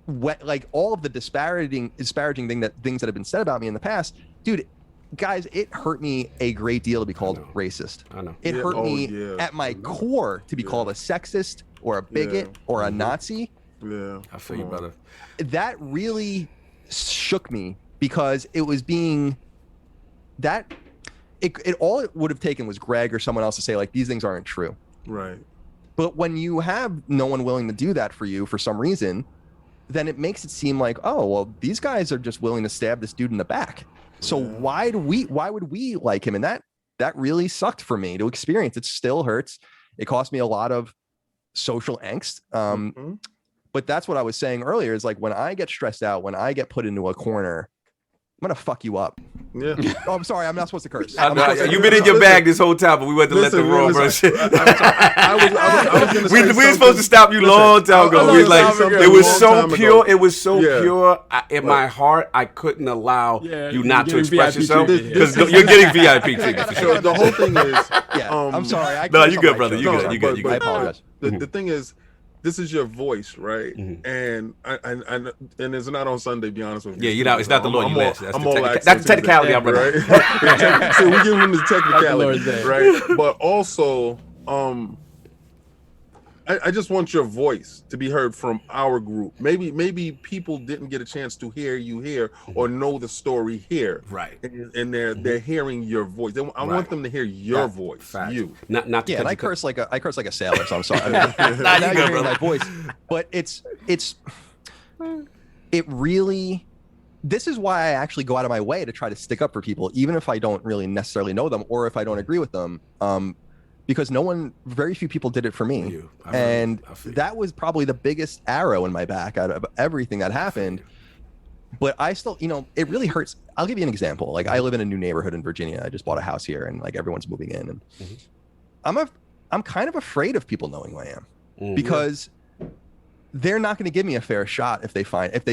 like all of the disparaging things that have been said about me in the past, dude, guys, it hurt me a great deal to be called racist. I know. It hurt me at my core to be called a sexist or a bigot or a Nazi. I feel you, brother. That really shook me, because it was being that it all it would have taken was Greg or someone else to say, like, these things aren't true. Right. But when you have no one willing to do that for you for some reason, then it makes it seem like, oh, well, these guys are just willing to stab this dude in the back. So why would we like him? And that really sucked for me to experience. It still hurts. It cost me a lot of social angst. But that's what I was saying earlier, is like, when I get stressed out, when I get put into a corner, I'm going to fuck you up. Yeah. Oh, I'm sorry. I'm not supposed to curse. You've been in your bag this whole time, but we went to let them roll, bro. We were supposed to stop you long time ago. We like, it was so pure. It was so pure. In my heart, I couldn't allow you not to express yourself, because you're getting VIP treatment for sure. The whole thing is, I'm sorry. No, you good, brother. You good. I apologize. The thing is, this is your voice, right? And it's not on Sunday, be honest with you. Yeah, you know, it's not the Lord you met. That's the technicality, I'm right? So we give him the technicality, right? But also, I just want your voice to be heard from our group. Maybe people didn't get a chance to hear you here or know the story here, right? And they're hearing your voice. I want them to hear your voice. Fact. You, not and I curse like a sailor, so I'm sorry. I mean, now you're hearing my voice, but it really this is why I actually go out of my way to try to stick up for people, even if I don't really necessarily know them or if I don't agree with them. Because very few people did it for me. And that was probably the biggest arrow in my back out of everything that happened. But I still, it really hurts. I'll give you an example. Like, I live in a new neighborhood in Virginia. I just bought a house here, and like everyone's moving in. And I'm kind of afraid of people knowing who I am, because they're not going to give me a fair shot if they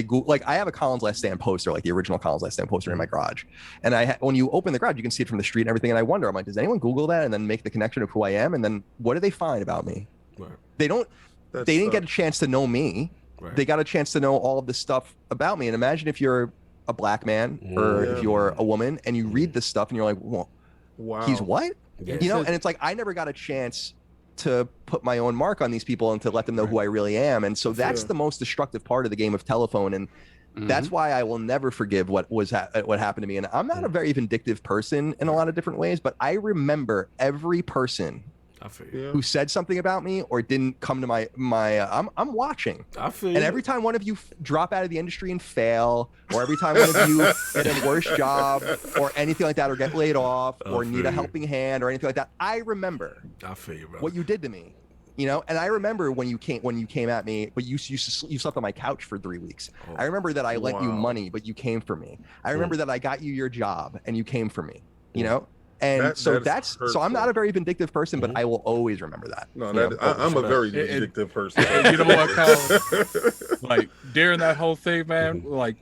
Google. Like, I have a Colin's Last Stand poster, like the original Colin's Last Stand poster in my garage. And when you open the garage, you can see it from the street and everything. And I wonder, I'm like, does anyone Google that and then make the connection of who I am? And then what do they find about me? Right. They didn't get a chance to know me. Right. They got a chance to know all of this stuff about me. And imagine if you're a black man or if you're a woman and you read this stuff and you're like, well, wow, he's what? Yeah. And it's like, I never got a chance to put my own mark on these people and to let them know who I really am. And so that's the most destructive part of the game of telephone. And that's why I will never forgive what happened to me. And I'm not a very vindictive person in a lot of different ways, but I remember every person who said something about me or didn't come to my I'm watching. And every time one of you drop out of the industry and fail, or every time one of you get a worse job or anything like that, or get laid off or need a helping hand or anything like that, I remember what you did to me. And I remember when you came at me, but you slept on my couch for 3 weeks. I remember that I lent you money, but you came for me. I remember that I got you your job and you came for me, And so I'm not a very vindictive person, but I will always remember that. No, I'm a very vindictive person. You know what, Colin? Like, during that whole thing, man, like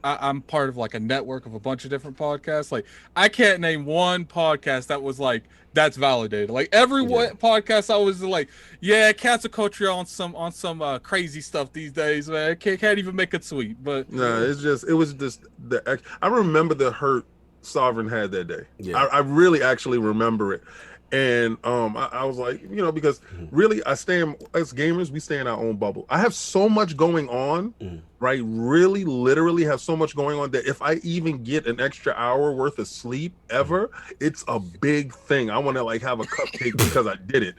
I'm part of like a network of a bunch of different podcasts. Like, I can't name one podcast that was like, that's validated. Like, every podcast I was like, yeah, cancel culture on some crazy stuff these days, man. Can't even make a tweet. But no, it was just I remember the hurt Sovereign had that day. I really actually remember it. And I was like, because really as gamers, we stay in our own bubble. I have so much going on, right? Really literally have so much going on that if I even get an extra hour worth of sleep ever, it's a big thing. I want to like have a cupcake because I did it.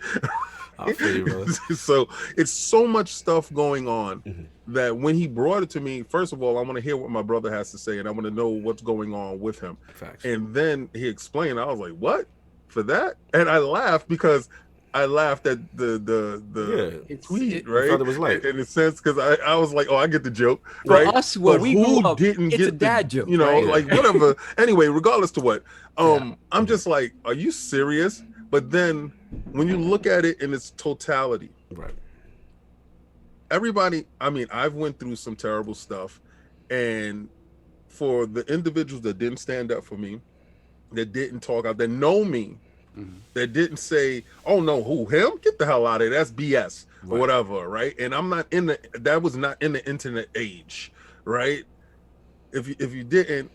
I feel you, brother. So it's so much stuff going on that when he brought it to me, first of all, I want to hear what my brother has to say, and I want to know what's going on with him. Facts. And then he explained. I was like, "What? For that?" And I laughed because I laughed at the tweet, right? I thought it was like, in a sense, because I was like, "Oh, I get the joke." For right? us, well, we grew up, it's a dad joke, right? Like whatever. Anyway, regardless to what, I'm just like, "Are you serious?" But then when you look at it in its totality, right? Everybody, I've went through some terrible stuff, and for the individuals that didn't stand up for me, that didn't talk out, that know me, that didn't say, "Oh no, who, him? Get the hell out of there. That's BS," or whatever, right? And I'm not that was not in the internet age, right? If you didn't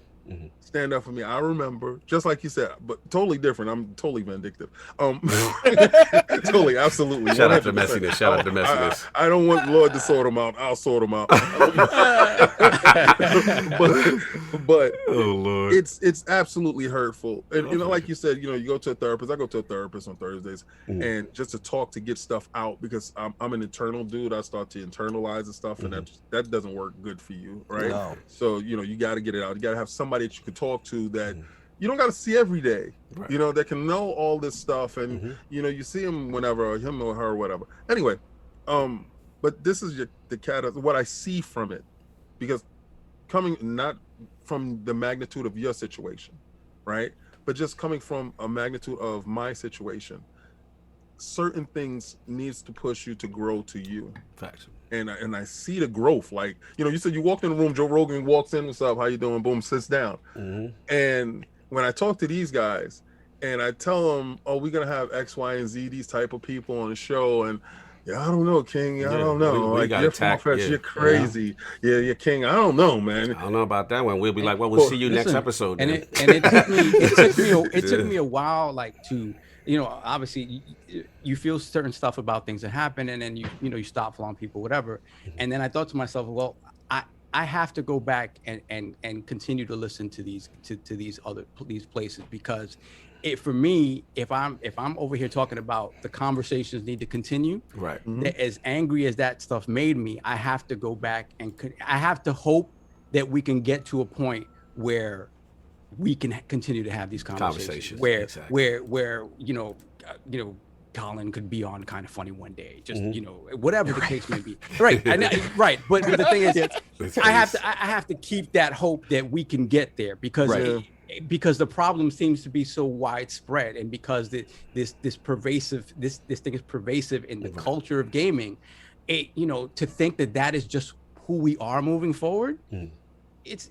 stand up for me, I remember, just like you said, but totally different. I'm totally vindictive. Totally, absolutely. Shout out to messiness. I don't want Lord to sort them out. I'll sort them out. but oh Lord, it's absolutely hurtful. And like you said, you go to a therapist. I go to a therapist on Thursdays, and just to talk, to get stuff out, because I'm an internal dude. I start to internalize and stuff, and that doesn't work good for you, right? No. So you got to get it out. You got to have somebody that you can talk to that you don't got to see every day, that can know all this stuff, and you see him whenever, or him or her, or whatever. Anyway, but this is what I see from it, because coming not from the magnitude of your situation, right, but just coming from a magnitude of my situation, certain things needs to push you to grow to you. Facts. And I see the growth. Like, you said you walked in the room, Joe Rogan walks in, "What's up? How you doing?" Boom, sits down. And when I talk to these guys and I tell them, "Oh, we're going to have X, Y, and Z, these type of people on the show," and I don't know, King. I don't know. We got attacked. You're crazy. Yeah, King. I don't know, man. I don't know about that one. We'll be like, well, we'll see you next episode. And it took me a while, like, to, obviously you feel certain stuff about things that happen, and then you stop following people, whatever. And then I thought to myself, well, I have to go back and continue to listen to these these places, because for me, if I'm over here talking about the conversations need to continue, right? As angry as that stuff made me, I have to go back and I have to hope that we can get to a point where we can continue to have these conversations where Colin could be on Kind of Funny one day, just whatever the case may be. Right. Right. But the thing is, I have to keep that hope that we can get there because because the problem seems to be so widespread, and because this thing is pervasive in the culture of gaming. To think that is just who we are moving forward, it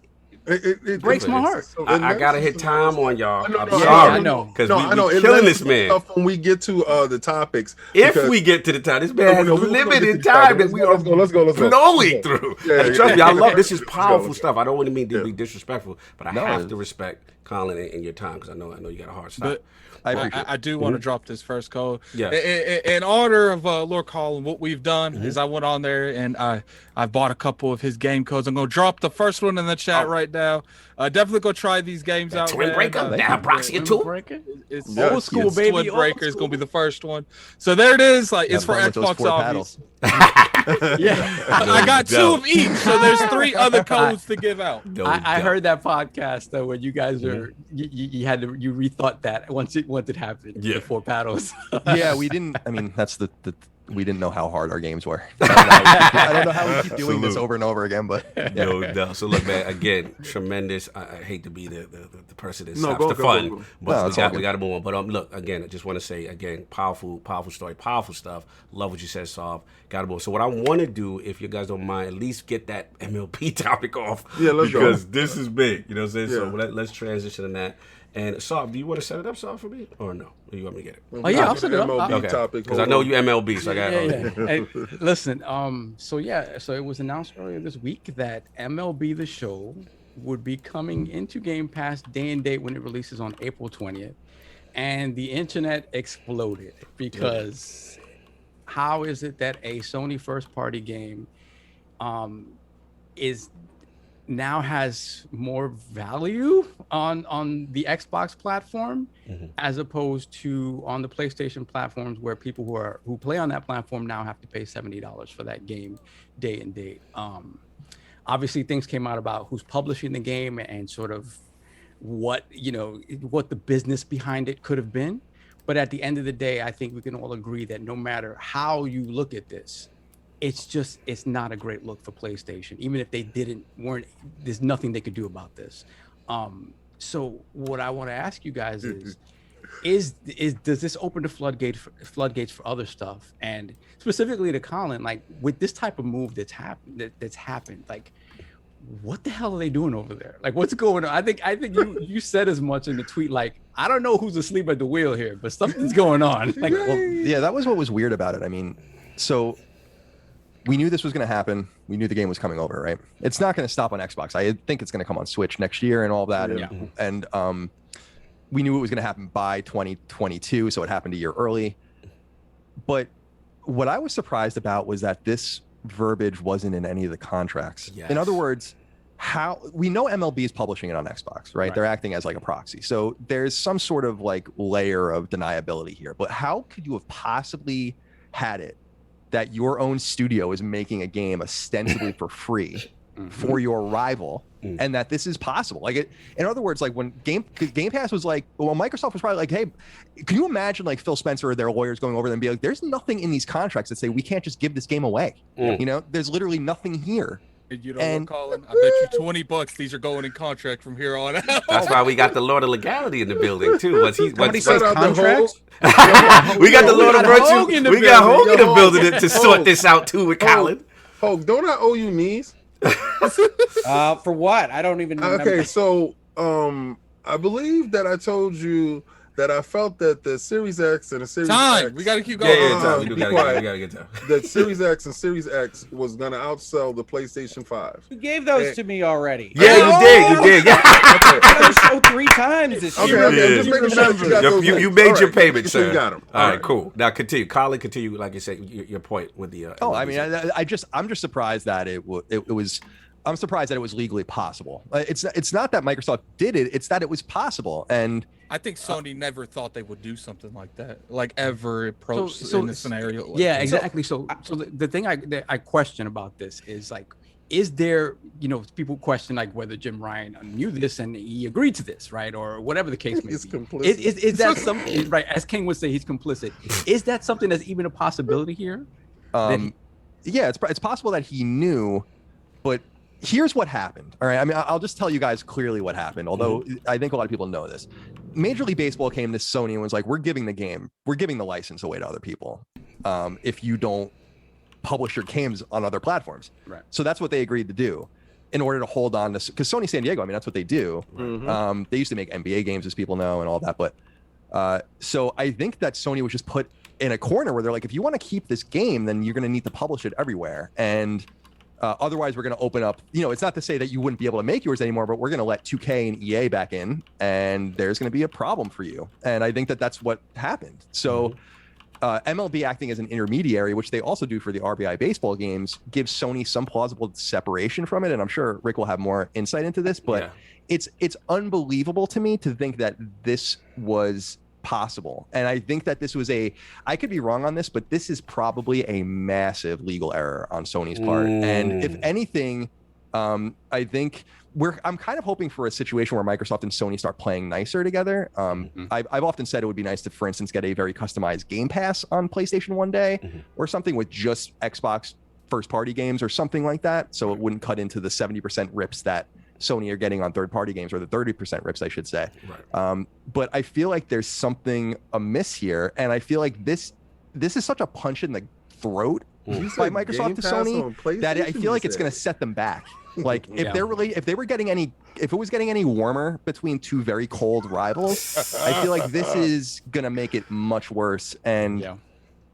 breaks my heart. I gotta hit time on y'all. I'm sorry. I know. Because we're killing this man. When we get to the topics. If we get to the time, this man has a limited time that we are blowing through. Trust me, I love this. Is powerful stuff. I don't want to mean to be disrespectful, but I have to respect Colin and your time, because I know you got a hard stop. I do want to drop this first code. Yeah. In honor of Lord Colin, what we've done is I went on there and I bought a couple of his game codes. I'm gonna drop the first one in the chat right now. Definitely go try these games out. Twin Breaker, Proxy 2. It's old school, baby. Twin Breaker is gonna be the first one. So there it is. Like, it's for Xbox, obviously. I got 2 of each, so there's 3 other codes to give out. I heard that podcast though, when you guys are you rethought that once it happened. The 4 paddles. We didn't. I mean, that's we didn't know how hard our games were. I don't know how we keep doing this over and over again, but no. So look, man, again, tremendous. I hate to be the person that stops the fun, but we got to move on. But look, again, I just want to say again, powerful story, powerful stuff. Love what you said, Saab. Got to move. So what I want to do, if you guys don't mind, at least get that MLB topic off. Let's go. Because this is big. You know what I'm saying? So let's transition to that. And Saab, do you want to set it up, Saab, for me, or no? Or you want me to get it? I'll set it up. MLB topic, because I know you MLB, so I got Hey, listen, so it was announced earlier this week that MLB The Show would be coming into Game Pass day and date when it releases on April 20th, and the internet exploded because how is it that a Sony first-party game now has more value on the Xbox platform as opposed to on the PlayStation platforms, where people who play on that platform now have to pay $70 for that game day and date. Obviously things came out about who's publishing the game and sort of what the business behind it could have been. But at the end of the day, I think we can all agree that no matter how you look at this, it's not a great look for PlayStation. Even if they there's nothing they could do about this. So what I want to ask you guys is does this open the floodgates for other stuff? And specifically to Colin, like with this type of move that's happened, like what the hell are they doing over there? Like what's going on? I think you said as much in the tweet. Like, I don't know who's asleep at the wheel here, but something's going on. Like, that was what was weird about it. I mean, so we knew this was going to happen. We knew the game was coming over, right? It's not going to stop on Xbox. I think it's going to come on Switch next year and all that. And we knew it was going to happen by 2022, so it happened a year early. But what I was surprised about was that this verbiage wasn't in any of the contracts. In other words, how we know MLB is publishing it on Xbox, right? They're acting as like a proxy. So there's some sort of like layer of deniability here. But how could you have possibly had it that your own studio is making a game ostensibly for free for your rival, and that this is possible? Like, in other words, like when GamePass was like, well, Microsoft was probably like, hey, can you imagine like Phil Spencer or their lawyers going over them and be like, there's nothing in these contracts that say we can't just give this game away. There's literally nothing here. You know what, Colin? I bet you $20 these are going in contract from here on out. That's why we got the Lord of Legality in the building too. Somebody says contracts? We got the Lord of Virtue. We got Hogan in the building to sort this out too with Colin. Hogue, don't I owe you knees? For what? I don't even remember. Okay, so I believe that I told you that I felt that the Series X and the Series X... We got to keep going. We gotta get time. The Series X and Series X was going to outsell the PlayStation 5. You gave those to me already. Yeah, you did. Yeah. I showed 3 times this year. Okay, just making sure you made your payment, sir. You got them. All right, cool. Now continue. Colin, continue, like you said, your point with the... I'm just surprised that it was... I'm surprised that it was legally possible. It's not that Microsoft did it; it's that it was possible. And I think Sony never thought they would do something like that, like ever approach in a scenario. Exactly. So the thing I question about this is like, is there, people question like whether Jim Ryan knew this and he agreed to this, right? Or whatever the case may He's be. complicit. Is that something, right? As King would say, he's complicit. Is that something that's even a possibility here? Yeah, it's possible that he knew, but here's what happened. All right. I mean, I'll just tell you guys clearly what happened, although I think a lot of people know this. Major League Baseball came to Sony and was like, we're giving the license away to other people if you don't publish your games on other platforms. Right. So that's what they agreed to do in order to hold on to, because Sony San Diego, I mean, that's what they do. They used to make NBA games, as people know, and all that. But so I think that Sony was just put in a corner where they're like, if you want to keep this game, then you're going to need to publish it everywhere. And otherwise, we're going to open up, it's not to say that you wouldn't be able to make yours anymore, but we're going to let 2K and EA back in, and there's going to be a problem for you. And I think that that's what happened. So MLB acting as an intermediary, which they also do for the RBI baseball games, gives Sony some plausible separation from it. And I'm sure Rick will have more insight into this, but it's unbelievable to me to think that this was possible. And I think that this was I could be wrong on this, but this is probably a massive legal error on Sony's part. And if anything, I think I'm kind of hoping for a situation where Microsoft and Sony start playing nicer together. I've often said it would be nice to, for instance, get a very customized GamePass on PlayStation one day, or something with just Xbox first-party games or something like that, so it wouldn't cut into the 70% rips that Sony are getting on third-party games, or the 30% rips, I should say. Right. But I feel like there's something amiss here, and I feel like this is such a punch in the throat by Microsoft to Sony that I feel like it's going to set them back. Like if it was getting any warmer between two very cold rivals, I feel like this is going to make it much worse, and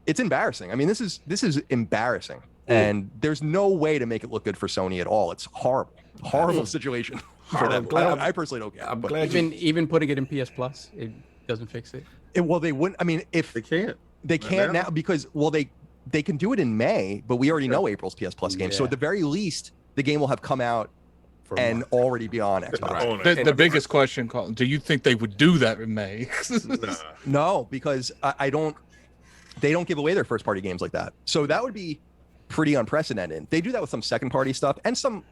it's embarrassing. I mean, this is embarrassing, and there's no way to make it look good for Sony at all. It's horrible situation for them. I personally don't care. I'm glad even putting it in PSPlus, it doesn't fix it. Well, they wouldn't. I mean, if they can't now because they can do it in May, but we already know April's PSPlus game. So at the very least, the game will have come out and already be on Xbox. The biggest question, Colin, do you think they would do that in May? No, because they don't give away their first party games like that. So that would be pretty unprecedented. They do that with some second party stuff and some,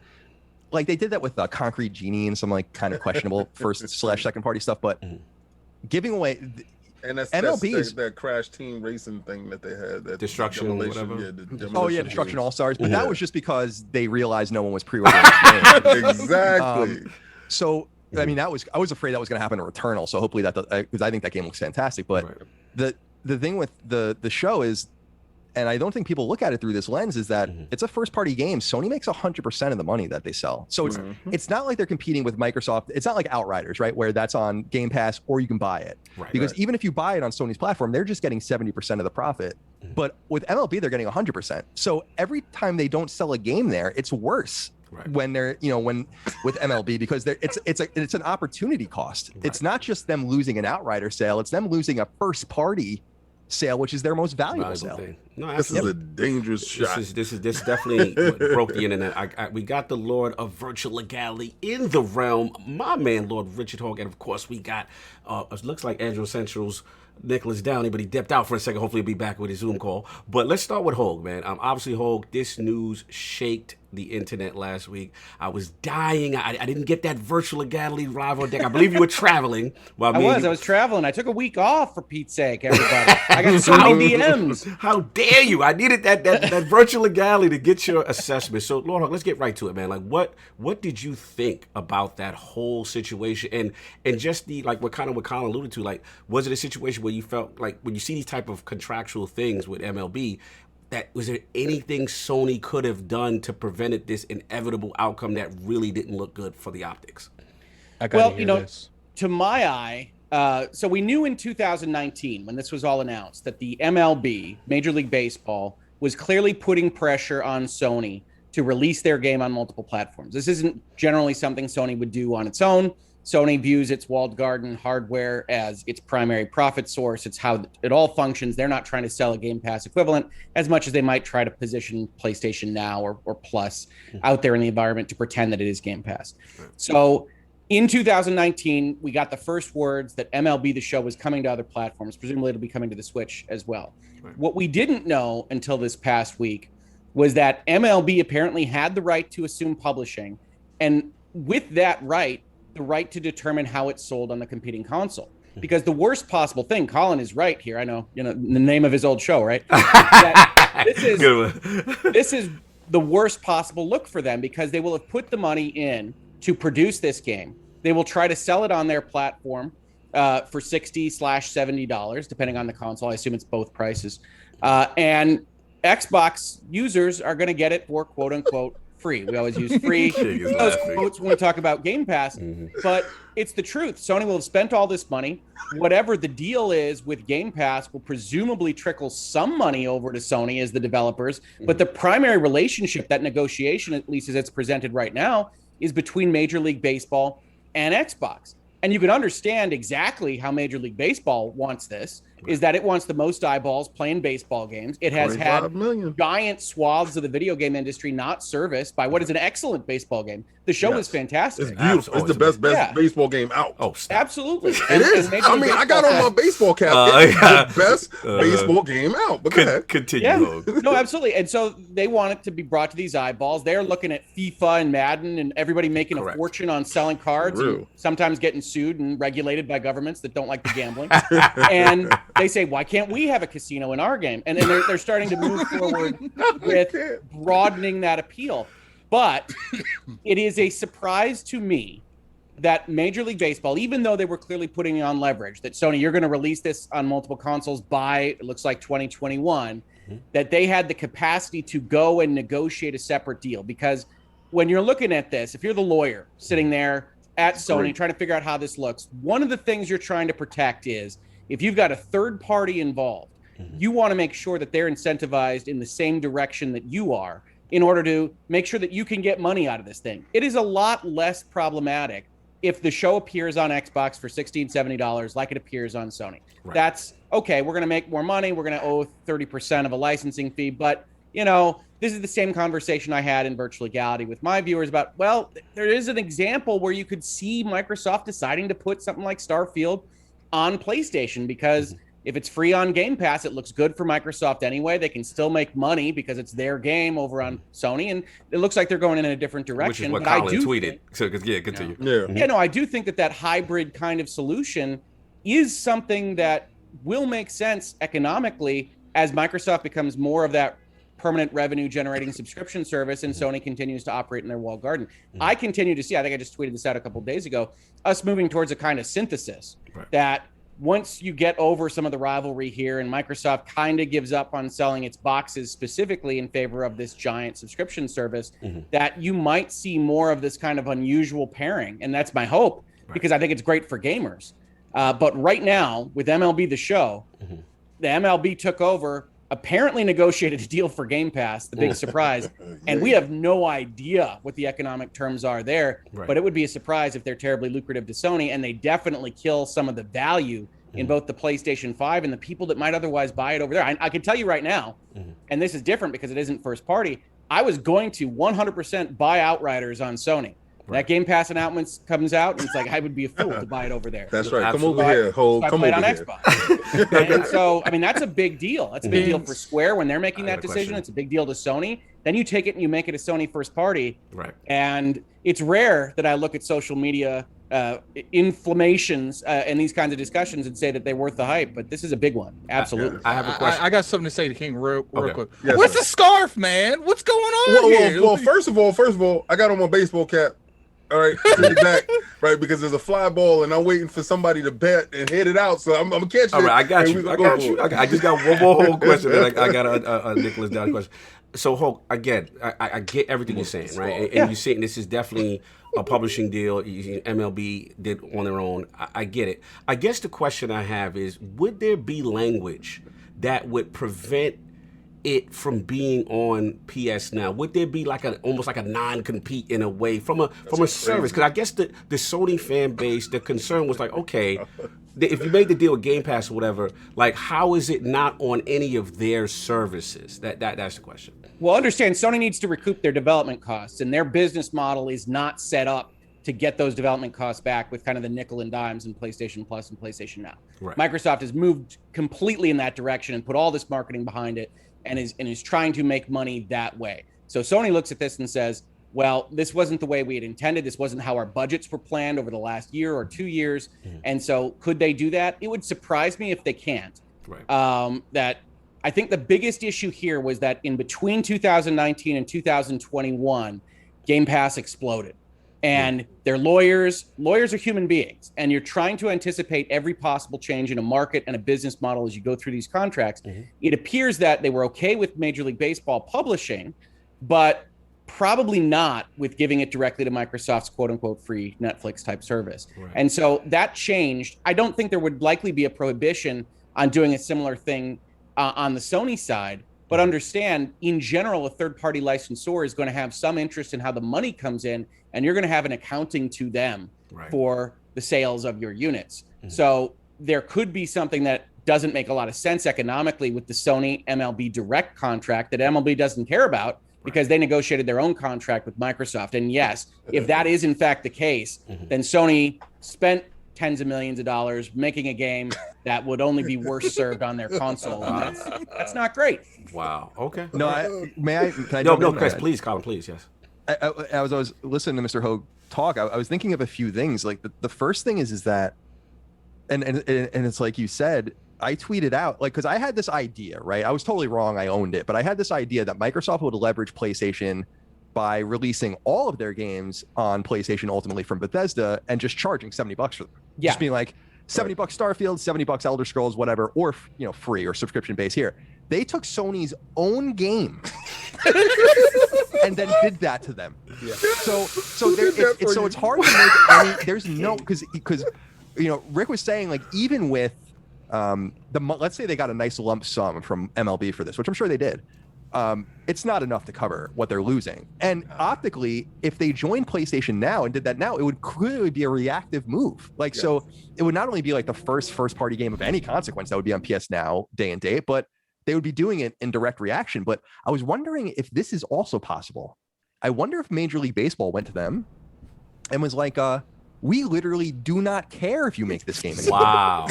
like they did that with Concrete Genie and some like kind of questionable first/second party stuff, but giving away and that's that Crash Team Racing thing that they had, that Destruction, whatever. Destruction All Stars, but that was just because they realized no one was pre-ordering the game. Exactly. So I mean, I was afraid that was going to happen to Returnal. So hopefully because I think that game looks fantastic. But the thing with the show is, and I don't think people look at it through this lens, is that it's a first-party game. Sony makes 100% of the money that they sell. So it's not like they're competing with Microsoft. It's not like Outriders, right, where that's on Game Pass or you can buy it. Because even if you buy it on Sony's platform, they're just getting 70% of the profit. But with MLB, they're getting 100%. So every time they don't sell a game there, it's worse. When they're with MLB, because it's an opportunity cost. It's not just them losing an Outrider sale, it's them losing a first-party sale, which is their most valuable sale. Thing. No, this is a dangerous shot. This definitely what broke the internet. We got the Lord of Virtual Legality in the realm, my man Lord Richard Hogg, and of course we got it looks like Andrew Central's Nicholas Downey, but he dipped out for a second. Hopefully he'll be back with his Zoom call. But let's start with Hogg, man. Obviously Hogg, this news shaked the internet last week. I was dying. I didn't get that Virtual Legality live on deck. I believe you were traveling. I was traveling. I took a week off, for Pete's sake, everybody. I got so many DMs. How dare you? I needed that Virtual Legality to get your assessment. So, Lord Hogg, let's get right to it, man. Like, what did you think about that whole situation? And just the, like, what Colin alluded to, like, was it a situation where you felt like when you see these type of contractual things with MLB, that was there anything Sony could have done to prevent this inevitable outcome that really didn't look good for the optics? To my eye, so we knew in 2019 when this was all announced that the MLB, Major League Baseball, was clearly putting pressure on Sony to release their game on multiple platforms. This isn't generally something Sony would do on its own. Sony views its walled garden hardware as its primary profit source. It's how it all functions. They're not trying to sell a Game Pass equivalent as much as they might try to position PlayStation Now or Plus out there in the environment to pretend that it is Game Pass. So in 2019, we got the first words that MLB The Show was coming to other platforms. Presumably it'll be coming to the Switch as well. What we didn't know until this past week was that MLB apparently had the right to assume publishing, and with that right, the right to determine how it's sold on the competing console. Because the worst possible thing, Colin is right here. I know, the name of his old show, right? This is the worst possible look for them, because they will have put the money in to produce this game. They will try to sell it on their platform for $60/$70, depending on the console. I assume it's both prices. And Xbox users are going to get it for quote unquote free. We always use free those quotes when we talk about Game Pass, but it's the truth. Sony will have spent all this money. Whatever the deal is with Game Pass will presumably trickle some money over to Sony as the developers, but the primary relationship, that negotiation, at least as it's presented right now, is between Major League Baseball and Xbox. And you can understand exactly how Major League Baseball wants this, is that it wants the most eyeballs playing baseball games. It has had giant swaths of the video game industry not serviced by what is an excellent baseball game. The show is fantastic. It's beautiful. It's the best baseball game out. Oh, absolutely. It is. I mean, I got on my baseball cap. It's the best baseball game out. But go ahead. Continue. No, absolutely. And so they want it to be brought to these eyeballs. They're looking at FIFA and Madden and everybody making a fortune on selling cards, and sometimes getting sued and regulated by governments that don't like the gambling. And they say, why can't we have a casino in our game? And they're starting to move forward with broadening that appeal. But it is a surprise to me that Major League Baseball, even though they were clearly putting it on leverage, that Sony, you're going to release this on multiple consoles by, it looks like 2021, that they had the capacity to go and negotiate a separate deal. Because when you're looking at this, if you're the lawyer sitting there at Sony trying to figure out how this looks, one of the things you're trying to protect is, if you've got a third party involved, you want to make sure that they're incentivized in the same direction that you are, in order to make sure that you can get money out of this thing. It is a lot less problematic if the show appears on Xbox for $60, $70 like it appears on Sony. That's okay. We're going to make more money. We're going to owe 30% of a licensing fee. But, this is the same conversation I had in Virtual Legality with my viewers about, well, there is an example where you could see Microsoft deciding to put something like Starfield on PlayStation, because if it's free on Game Pass, it looks good for Microsoft anyway. They can still make money because it's their game over on Sony, and it looks like they're going in a different direction. Which is what Colin tweeted. Continue. I do think that hybrid kind of solution is something that will make sense economically as Microsoft becomes more of that permanent revenue generating subscription service and Sony continues to operate in their walled garden. I continue to see, I think I just tweeted this out a couple of days ago, us moving towards a kind of synthesis that once you get over some of the rivalry here and Microsoft kind of gives up on selling its boxes specifically in favor of this giant subscription service, that you might see more of this kind of unusual pairing. And that's my hope, because I think it's great for gamers. But right now, with MLB The Show, the MLB took over, apparently negotiated a deal for Game Pass, the big surprise. And we have no idea what the economic terms are there, but it would be a surprise if they're terribly lucrative to Sony, and they definitely kill some of the value in both the PlayStation 5 and the people that might otherwise buy it over there. I can tell you right now, and this is different because it isn't first party, I was going to 100% buy Outriders on Sony. That Game Pass announcement comes out, and it's like, I would be a fool to buy it over there. That's right. Come over here, Ho. Come over on here. Xbox. And so, I mean, that's a big deal. That's a big deal for Square when they're making that decision. It's a big deal to Sony. Then you take it and you make it a Sony first party. And it's rare that I look at social media inflammations and these kinds of discussions and say that they're worth the hype, but this is a big one. Absolutely. I have a question. I got something to say to King real quick. Yes, what's the scarf, man? What's going on here? Well, first of all, I got on my baseball cap. All right, back, right, because there's a fly ball and I'm waiting for somebody to bet and hit it out. So I'm catching it. All right, I got you. I just got one more whole question. And I got a Nicholas Down question. So, Hulk, again, I get everything you're saying, right? And you're saying this is definitely a publishing deal. MLB did on their own. I get it. I guess the question I have is, would there be language that would prevent it from being on PSNow? Would there be like almost like a non-compete in a way from a service? Because I guess the Sony fan base, the concern was like, okay, if you made the deal with Game Pass or whatever, like how is it not on any of their services? That's the question. Well, understand, Sony needs to recoup their development costs, and their business model is not set up to get those development costs back with kind of the nickel and dimes in PlayStation Plus and PlayStation Now. Microsoft has moved completely in that direction and put all this marketing behind it. and is trying to make money that way. So Sony looks at this and says, well, this wasn't the way we had intended. This wasn't how our budgets were planned over the last year or 2 years. And so could they do that? It would surprise me if they can't. Right. That I think the biggest issue here was that in between 2019 and 2021, Game Pass exploded. And they're lawyers. Lawyers are human beings. And you're trying to anticipate every possible change in a market and a business model as you go through these contracts. It appears that they were okay with Major League Baseball publishing, but probably not with giving it directly to Microsoft's quote unquote free Netflix type service. Right. And so that changed. I don't think there would likely be a prohibition on doing a similar thing on the Sony side, but understand in general, a third party licensor is going to have some interest in how the money comes in, and you're going to have an accounting to them for the sales of your units. So there could be something that doesn't make a lot of sense economically with the Sony MLB direct contract that MLB doesn't care about, because they negotiated their own contract with Microsoft. And yes, if that is in fact the case, then Sony spent tens of millions of dollars making a game that would only be worse served on their console. And that's not great. Wow. Okay. No, can I no, Chris, please, Colin, please, yes. As I was listening to Mr. Hogue talk, I was thinking of a few things. Like the first thing is that, and it's like you said, I tweeted out, like, because I had this idea, right? I was totally wrong. I owned it. But I had this idea that Microsoft would leverage PlayStation by releasing all of their games on PlayStation ultimately from Bethesda and just charging $70 for them. Yeah. Just being like $70 Starfield, $70 Elder Scrolls, whatever, or, free or subscription based here. They took Sony's own game and then did that to them. Yeah. So it's hard to make any, there's no, because Rick was saying, like, even with, let's say they got a nice lump sum from MLB for this, which I'm sure they did. It's not enough to cover what they're losing. And optically, if they joined PlayStation Now and did that now, it would clearly be a reactive move. Like, yes. So it would not only be like the first party game of any consequence that would be on PS Now day and date, but they would be doing it in direct reaction. But I was wondering if this is also possible. I wonder if Major League Baseball went to them and was like, we literally do not care if you make this game anymore. Wow.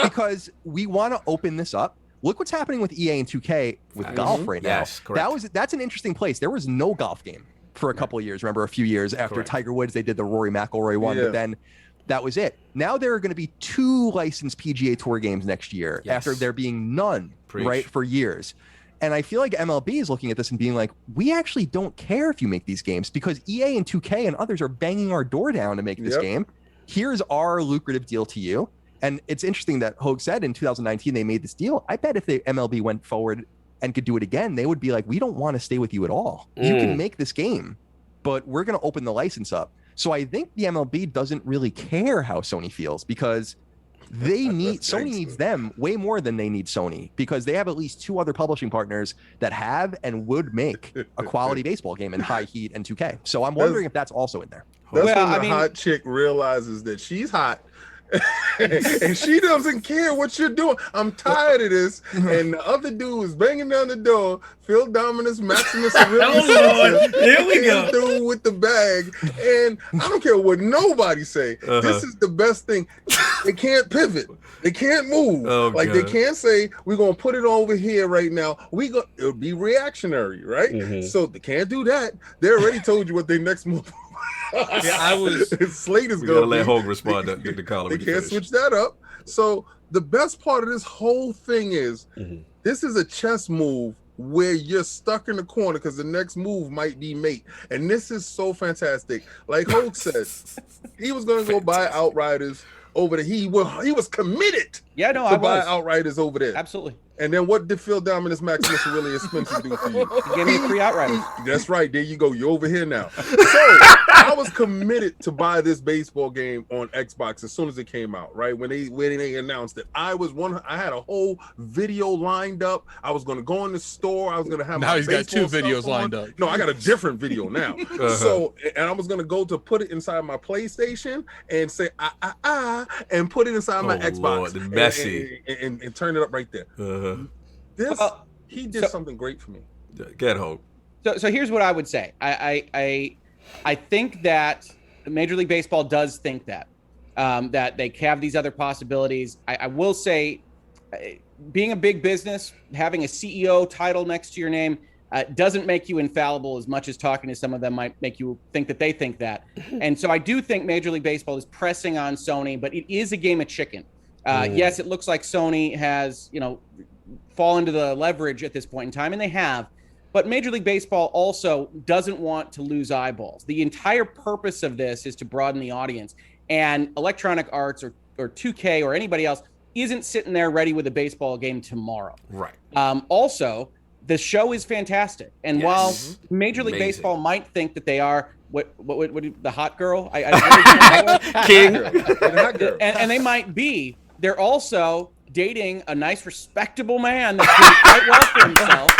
Because we want to open this up. Look what's happening with EA and 2K with golf right now. Yes, correct. That's an interesting place. There was no golf game for a couple of years. Remember, a few years after Tiger Woods, they did the Rory McIlroy one, but then that was it. Now there are going to be 2 licensed PGA Tour games next year after there being none, right, for years. And I feel like MLB is looking at this and being like, we actually don't care if you make these games because EA and 2K and others are banging our door down to make this game. Here's our lucrative deal to you. And it's interesting that Hogue said in 2019 they made this deal. I bet if the MLB went forward and could do it again, they would be like, we don't want to stay with you at all. You can make this game, but we're going to open the license up. So I think the MLB doesn't really care how Sony feels because Sony needs them way more than they need Sony because they have at least 2 other publishing partners that have and would make a quality baseball game in High Heat and 2K. So I'm wondering if that's also in there. That's when the hot chick realizes that she's hot. And she doesn't care what you're doing. I'm tired of this. And the other dude is banging down the door. Phil Dominus, Maximus Aurelius. Here we go. Through with the bag. And I don't care what nobody say. This is the best thing. They can't pivot. They can't move. They can't say, we're going to put it over here right now. It'll be reactionary, right? So they can't do that. They already told you what their next move Slate is going to let Hogue respond to Colin. They can't switch that up. So the best part of this whole thing is this is a chess move where you're stuck in the corner because the next move might be mate. And this is so fantastic. Like Hogue said, he was going to go buy Outriders over there. He was committed to buy Outriders over there. Absolutely. And then what did Phil Dominus Maximus Aurelius Spencer do for you? He gave me 3 Outriders. That's right. There you go. You're over here now. So I was committed to buy this baseball game on Xbox as soon as it came out, right? When they announced it. I had a whole video lined up. I was going to go in the store. I was going to have now he's got 2 videos lined up. No, I got a different video now. So, and I was going to go to put it inside my PlayStation and say, and put it inside my Xbox. Lord, messy. And turn it up right there. He did something great for me. Get Hogue. So here's what I would say. I think that Major League Baseball does think that they have these other possibilities. I will say being a big business, having a CEO title next to your name doesn't make you infallible as much as talking to some of them might make you think that they think that. And so I do think Major League Baseball is pressing on Sony, but it is a game of chicken. Yes, it looks like Sony has, fallen to the leverage at this point in time, and they have. But Major League Baseball also doesn't want to lose eyeballs. The entire purpose of this is to broaden the audience. And Electronic Arts or 2K or anybody else isn't sitting there ready with a baseball game tomorrow. Right. Also, the show is fantastic. And while Major League Baseball might think that they are what the hot girl, King, and they might be, they're also dating a nice, respectable man that's doing quite well for himself.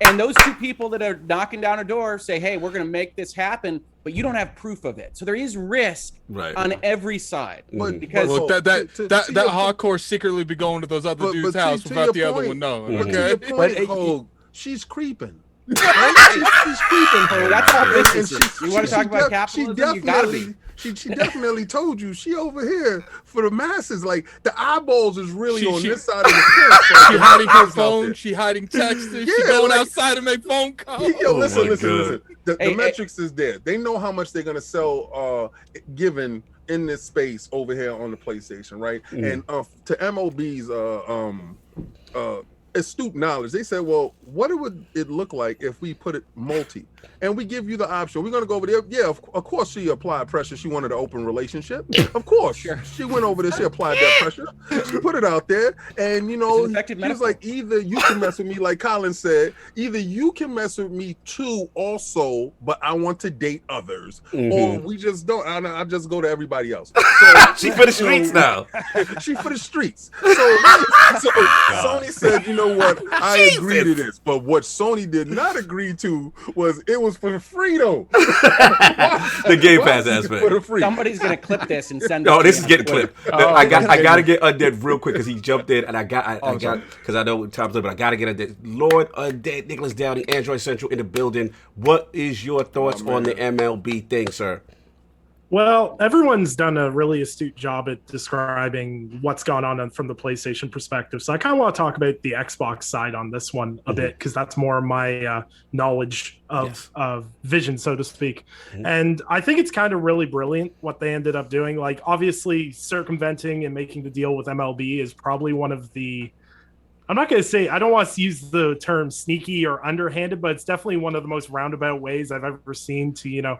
And those two people that are knocking down a door say, hey, we're going to make this happen, but you don't have proof of it. So there is risk on every side. Because that hardcore secretly be going to those other dudes' house without the other one knowing. Okay? She's creeping. She's creeping. That's all business. You want to talk about capitalism? You got to be. She definitely told you she over here for the masses. Like the eyeballs is really on this side of the fence. She hiding her phone. She hiding texts. She going outside to make phone calls. Listen. The metrics is there. They know how much they're gonna sell given in this space over here on the PlayStation, right? And to MLB's astute knowledge, they said, well, what would it look like if we put it multi and we give you the option? We're going to go over there. Yeah, of course she applied pressure. She wanted an open relationship. Of course. She went over there. She applied that pressure. She put it out there. And, she was like, either you can mess with me, like Colin said, either you can mess with me too also, but I want to date others. Or we just don't. I just go to everybody else. So, she for the streets now. She for the streets. So Sony said, you know what? I agree to this. But what Sony did not agree to was it was for free though. The Game Pass aspect. For free. Somebody's gonna clip this and send it. No, this is getting clipped. I gotta get Undead real quick because he jumped in and I got because I know time's up, but I gotta get Undead. Lord Undead, Nicholas Downey, Android Central in the building. What is your thoughts on the MLB thing, sir? Well, everyone's done a really astute job at describing what's gone on from the PlayStation perspective. So I kind of want to talk about the Xbox side on this one a bit, because that's more my knowledge of vision, so to speak. And I think it's kind of really brilliant what they ended up doing. Like, obviously, circumventing and making the deal with MLB is probably one of the... I'm not going to say, I don't want to use the term sneaky or underhanded, but it's definitely one of the most roundabout ways I've ever seen to,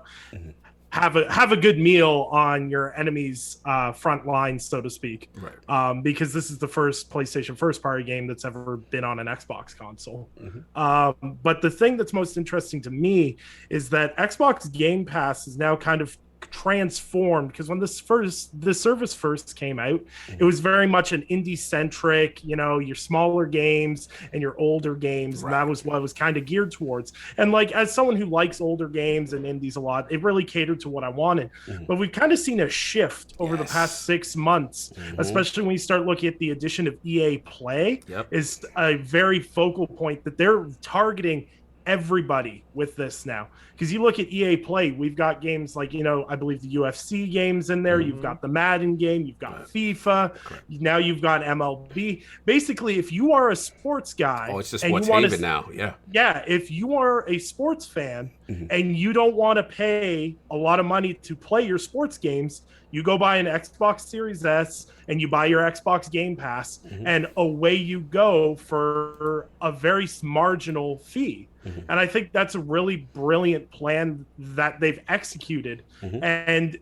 have a good meal on your enemy's front line, so to speak. Right. Because this is the first PlayStation first-party game that's ever been on an Xbox console. But the thing that's most interesting to me is that Xbox Game Pass is now kind of transformed, because when this service first came out, it was very much an indie centric, your smaller games and your older games, and that was what it was kind of geared towards. And like, as someone who likes older games and indies a lot, it really catered to what I wanted. But we've kind of seen a shift over the past 6 months, especially when you start looking at the addition of EA Play. Is a very focal point that they're targeting everybody with this now. Because you look at EA Play, we've got games like, I believe the UFC games in there. You've got the Madden game. You've got FIFA. Now you've got MLB. Basically, if you are a sports guy... Oh, it's just sports haven now, Yeah, if you are a sports fan and you don't want to pay a lot of money to play your sports games, you go buy an Xbox Series S and you buy your Xbox Game Pass, and away you go for a very marginal fee. And I think that's a really brilliant plan that they've executed. And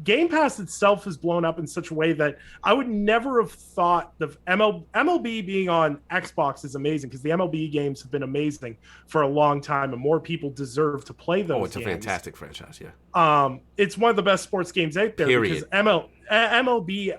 Game Pass itself has blown up in such a way that I would never have thought the MLB being on Xbox is amazing, because the MLB games have been amazing for a long time, and more people deserve to play those. Oh, it's games. A fantastic franchise, it's one of the best sports games out there. Period. Because MLB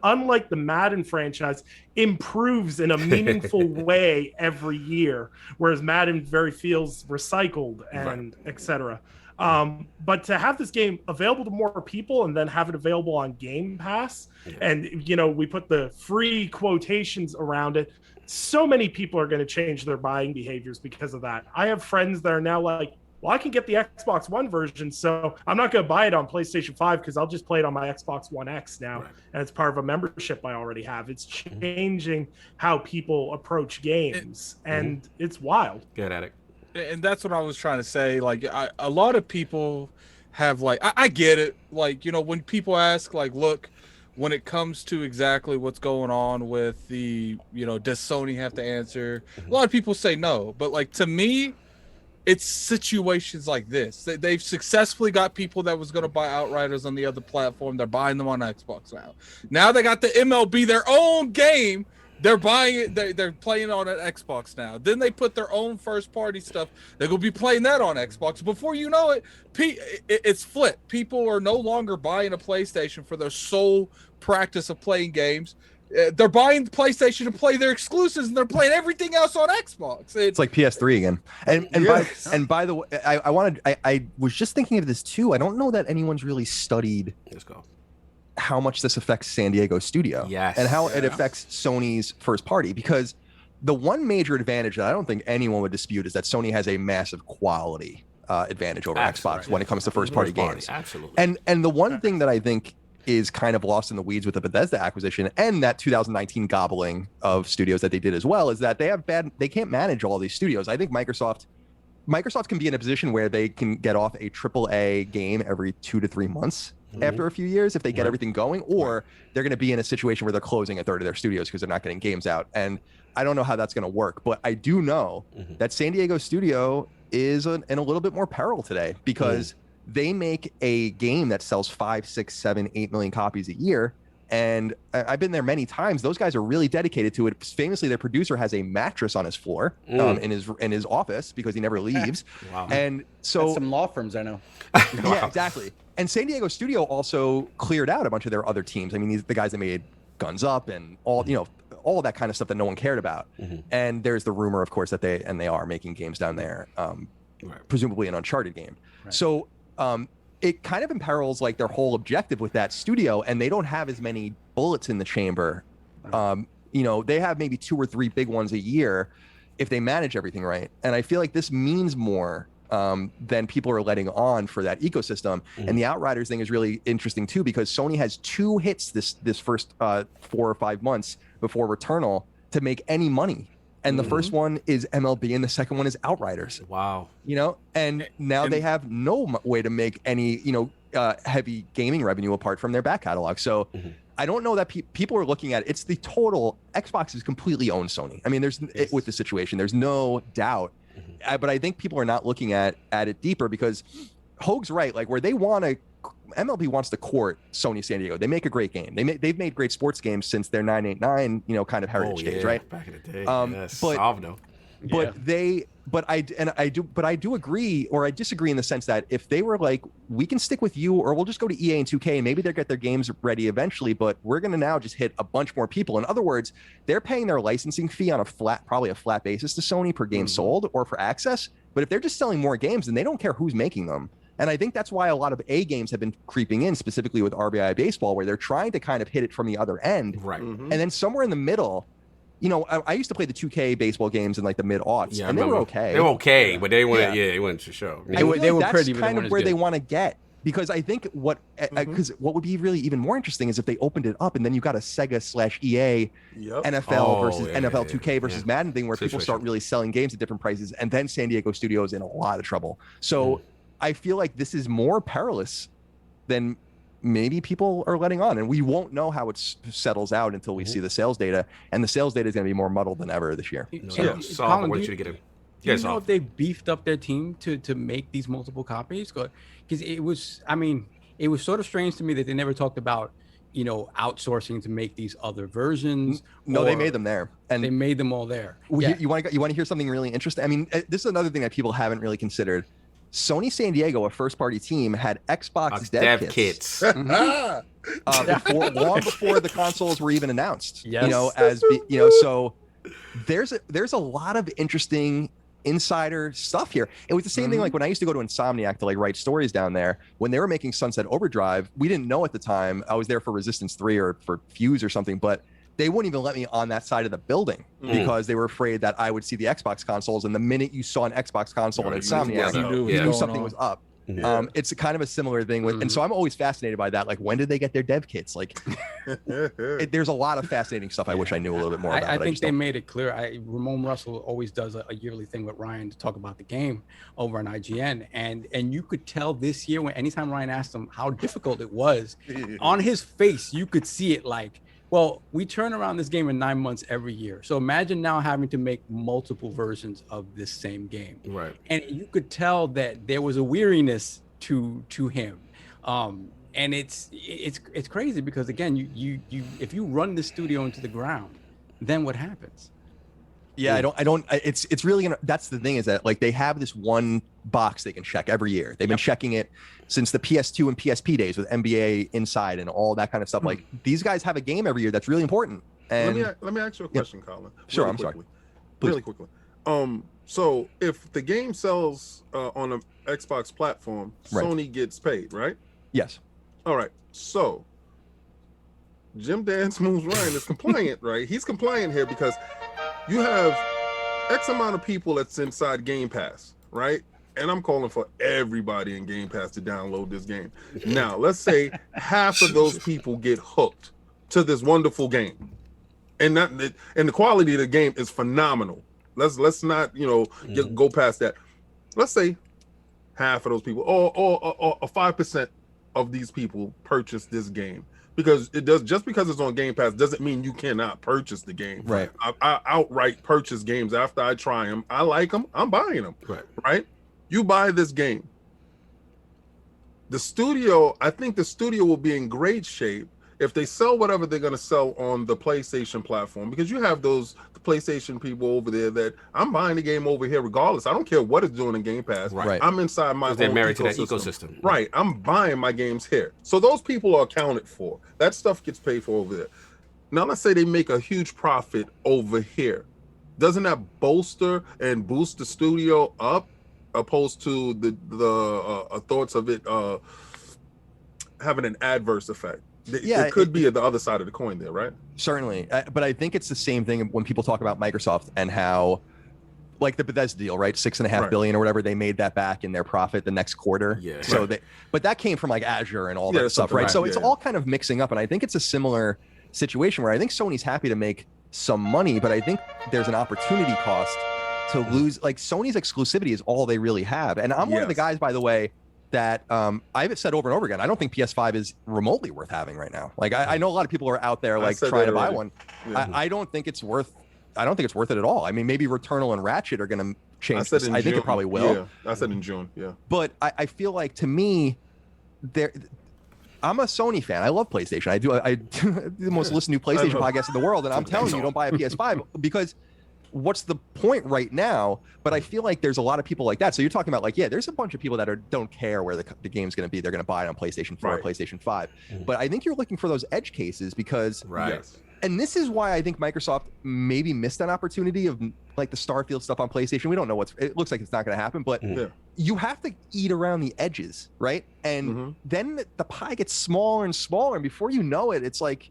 unlike the Madden franchise, improves in a meaningful way every year, whereas Madden very feels recycled and etc. But to have this game available to more people and then have it available on Game Pass, and we put the free quotations around it, so many people are going to change their buying behaviors because of that. I have friends that are now like, well, I can get the Xbox One version, so I'm not going to buy it on PlayStation 5 because I'll just play it on my Xbox One X now. Right. And it's part of a membership I already have. It's changing how people approach games, and it's wild. Get at it. And that's what I was trying to say. Like, a lot of people have, like, I get it. Like, you know, when people ask, like, look, when it comes to exactly what's going on with the, you know, does Sony have to answer? A lot of people say no. But, like, to me, it's situations like this. They've successfully got people that was going to buy Outriders on the other platform. They're buying them on Xbox now. Now they got the MLB, their own game. They're buying it. They're playing on an Xbox now. Then they put their own first-party stuff. They're going to be playing that on Xbox. Before you know it, it's flipped. People are no longer buying a PlayStation for their sole practice of playing games. They're buying the PlayStation to play their exclusives, and they're playing everything else on Xbox. It's like PS3 again. And by the way, I was just thinking of this too. I don't know that anyone's really studied how much this affects San Diego studio and how it affects Sony's first party, because the one major advantage that I don't think anyone would dispute is that Sony has a massive quality advantage over Xbox when it comes to first party games. Absolutely. And the one thing that I think is kind of lost in the weeds with the Bethesda acquisition and that 2019 gobbling of studios that they did as well is that they can't manage all these studios. I think Microsoft can be in a position where they can get off a AAA game every 2 to 3 months after a few years if they get everything going, or they're going to be in a situation where they're closing a third of their studios because they're not getting games out. And I don't know how that's going to work, but I do know that San Diego studio is in a little bit more peril today because they make a game that sells 5, 6, 7, 8 million copies a year. And I've been there many times. Those guys are really dedicated to it. Famously, their producer has a mattress on his floor in his office because he never leaves. Wow. And so that's some law firms I know. Yeah, exactly. And San Diego Studio also cleared out a bunch of their other teams. I mean, the guys that made Guns Up and all of that kind of stuff that no one cared about. And there's the rumor, of course, that they are making games down there, presumably an Uncharted game. Right. So it kind of imperils like their whole objective with that studio, and they don't have as many bullets in the chamber. They have maybe 2 or 3 big ones a year if they manage everything right. And I feel like this means more than people are letting on for that ecosystem. And the Outriders thing is really interesting too, because Sony has 2 hits this first 4 or 5 months before Returnal to make any money. And the first one is MLB and the second one is Outriders. Wow. And now they have no way to make any, heavy gaming revenue apart from their back catalog. So I don't know that people are looking at it's the total. Xbox is completely owned Sony. I mean, with the situation, there's no doubt. But I think people are not looking at it deeper because Hoag's right. Like where MLB wants to court Sony San Diego. They make a great game. They've made great sports games since their 989, kind of heritage days, right? Back in the day. But I do agree, or I disagree in the sense that if they were like, we can stick with you, or we'll just go to EA and 2K, and maybe they'll get their games ready eventually, but we're going to now just hit a bunch more people. In other words, they're paying their licensing fee on probably a flat basis to Sony per game sold or for access. But if they're just selling more games, then they don't care who's making them. And I think that's why a lot of A games have been creeping in, specifically with RBI Baseball, where they're trying to kind of hit it from the other end. Right. And then somewhere in the middle, I used to play the 2K baseball games in like the mid-aughts, and they were okay. They were okay, but they went, they went to show. They were pretty, but kind of where they want to get. Because I think what would be really even more interesting is if they opened it up and then you got a Sega/EA NFL versus NFL 2K versus Madden thing where people start really selling games at different prices, and then San Diego Studio is in a lot of trouble. So I feel like this is more perilous than maybe people are letting on, and we won't know how it settles out until we see the sales data, and the sales data is going to be more muddled than ever this year. Colin, do you know if they beefed up their team to make these multiple copies? Because it was sort of strange to me that they never talked about outsourcing to make these other versions. No, they made them there, and they made them all there. You want to hear something really interesting? I mean, this is another thing that people haven't really considered. Sony San Diego, a first-party team, had Xbox dev kits. Long before the consoles were even announced. Yes. So there's a lot of interesting insider stuff here. It was the same thing like when I used to go to Insomniac to write stories down there. When they were making Sunset Overdrive, we didn't know at the time. I was there for Resistance 3 or for Fuse or something, but they wouldn't even let me on that side of the building because they were afraid that I would see the Xbox consoles, and the minute you saw an Xbox console in Insomniac, you knew something was up. It's kind of a similar thing with, and so I'm always fascinated by that. Like, when did they get their dev kits? Like, there's a lot of fascinating stuff I wish I knew a little bit more about. I think they made it clear. Ramon Russell always does a yearly thing with Ryan to talk about the game over on IGN, and you could tell this year when anytime Ryan asked him how difficult it was, on his face you could see it. Like, well, we turn around this game in 9 months every year. So imagine now having to make multiple versions of this same game. Right. And you could tell that there was a weariness to him. And it's crazy because, again, you if you run the studio into the ground, then what happens? Yeah, it's really gonna, that's the thing, is that like they have this one box they can check every year. They've been checking it since the PS2 and PSP days with NBA Inside and all that kind of stuff. Like, these guys have a game every year that's really important. And let me ask you a question, Colin. Sure, really I'm quickly. sorry. Really quickly. So if the game sells on an Xbox platform, Sony gets paid, right? Yes. All right. So Jim Dance Moves Ryan is compliant, right? He's compliant here because you have X amount of people that's inside Game Pass, right? And I'm calling for everybody in Game Pass to download this game. Now, let's say half of those people get hooked to this wonderful game, and the quality of the game is phenomenal. Let's not go past that. Let's say half of those people, or 5% of these people purchase this game. Because it does, just because it's on Game Pass doesn't mean you cannot purchase the game. Right. I outright purchase games after I try them. I like them. I'm buying them. Right. You buy this game. The studio, I think the studio will be in great shape if they sell whatever they're going to sell on the PlayStation platform, because you have those PlayStation people over there that I'm buying the game over here regardless. I don't care what it's doing in Game Pass. Right. I'm inside my They're own married ecosystem. to that ecosystem. Right. I'm buying my games here. So those people are accounted for. That stuff gets paid for over there. Now, let's say they make a huge profit over here. Doesn't that bolster and boost the studio up, opposed to the thoughts of it having an adverse effect? It could be at the other side of the coin there, right? Certainly. But I think it's the same thing when people talk about Microsoft and how, like the Bethesda deal, right? $6.5 billion or whatever, they made that back in their profit the next quarter. Yeah. So but that came from like Azure and all that stuff, right? So it's all kind of mixing up. And I think it's a similar situation where I think Sony's happy to make some money, but I think there's an opportunity cost to lose. Like, Sony's exclusivity is all they really have. And I'm one of the guys, by the way, that I've said over and over again, I don't think PS5 is remotely worth having right now. Like, I know a lot of people are out there like trying to buy one. I don't think it's worth it at all. I mean, maybe Returnal and Ratchet are going to change this. I think it probably will. Yeah, I said in June. Yeah. But I feel like, to me, I'm a Sony fan. I love PlayStation. I do the most listened to PlayStation podcast in the world, and I'm telling you, don't buy a PS5 because what's the point right now? But I feel like there's a lot of people like that. So you're talking about, like, there's a bunch of people that don't care where the game's going to be. They're going to buy it on PlayStation 4 or PlayStation 5. But I think you're looking for those edge cases because, and this is why I think Microsoft maybe missed an opportunity of like the Starfield stuff on PlayStation. We don't know it looks like it's not going to happen, but you have to eat around the edges, right? And then the pie gets smaller and smaller, and before you know it, it's like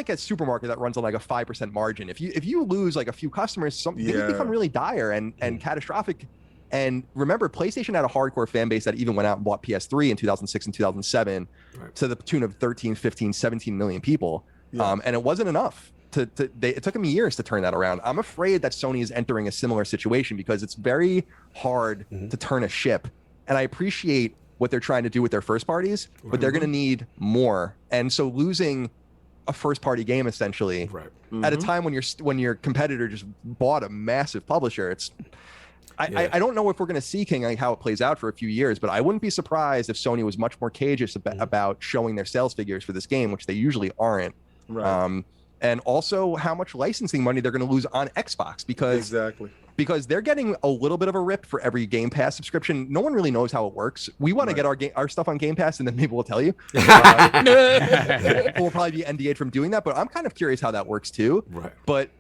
a supermarket that runs on like a 5% margin. If you lose like a few customers, things become really dire and catastrophic. And remember, PlayStation had a hardcore fan base that even went out and bought PS3 in 2006 and 2007 to the tune of 13, 15, 17 million people. And it wasn't enough. It took them years to turn that around. I'm afraid that Sony is entering a similar situation because it's very hard to turn a ship. And I appreciate what they're trying to do with their first parties, but they're going to need more. And so losing a first party game essentially at a time when your competitor just bought a massive publisher, I don't know if we're going to see King, like, how it plays out for a few years, but I wouldn't be surprised if Sony was much more cautious about showing their sales figures for this game, which they usually aren't. And also how much licensing money they're going to lose on Xbox because they're getting a little bit of a rip for every Game Pass subscription. No one really knows how it works. We want to get our stuff on Game Pass, and then maybe we'll tell you. We'll probably be NDA'd from doing that, but I'm kind of curious how that works too. But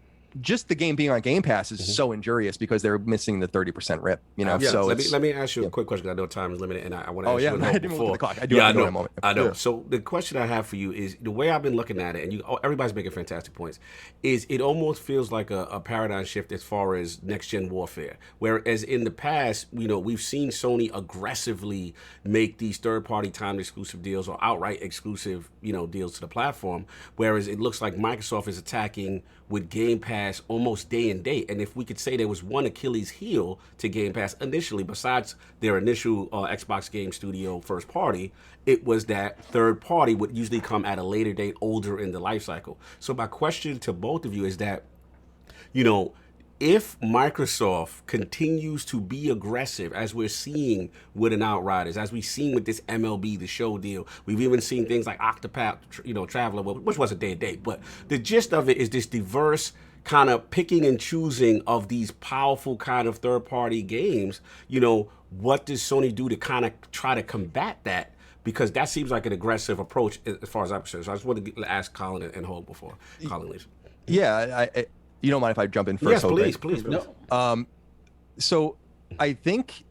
just the game being on Game Pass is so injurious because they're missing the 30% rip. So let me ask you a quick question. I know time is limited, and I want to ask you I didn't look at the clock. I do I have to know. go in a moment. I know. So the question I have for you is the way I've been looking at it, and everybody's making fantastic points. Is it almost feels like a paradigm shift as far as next gen warfare, whereas in the past, we've seen Sony aggressively make these third party timed exclusive deals or outright exclusive deals to the platform, whereas it looks like Microsoft is attacking with Game Pass almost day and date. And if we could say there was one Achilles heel to Game Pass initially, besides their initial Xbox Game Studio first party, it was that third party would usually come at a later date, older in the life cycle. So my question to both of you is that, if Microsoft continues to be aggressive, as we're seeing with an Outriders, as we've seen with this MLB, the show deal, we've even seen things like Octopath, Traveler, which was a day and date, but the gist of it is this diverse kind of picking and choosing of these powerful kind of third-party games. What does Sony do to kind of try to combat that? Because that seems like an aggressive approach as far as I'm concerned. So I just wanted to ask Colin and Hope before Colin leaves. Yeah, you don't mind if I jump in first? Yes, Hope, please. No. So I think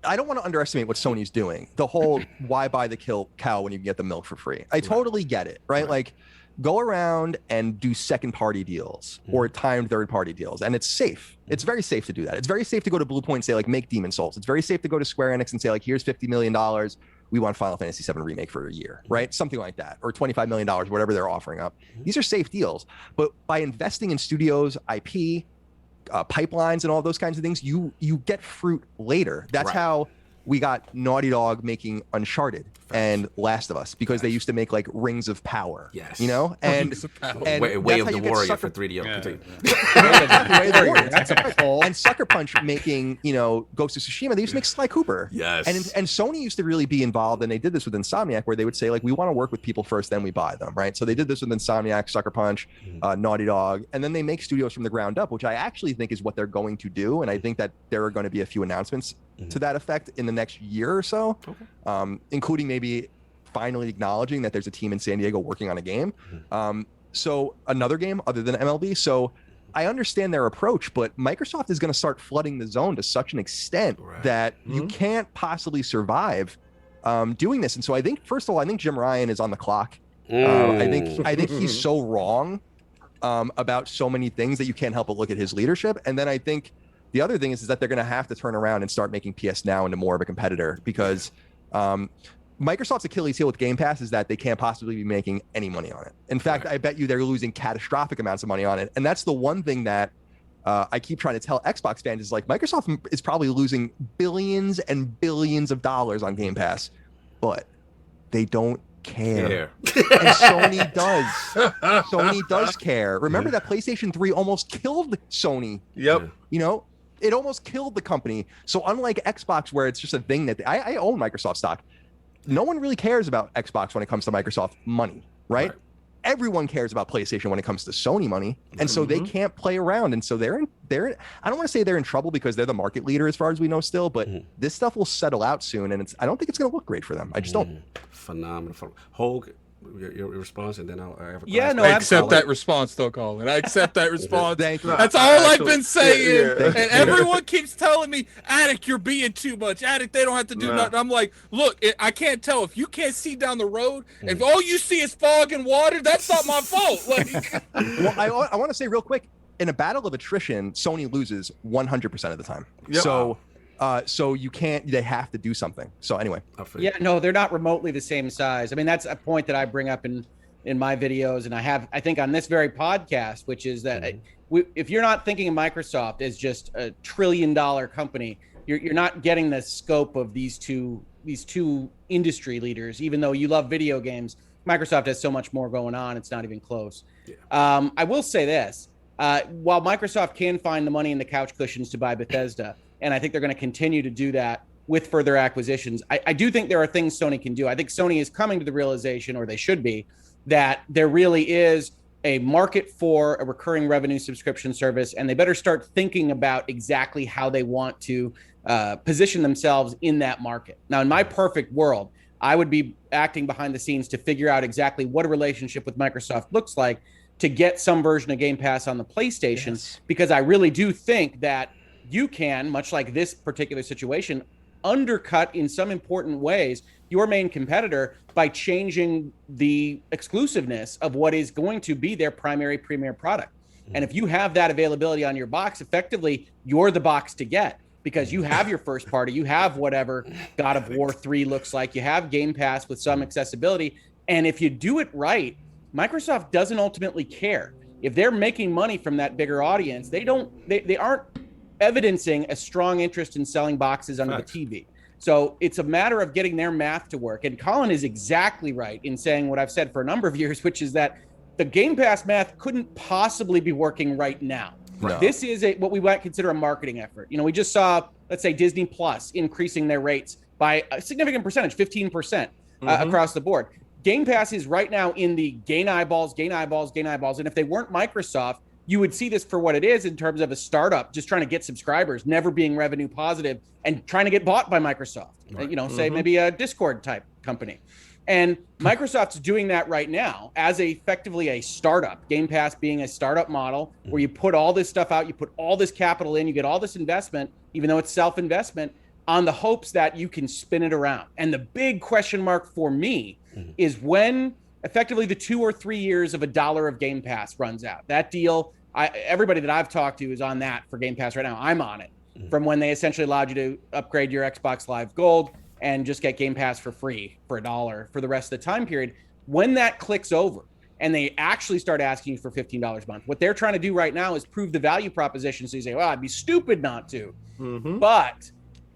I don't want to underestimate what Sony's doing. The whole why buy the cow when you can get the milk for free. I totally get it, right? Like, go around and do second party deals or timed third party deals, and it's safe. It's very safe to do that. It's very safe to go to Bluepoint and say, like, make Demon Souls. It's very safe to go to Square Enix and say, like, here's $50 million. We want Final Fantasy VII Remake for a year, right? Something like that, or $25 million, whatever they're offering up. These are safe deals. But by investing in studios, IP, pipelines, and all those kinds of things, you get fruit later. That's how we got Naughty Dog making Uncharted and Last of Us, because they used to make like Rings of Power. Yes. And Way of the Warrior for 3DO. That's a poll. And Sucker Punch making, Ghost of Tsushima. They used to make Sly Cooper. Yes. And Sony used to really be involved, and they did this with Insomniac, where they would say, like, we want to work with people first, then we buy them, right? So they did this with Insomniac, Sucker Punch, Naughty Dog, and then they make studios from the ground up, which I actually think is what they're going to do. And I think that there are going to be a few announcements to that effect in the next year or so, including maybe finally acknowledging that there's a team in San Diego working on a game. So another game other than MLB. So I understand their approach, but Microsoft is going to start flooding the zone to such an extent that you can't possibly survive doing this. And so I think, first of all, I think Jim Ryan is on the clock. I think he's so wrong about so many things that you can't help but look at his leadership. And then I think the other thing is that they're going to have to turn around and start making PSNow into more of a competitor, because Microsoft's Achilles heel with Game Pass is that they can't possibly be making any money on it. In fact, I bet you they're losing catastrophic amounts of money on it. And that's the one thing that I keep trying to tell Xbox fans is, like, Microsoft is probably losing billions and billions of dollars on Game Pass, but they don't care. And Sony does. Sony does care. Remember that PlayStation 3 almost killed Sony. Yep. It almost killed the company. So unlike Xbox, where it's just a thing that I own Microsoft stock, no one really cares about Xbox when it comes to Microsoft money, right? Everyone cares about PlayStation when it comes to Sony money, and so they can't play around. And so they're I don't want to say they're in trouble, because they're the market leader as far as we know still, but this stuff will settle out soon, and I don't think it's going to look great for them. I just don't. Phenomenal. Hogue, your response, and then I'll have a I accept that response, though, Colin. I accept that response. Thank you. That's all I've been saying. And everyone keeps telling me, Attic, you're being too much. Attic, they don't have to do nothing. I'm like, look, I can't tell. If you can't see down the road, if all you see is fog and water, that's not my fault. Like, well, I want to say real quick, in a battle of attrition, Sony loses 100% of the time. So you can't, they have to do something. So anyway. Yeah, no, they're not remotely the same size. I mean, that's a point that I bring up in my videos, and I think on this very podcast, which is that if you're not thinking of Microsoft as just a $1 trillion company, you're not getting the scope of these two industry leaders. Even though you love video games, Microsoft has so much more going on, it's not even close. I will say this, while Microsoft can find the money in the couch cushions to buy Bethesda, and I think they're going to continue to do that with further acquisitions, I do think there are things Sony can do. I think Sony is coming to the realization, or they should be, that there really is a market for a recurring revenue subscription service, and they better start thinking about exactly how they want to position themselves in that market. Now, in my perfect world, I would be acting behind the scenes to figure out exactly what a relationship with Microsoft looks like, to get some version of Game Pass on the PlayStation, because I really do think that you can, much like this particular situation, undercut in some important ways your main competitor by changing the exclusiveness of what is going to be their primary premier product. And if you have that availability on your box, effectively, you're the box to get, because you have your first party, you have whatever God of War 3 looks like, you have Game Pass with some accessibility. And if you do it right, Microsoft doesn't ultimately care. If they're making money from that bigger audience, they aren't evidencing a strong interest in selling boxes under the TV. So it's a matter of getting their math to work. And Colin is exactly right in saying what I've said for a number of years, which is that the Game Pass math couldn't possibly be working right now. No. This is what we might consider a marketing effort. We just saw, let's say, Disney Plus increasing their rates by a significant percentage, 15% across the board. Game Pass is right now in the gain eyeballs. And if they weren't Microsoft, you would see this for what it is in terms of a startup just trying to get subscribers, never being revenue positive, and trying to get bought by Microsoft, say maybe a Discord type company. And Microsoft's doing that right now as effectively a startup, Game Pass being a startup model where you put all this stuff out, you put all this capital in, you get all this investment, even though it's self-investment, on the hopes that you can spin it around. And the big question mark for me is when effectively the 2 or 3 years of $1 of Game Pass runs out. That deal, everybody that I've talked to is on that for Game Pass right now. I'm on it from when they essentially allowed you to upgrade your Xbox Live Gold and just get Game Pass for free for $1 for the rest of the time period. When that clicks over and they actually start asking you for $15 a month, what they're trying to do right now is prove the value proposition. So you say, well, I'd be stupid not to. But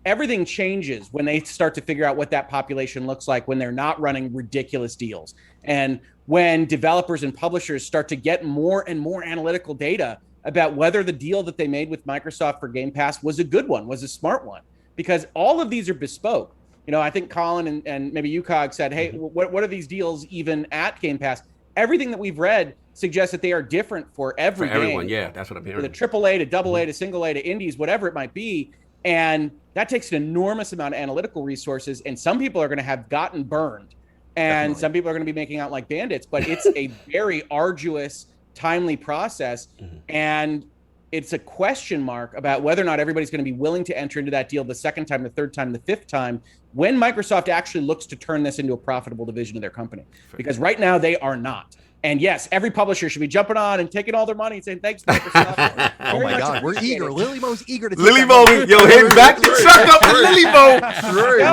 everything changes when they start to figure out what that population looks like when they're not running ridiculous deals. And when developers and publishers start to get more and more analytical data about whether the deal that they made with Microsoft for Game Pass was a good one, was a smart one. Because all of these are bespoke. I think Colin and maybe UCOG said, hey, what are these deals even at Game Pass? Everything that we've read suggests that they are different for every game. Everyone, yeah, that's what I'm hearing. For the AAA to AA to single A to indies, whatever it might be. And that takes an enormous amount of analytical resources. And some people are going to have gotten burned. And some people are going to be making out like bandits. But it's a very arduous, timely process. And it's a question mark about whether or not everybody's going to be willing to enter into that deal the second time, the third time, the fifth time, when Microsoft actually looks to turn this into a profitable division of their company. Because right now they are not. And yes, every publisher should be jumping on and taking all their money and saying, thanks, Microsoft. Oh my God, we're eager. Lillymo's eager to take Lillymo, yo, hit back the truck up with Lillymo.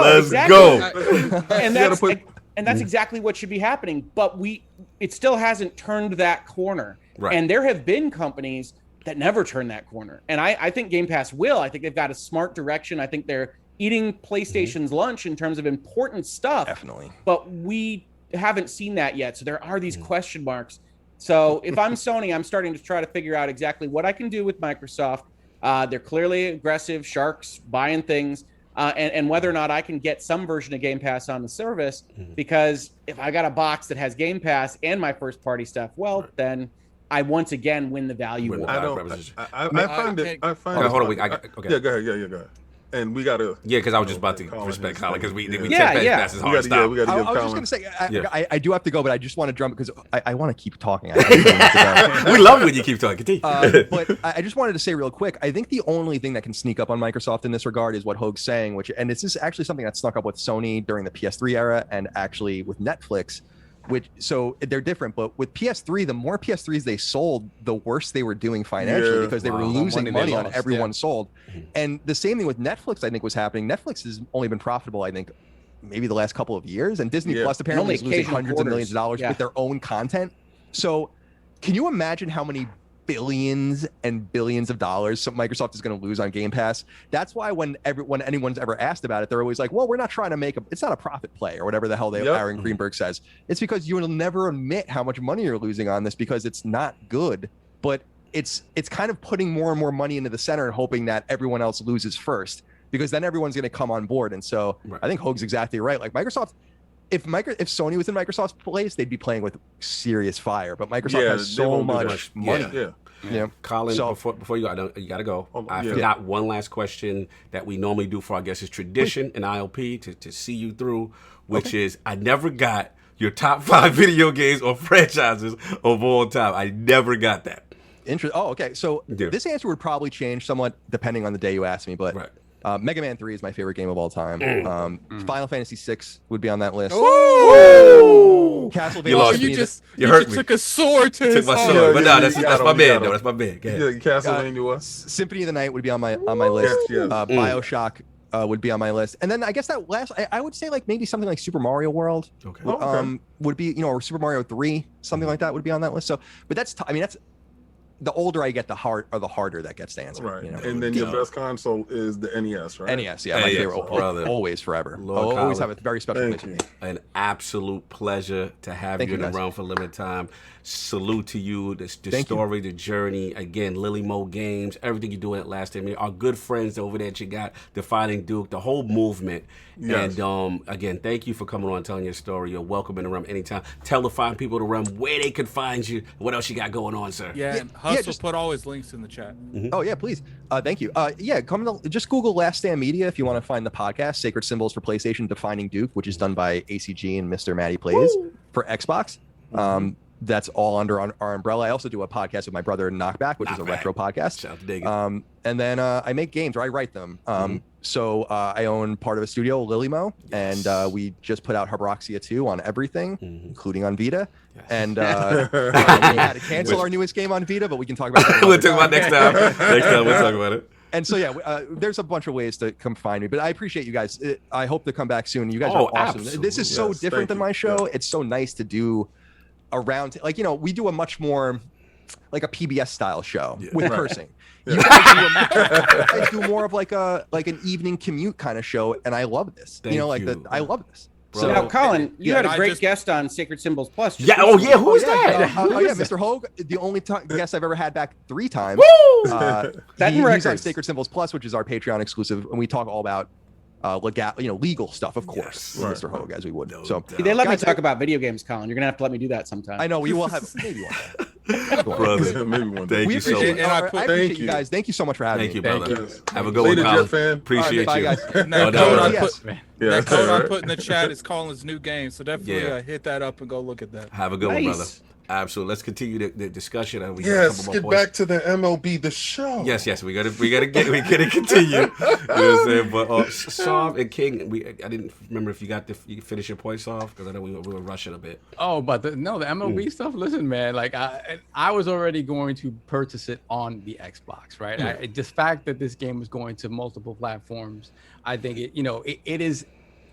Let's go. And that's exactly what should be happening. But it still hasn't turned that corner. Right. And there have been companies that never turn that corner. And I think Game Pass will. I think they've got a smart direction. I think they're eating PlayStation's lunch in terms of important stuff. Definitely. But we haven't seen that yet. So there are these question marks. So if I'm Sony, I'm starting to try to figure out exactly what I can do with Microsoft. They're clearly aggressive sharks buying things. And whether or not I can get some version of Game Pass on the service. Because if I got a box that has Game Pass and my first party stuff, well, then I once again win the value war. I find hold on, okay. Yeah, go ahead. Yeah, go ahead. And we got to... Yeah, because I was just about to respect Colin, because we take past his hard stop. We got to give I was Colin... just going to say, I do have to go, but I just want to drum because I want to keep talking. We love it when you keep talking. But I just wanted to say real quick, I think the only thing that can sneak up on Microsoft in this regard is what Hoag's saying, and this is actually something that snuck up with Sony during the PS3 era and actually with Netflix. So they're different, but with PS3, the more PS3s they sold, the worse they were doing financially because they were losing money on everyone sold. And the same thing with Netflix, I think, was happening. Netflix has only been profitable, I think, maybe the last couple of years, and Disney Plus apparently is losing hundreds of millions of dollars with their own content. So can you imagine how many billions and billions of dollars Microsoft is going to lose on Game Pass? That's why when anyone's ever asked about it, they're always like, well, we're not trying to it's not a profit play or whatever the hell Aaron Greenberg says. It's because you will never admit how much money you're losing on this because it's not good, but it's kind of putting more and more money into the center and hoping that everyone else loses first, because then everyone's going to come on board. And so I think Hoag's exactly right. Like Microsoft, if Sony was in Microsoft's place, they'd be playing with serious fire. But Microsoft has so much money. Yeah. Colin, before you go, you got to go. I forgot one last question that we normally do for our guests. Is tradition in ILP to see you through, which is I never got your top 5 video games or franchises of all time. I never got that. Oh, okay. So this answer would probably change somewhat depending on the day you ask me, but Mega Man 3 is my favorite game of all time. Final Fantasy 6 would be on that list. Castlevania. You hurt me. Took a sword to his heart. But no, that's my bad. No, that's my bad. Castlevania. Symphony of the Night would be on my list. BioShock would be on my list, and then I guess that last I would say like maybe something like Super Mario World. Would be or Super Mario 3, something like that would be on that list. So, but that's that's. The older I get, the harder that gets to answer. Right. And then your best console is the NES, right? NES, yeah. My favorite, always, forever. I'll always have a very special place to me. An absolute pleasure to have you in the realm for limited time. Salute to you. The story, the journey. Again, Lillymo Games, everything you're doing at LastStandMedia. Our good friends over there that you got, Defining Duke, the whole movement. Yes. And again, thank you for coming on and telling your story. You're welcome in the realm anytime. Tell the fine people to realm where they can find you. What else you got going on, sir? Hustle just put all his links in the chat. Oh yeah, please. Thank you. Just Google LastStandMedia if you want to find the podcast, Sacred Symbols for PlayStation, Defining Duke, which is done by ACG and Mr. Matty Plays for Xbox. That's all under our umbrella. I also do a podcast with my brother, Knockback, which is a retro podcast. And then I make games, or I write them. So I own part of a studio, Lillymo, and we just put out Habroxia 2 on everything, including on Vita. And we had to cancel our newest game on Vita, but we can talk about that. We'll talk about next time. Next time we'll talk about it. And so, there's a bunch of ways to come find me, but I appreciate you guys. I hope to come back soon. You guys are awesome. Absolutely. This is so different than my show. It's so nice to do around, we do a much more like a PBS style show with cursing. You guys do more of like an evening commute kind of show, and I love this. I love this. So now, Colin, you had a great guest on Sacred Symbols Plus. Who's that? Mr. Hogue, the only guest I've ever had back 3 times. Woo! He's on Sacred Symbols Plus, which is our Patreon exclusive, and we talk all about legal stuff, of course, Mr. Hogue, as we would. So they let me talk about video games, Colin. You're gonna have to let me do that sometime. I know we will have maybe one day. Brother, maybe one day. Thank you so much. I appreciate you guys. Thank you so much for having me. Thank you, brother. Have a good one, Colin. Fan. Appreciate you. Guys. That code I put in the chat is Colin's new game, so definitely hit that up and go look at that. Have a good one, brother. Absolutely. Let's continue the discussion. Let's get back to the MLB, the show. Yes. We gotta continue. You know what I'm saying? But Sav and King, I didn't remember if you finish your points off because I know we were rushing a bit. Oh, but the MLB stuff. Listen, man. Like I was already going to purchase it on the Xbox, right? The fact that this game was going to multiple platforms, I think it is.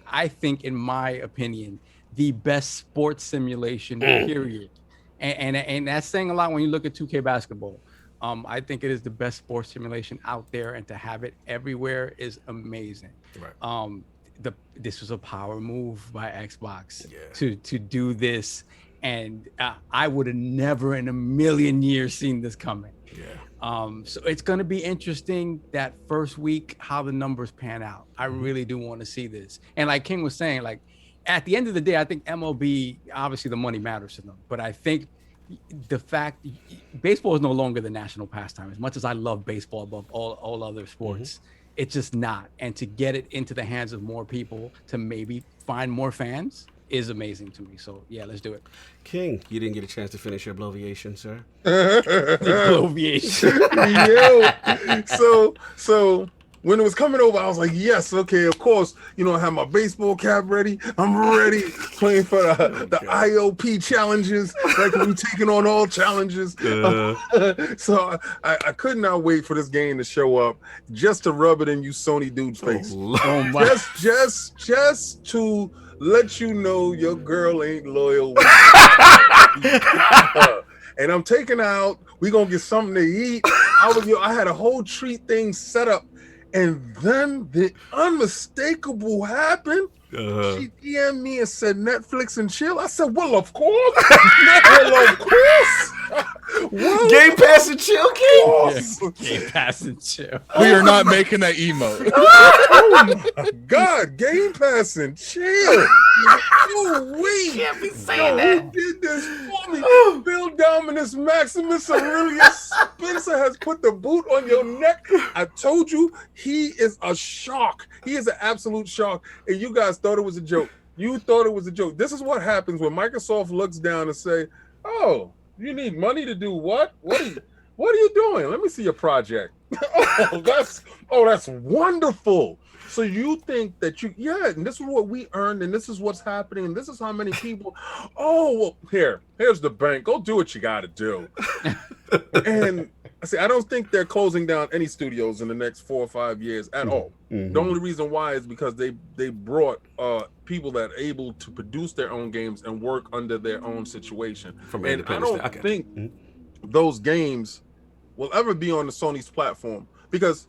I think, in my opinion, the best sports simulation period. And that's saying a lot when you look at 2K basketball. I think it is the best sports simulation out there, and to have it everywhere is amazing. Right. This was a power move by Xbox to do this, and I would have never in a million years seen this coming. So it's going to be interesting that first week how the numbers pan out. I really do want to see this, and like King was saying, like. At the end of the day, I think MLB, obviously the money matters to them, but I think the fact baseball is no longer the national pastime. As much as I love baseball above all other sports, it's just not. And to get it into the hands of more people, to maybe find more fans, is amazing to me. So yeah, let's do it. King, you didn't get a chance to finish your bloviation, sir. Bloviation. Yo, so when it was coming over, I was like, yes, okay, of course. I have my baseball cap ready. I'm ready, playing for the ILP challenges. Like, we taking on all challenges. So I could not wait for this game to show up just to rub it in you Sony dude's face. Oh my. Just to let you know your girl ain't loyal. And I'm taking out. We gonna get something to eat. I had a whole treat thing set up. And then the unmistakable happened. She DM'd me and said Netflix and chill. I said, well, of course. GamePass and chill, King. GamePass and chill. We are not making that emote. Oh my God, GamePass and chill. We can't be saying that. Who did this for me? Bill Dominus Maximus Aurelius Spencer has put the boot on your neck. I told you, he is a shark. He is an absolute shark. And you guys thought it was a joke. You thought it was a joke. This is what happens when Microsoft looks down and say, "Oh, you need money to do what? What are you doing? Let me see your project." That's wonderful. So you think that and this is what we earned, and this is what's happening, and this is how many people. Oh, well, here's the bank. Go do what you got to do. And I say, I don't think they're closing down any studios in the next 4 or 5 years at all. The only reason why is because they brought people that are able to produce their own games and work under their own situation. And I don't think those games will ever be on the Sony's platform, because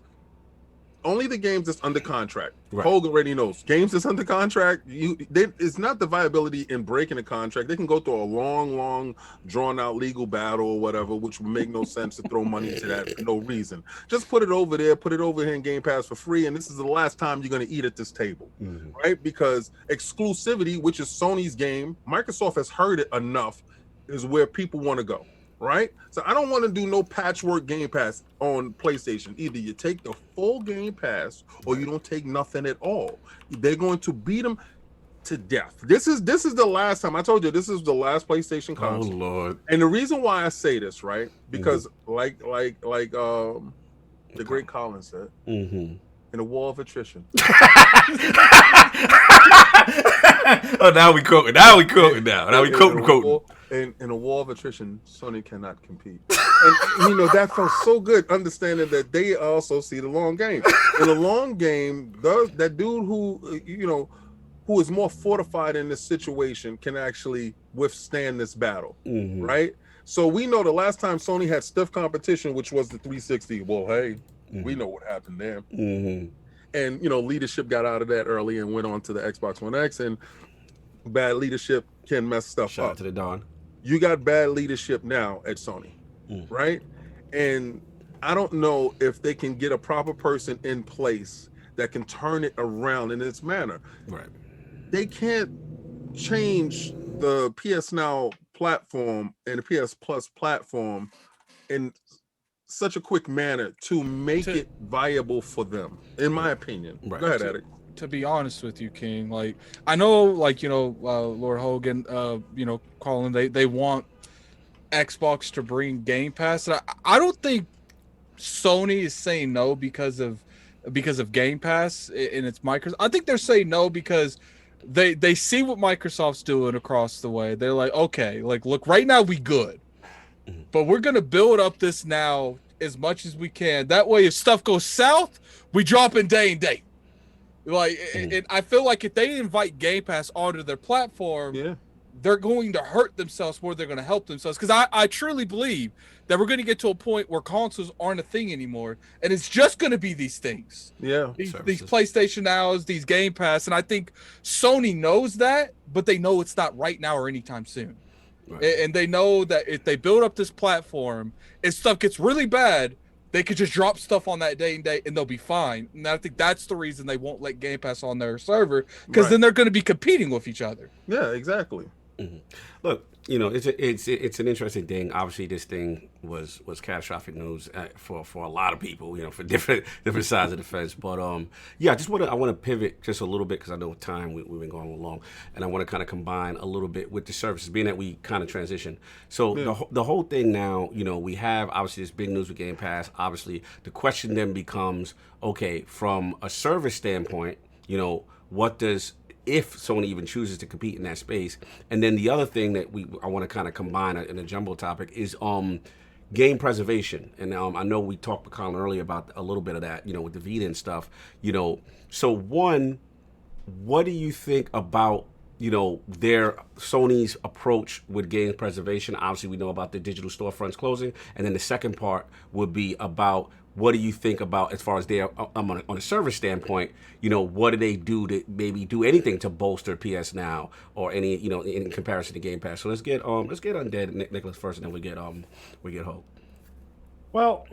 only the games that's under contract. Right. Hogan already knows. Games that's under contract, it's not the viability in breaking a contract. They can go through a long, drawn-out legal battle or whatever, which would make no sense to throw money into that for no reason. Just put it over there, put it over here in Game Pass for free, and this is the last time you're going to eat at this table, right? Because exclusivity, which is Sony's game, Microsoft has heard it enough, is where people want to go. Right? So I don't want to do no patchwork Game Pass on PlayStation. Either you take the full Game Pass or you don't take nothing at all. They're going to beat them to death. This is the last time. I told you this is the last PlayStation console. Oh Lord. And the reason why I say this, right? Because like the great Colin said, in a war of attrition. Oh, now we quoting. Now we quoting. In a war of attrition, Sony cannot compete. And that felt so good, understanding that they also see the long game. In the long game, that dude who is more fortified in this situation can actually withstand this battle, right? So we know the last time Sony had stiff competition, which was the 360. Well, hey, we know what happened there. And leadership got out of that early and went on to the Xbox One X, and bad leadership can mess stuff up. Shout out to the Don. You got bad leadership now at Sony, right? And I don't know if they can get a proper person in place that can turn it around in its manner. Right. They can't change the PSNow platform and the PSPlus platform in such a quick manner to make it viable for them, in my opinion. Right. Go ahead, Attic. To be honest with you, King, I know, Lord Hogan, Colin, they want Xbox to bring Game Pass. I don't think Sony is saying no because of Game Pass and its Microsoft. I think they're saying no because they see what Microsoft's doing across the way. They're like, okay, look, right now we good, but we're gonna build up this now as much as we can. That way, if stuff goes south, we drop in day and date. And I feel like if they invite Game Pass onto their platform, they're going to hurt themselves more than they're going to help themselves. Because I truly believe that we're going to get to a point where consoles aren't a thing anymore, and it's just going to be these things. Yeah, these PlayStation Nows, these Game Pass, and I think Sony knows that, but they know it's not right now or anytime soon. Right. And they know that if they build up this platform, if stuff gets really bad, they could just drop stuff on that day and date and they'll be fine. And I think that's the reason they won't let Game Pass on their server, because then they're going to be competing with each other. Yeah, exactly. Look, it's an interesting thing. Obviously, this thing was catastrophic news for a lot of people, for different sides of the fence. But I want to pivot just a little bit, because I know with time we've been going along, and I want to kind of combine a little bit with the services, being that we kind of transition. So the whole thing now, we have obviously this big news with Game Pass. Obviously, the question then becomes, okay, from a service standpoint, what does, if Sony even chooses to compete in that space? And then the other thing that I want to kind of combine in a jumbo topic is game preservation. And I know we talked with Colin earlier about a little bit of that, with the Vita and stuff. So one, what do you think about their Sony's approach with game preservation? Obviously, we know about the digital storefronts closing, and then the second part would be about, what do you think about, as far as their on a service standpoint, what do they do to maybe do anything to bolster PSNow or any, in comparison to Game Pass? So let's get Undead Nicholas first, and then we get Hope. Well,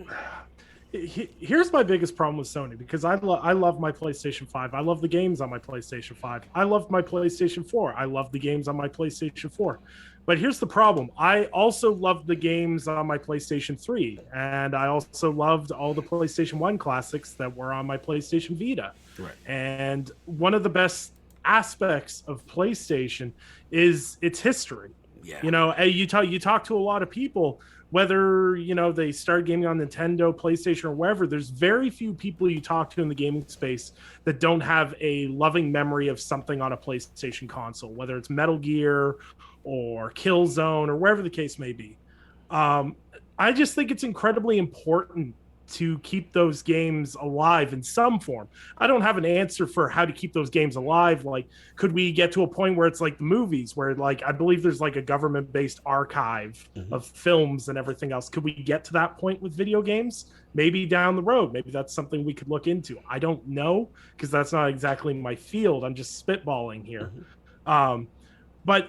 here's my biggest problem with Sony, because I love my PlayStation 5. I love the games on my PlayStation 5. I love my PlayStation 4. I love the games on my PlayStation 4. But here's the problem. I also loved the games on my PlayStation 3, and I also loved all the PlayStation 1 classics that were on my PlayStation Vita. Right. And one of the best aspects of PlayStation is its history. Yeah. You know, you talk to a lot of people, whether, you know, they start gaming on Nintendo, PlayStation, or wherever. There's very few people you talk to in the gaming space that don't have a loving memory of something on a PlayStation console, whether it's Metal Gear or Killzone or wherever the case may be. I just think it's incredibly important to keep those games alive in some form. I don't have an answer for how to keep those games alive. Like, could we get to a point where it's like the movies, where, like, I believe there's like a government-based archive of films and everything else. Could we get to that point with video games? Maybe down the road. Maybe that's something we could look into. I don't know, because that's not exactly my field. I'm just spitballing here. But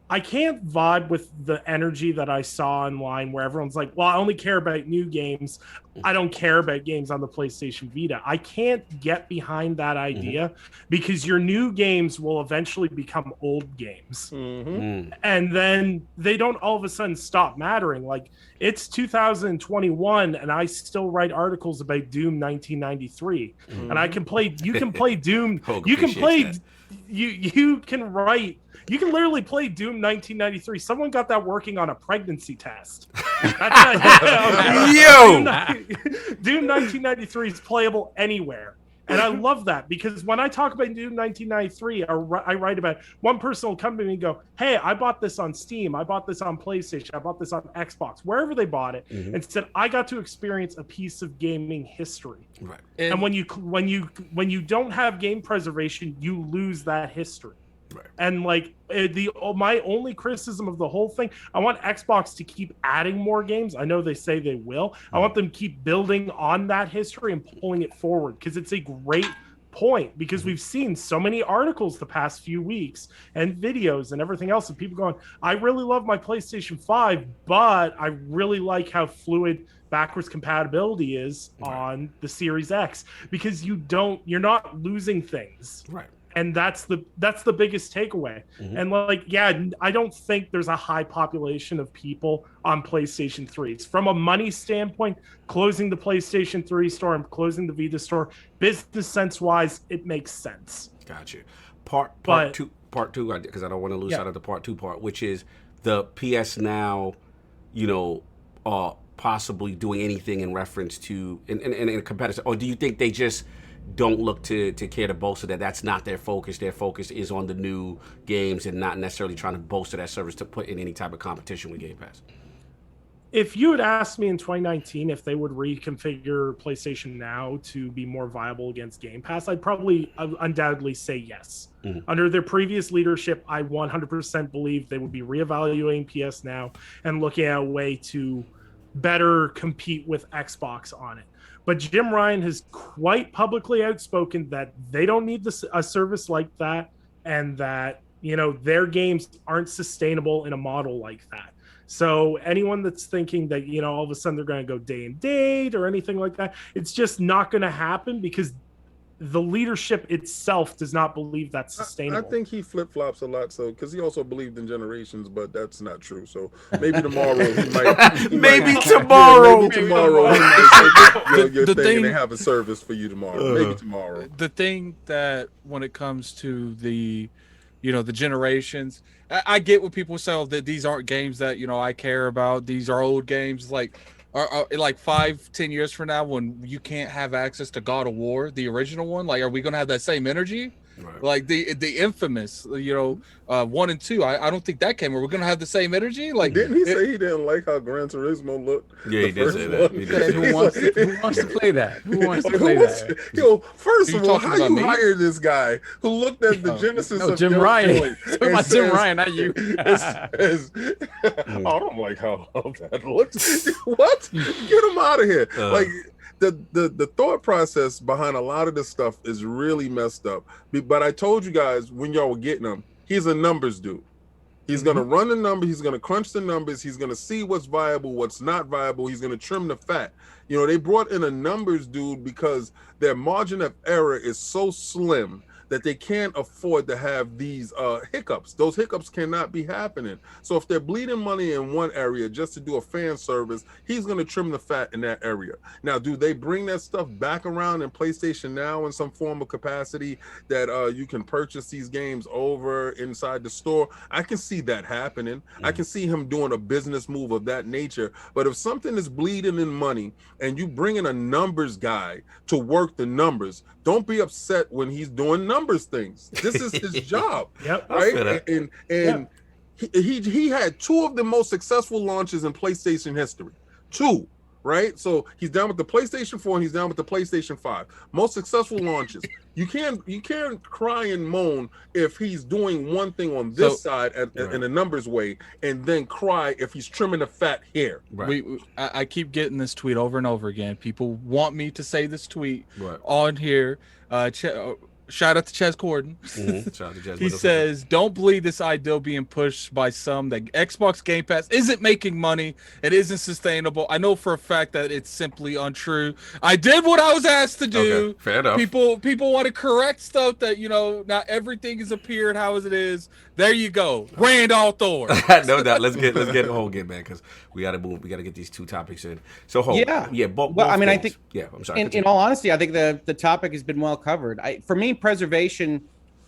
I can't vibe with the energy that I saw online where everyone's like, well, I only care about new games. I don't care about games on the PlayStation Vita. I can't get behind that idea because your new games will eventually become old games. And then they don't all of a sudden stop mattering. Like, it's 2021 and I still write articles about Doom 1993. And I can play, you can play Doom. You can play, you can write. You can literally play Doom 1993. Someone got that working on a pregnancy test. Yo! Doom 1993 is playable anywhere. And I love that, because when I talk about Doom 1993, I write about one person will come to me and go, hey, I bought this on Steam. I bought this on PlayStation. I bought this on Xbox, wherever they bought it, and said, I got to experience a piece of gaming history. Right. And when you don't have game preservation, you lose that history. Right. And like my only criticism of the whole thing, I want Xbox to keep adding more games. I know they say they will. I want them to keep building on that history and pulling it forward, because it's a great point, because we've seen so many articles the past few weeks and videos and everything else of people going, I really love my PlayStation 5, but I really like how fluid backwards compatibility is on the Series X, because you're not losing things. Right. And that's the biggest takeaway. And like, yeah, I don't think there's a high population of people on PlayStation 3s. From a money standpoint, closing the PlayStation 3 store and closing the Vita store, business sense wise, it makes sense. Gotcha. Part two, because I don't want to lose out of the part 2 part, which is the PSNow, you know, possibly doing anything in reference to in a competitor, or do you think they just don't look to care to bolster that? That's not their focus. Their focus is on the new games and not necessarily trying to bolster that service to put in any type of competition with GamePass. If you had asked me in 2019 if they would reconfigure PlayStation Now to be more viable against Game Pass, I'd probably undoubtedly say yes. Under their previous leadership, I 100% believe they would be reevaluating PS Now and looking at a way to better compete with Xbox on it. But Jim Ryan has quite publicly outspoken that they don't need a service like that, and that, you know, their games aren't sustainable in a model like that. So anyone that's thinking that, you know, all of a sudden they're going to go day and date or anything like that, it's just not going to happen, because the leadership itself does not believe that's sustainable. I think he flip-flops a lot, so because he also believed in generations, but that's not true. So maybe tomorrow he might. Maybe tomorrow he might your thing and they have a service for you tomorrow. Maybe tomorrow. The thing that when it comes to the, you know, the generations, I get what people say, that these aren't games that, you know, I care about. These are old games. Like, like 5-10 years from now, when you can't have access to God of War, the original one, like, are we gonna have that same energy? Right. Like the infamous, you know, 1 and 2. I don't think that came. Are we gonna have the same energy? Like, didn't he say he didn't like how Gran Turismo looked? Yeah, he did say that. Who wants to play that? Who wants to play that? Yo, first of all, how you hire this guy who looked at the genesis of Jim Ryan? Jim Ryan, not you. I don't like how that looks. What? Get him out of here! Like. The thought process behind a lot of this stuff is really messed up. But I told you guys when y'all were getting him, he's a numbers dude. He's going to run the number. He's going to crunch the numbers. He's going to see what's viable, what's not viable. He's going to trim the fat. You know, they brought in a numbers dude because their margin of error is so slim that they can't afford to have these hiccups. Those hiccups cannot be happening. So if they're bleeding money in one area just to do a fan service, he's going to trim the fat in that area. Now, do they bring that stuff back around in PlayStation Now in some form of capacity that you can purchase these games over inside the store? I can see that happening. I can see him doing a business move of that nature. But if something is bleeding in money and you bring in a numbers guy to work the numbers, don't be upset when he's doing numbers things. This is his job. Yep. Right? And he had 2 of the most successful launches in PlayStation history. 2. Right? So he's down with the PlayStation 4 and he's down with the PlayStation 5. Most successful launches. You can't cry and moan if he's doing one thing on this side in a numbers way, and then cry if he's trimming the fat here. Right. I keep getting this tweet over and over again. People want me to say this tweet on here. Shout out to Ches Corden. Shout out to Ches. He says, don't believe this ideal being pushed by some that Xbox Game Pass isn't making money. It isn't sustainable. I know for a fact that it's simply untrue. I did what I was asked to do. Okay, fair enough. People want to correct stuff that, not everything has appeared how it is. There you go. Randall Thor. No doubt. Let's get the whole game, man, because we got to move. We got to get these 2 topics in. So, both I mean, things. I think, I'm sorry. In all honesty, I think the topic has been well covered. For me, preservation,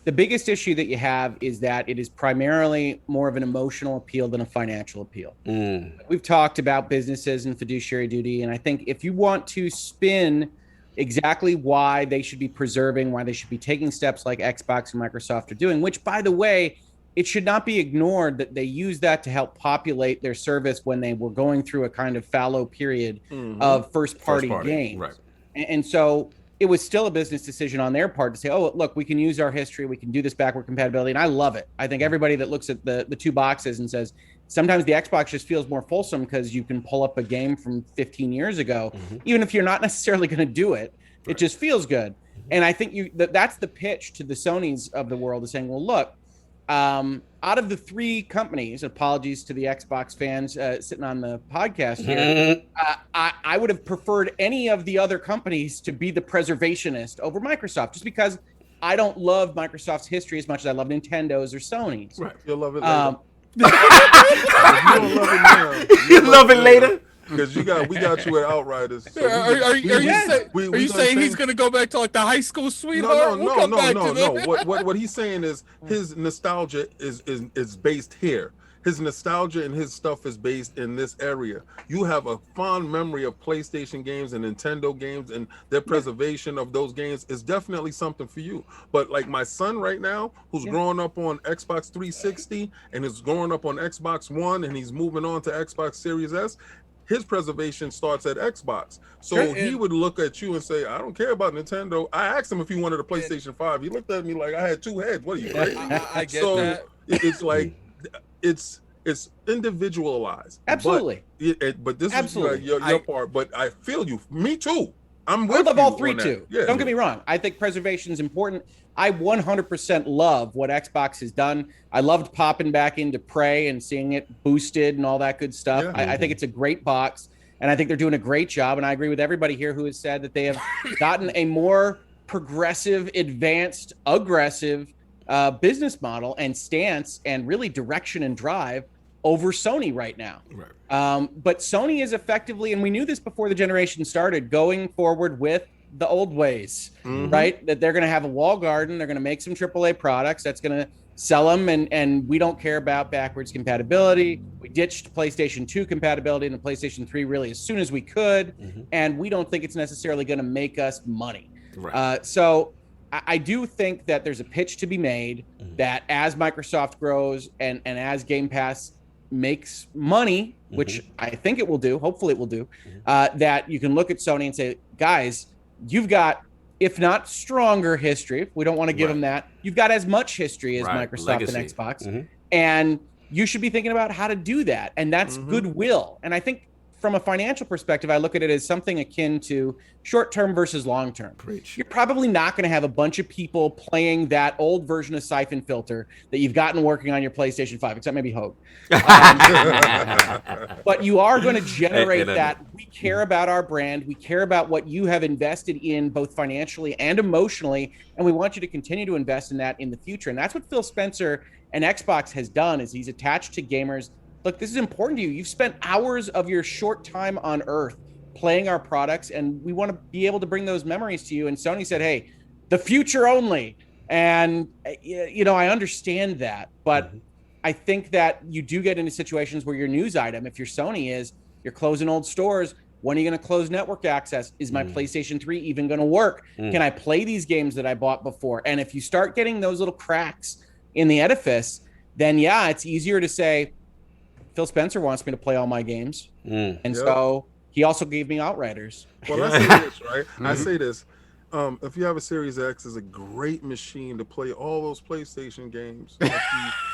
the biggest issue that you have is that it is primarily more of an emotional appeal than a financial appeal. We've talked about businesses and fiduciary duty, and I think if you want to spin exactly why they should be preserving, why they should be taking steps like Xbox and Microsoft are doing, which, by the way, it should not be ignored that they use that to help populate their service when they were going through a kind of fallow period of first-party games. Right. And so it was still a business decision on their part to say, oh, look, we can use our history. We can do this backward compatibility. And I love it. I think everybody that looks at the 2 boxes and says, sometimes the Xbox just feels more fulsome because you can pull up a game from 15 years ago, even if you're not necessarily going to do it. It just feels good. And I think that's the pitch to the Sonys of the world, is saying, well, look, out of the 3 companies, apologies to the Xbox fans sitting on the podcast here, I would have preferred any of the other companies to be the preservationist over Microsoft, just because I don't love Microsoft's history as much as I love Nintendo's or Sony's. Right. You'll love it later. You don't love it now. You love it later? Because we got you at Outriders. So are you saying he's going to go back to like the high school sweetheart? No. What he's saying is his nostalgia is based here. His nostalgia and his stuff is based in this area. You have a fond memory of PlayStation games and Nintendo games, and their preservation of those games is definitely something for you. But like my son right now, who's growing up on Xbox 360 and is growing up on Xbox One, and he's moving on to Xbox Series S, his preservation starts at Xbox. So he would look at you and say, I don't care about Nintendo. I asked him if he wanted a PlayStation 5. He looked at me like I had 2 heads. What are you, crazy? I get that. It's like, it's individualized. Absolutely. But this is your part. But I feel you. Me too. I'm with you. I love all 3 too. Yeah. Don't get me wrong. I think preservation is important. I 100% love what Xbox has done. I loved popping back into Prey and seeing it boosted and all that good stuff. Yeah. I think it's a great box, and I think they're doing a great job. And I agree with everybody here who has said that they have gotten a more progressive, advanced, aggressive business model and stance and really direction and drive over Sony right now. Right. But Sony is effectively, and we knew this before the generation started, going forward with the old ways, right? That they're going to have a wall garden. They're going to make some AAA products that's going to sell them. And we don't care about backwards compatibility. We ditched PlayStation 2 compatibility and the PlayStation 3 really as soon as we could. And we don't think it's necessarily going to make us money. Right. So I do think that there's a pitch to be made that as Microsoft grows and as Game Pass makes money, which I think it will do, hopefully it will do, that you can look at Sony and say, guys, you've got, if not stronger history, we don't want to give them that, you've got as much history as Microsoft Legacy. and Xbox, and you should be thinking about how to do that, and that's goodwill. And I think from a financial perspective, I look at it as something akin to short-term versus long-term. You're probably not going to have a bunch of people playing that old version of Siphon Filter that you've gotten working on your PlayStation 5, except maybe Hogue. But you are going to generate that. We care about our brand. We care about what you have invested in both financially and emotionally, and we want you to continue to invest in that in the future. And that's what Phil Spencer and Xbox has done, is he's attached to gamers. Look, this is important to you. You've spent hours of your short time on Earth playing our products, and we want to be able to bring those memories to you. And Sony said, hey, the future only. And, you know, I understand that, but I think that you do get into situations where your news item, if you're Sony, is you're closing old stores. When are you going to close network access? Is my PlayStation 3 even going to work? Can I play these games that I bought before? And if you start getting those little cracks in the edifice, then yeah, it's easier to say, Phil Spencer wants me to play all my games. And so he also gave me Outriders. Well, I say this, right? I say this. If you have a Series X, it's a great machine to play all those PlayStation games that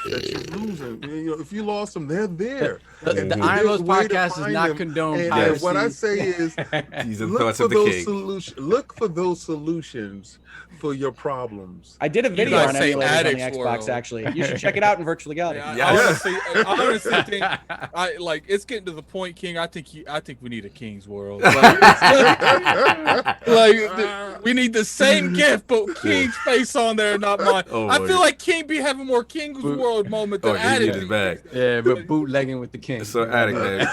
you're losing. You know, if you lost them, they're there. The Iron Lords podcast does not condone piracy. And what I say is, look for those solutions for your problems. I did a video on emulators on the Xbox, actually. You should check it out in virtual legality. I honestly think, it's getting to the point, King. I think we need a King's World. We need the same gift, but King's face on there, not mine. I feel like King be having more King's World moment than Addict. Yeah, but bootlegging with the King. So Addict, man.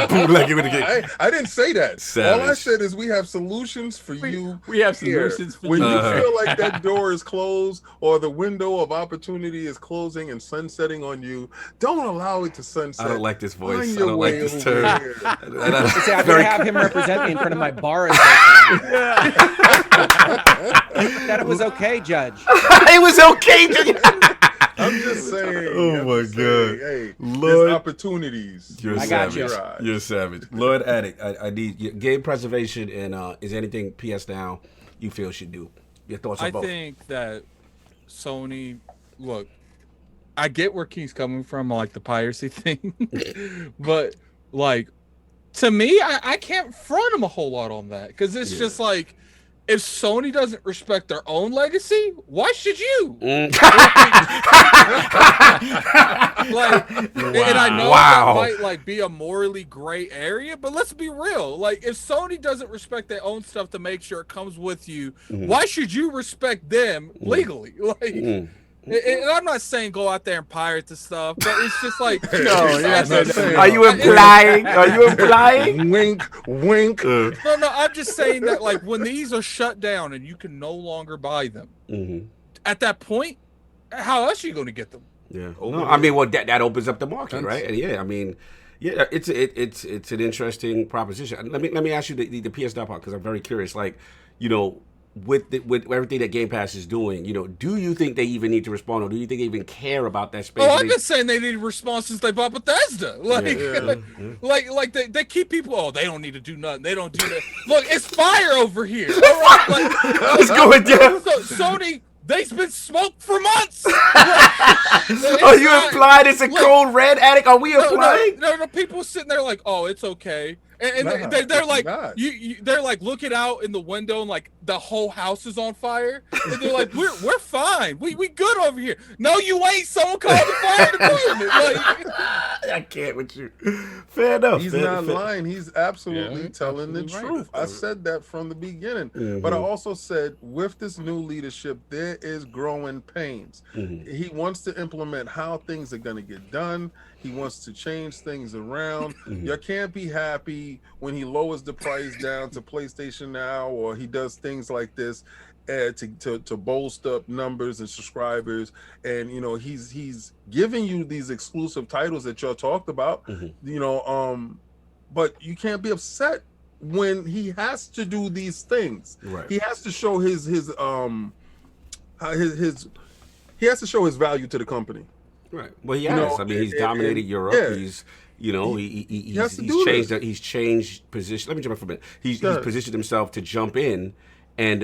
Bootlegging with the King. I didn't say that. Savage. All I said is we have solutions for you. We have solutions for you. When you feel like that door is closed or the window of opportunity is closing and sunsetting on you, don't allow it to sunset. I don't like this voice. I don't like this term. I'm going to have him represent me in front of my bar. That it was okay, Judge. It was okay, Judge. I'm just saying. Oh my God, hey, Lord, there's opportunities. You're savage. You're savage. Lord Addict, I need game preservation and is anything PSNow you feel should do? Your thoughts on both? I think that Sony, look, I get where King's coming from, like the piracy thing, but like to me, I can't front him a whole lot on that because it's just like, if Sony doesn't respect their own legacy, why should you? And I know that might be a morally gray area, but let's be real. Like, if Sony doesn't respect their own stuff to make sure it comes with you, why should you respect them legally? And I'm not saying go out there and pirate the stuff, but it's just like, are you implying? Are you implying? Wink, wink. No, I'm just saying that, like, when these are shut down and you can no longer buy them, at that point, how else are you going to get them? Yeah, no, I mean, well, that opens up the market, right? And yeah, I mean, yeah, it's an interesting proposition. Let me ask you the PSNow part because I'm very curious. Like, you know, with everything that Game Pass is doing, you know, do you think they even need to respond, or do you think they even care about that space? Oh, I've been saying they need a response since they bought Bethesda. Like, they keep people. Oh, they don't need to do nothing. They don't do that. Look, it's fire over here. All right, let's go with that. Sony. They've been smoked for months. Are you implying it's a cold red Addict? Are we implying? No, people sitting there like, oh, it's okay. And they're like, they're like looking out in the window and like the whole house is on fire. And they're like, we're fine. We good over here. No, you ain't. Someone called the fire department. I can't with you. Fair enough. He's not lying. He's absolutely telling the truth. I said that from the beginning. But I also said with this new leadership, there is growing pains. He wants to implement how things are going to get done. He wants to change things around. You can't be happy when he lowers the price down to PlayStation Now, or he does things like this to bolster up numbers and subscribers. And you know, he's giving you these exclusive titles that y'all talked about. You know, but you can't be upset when he has to do these things. Right. He has to show he has to show his value to the company. Right. Well, he has. I mean, he's dominated Europe. Yeah. He's, you know, he's changed position. Let me jump in for a minute. He's positioned himself to jump in, and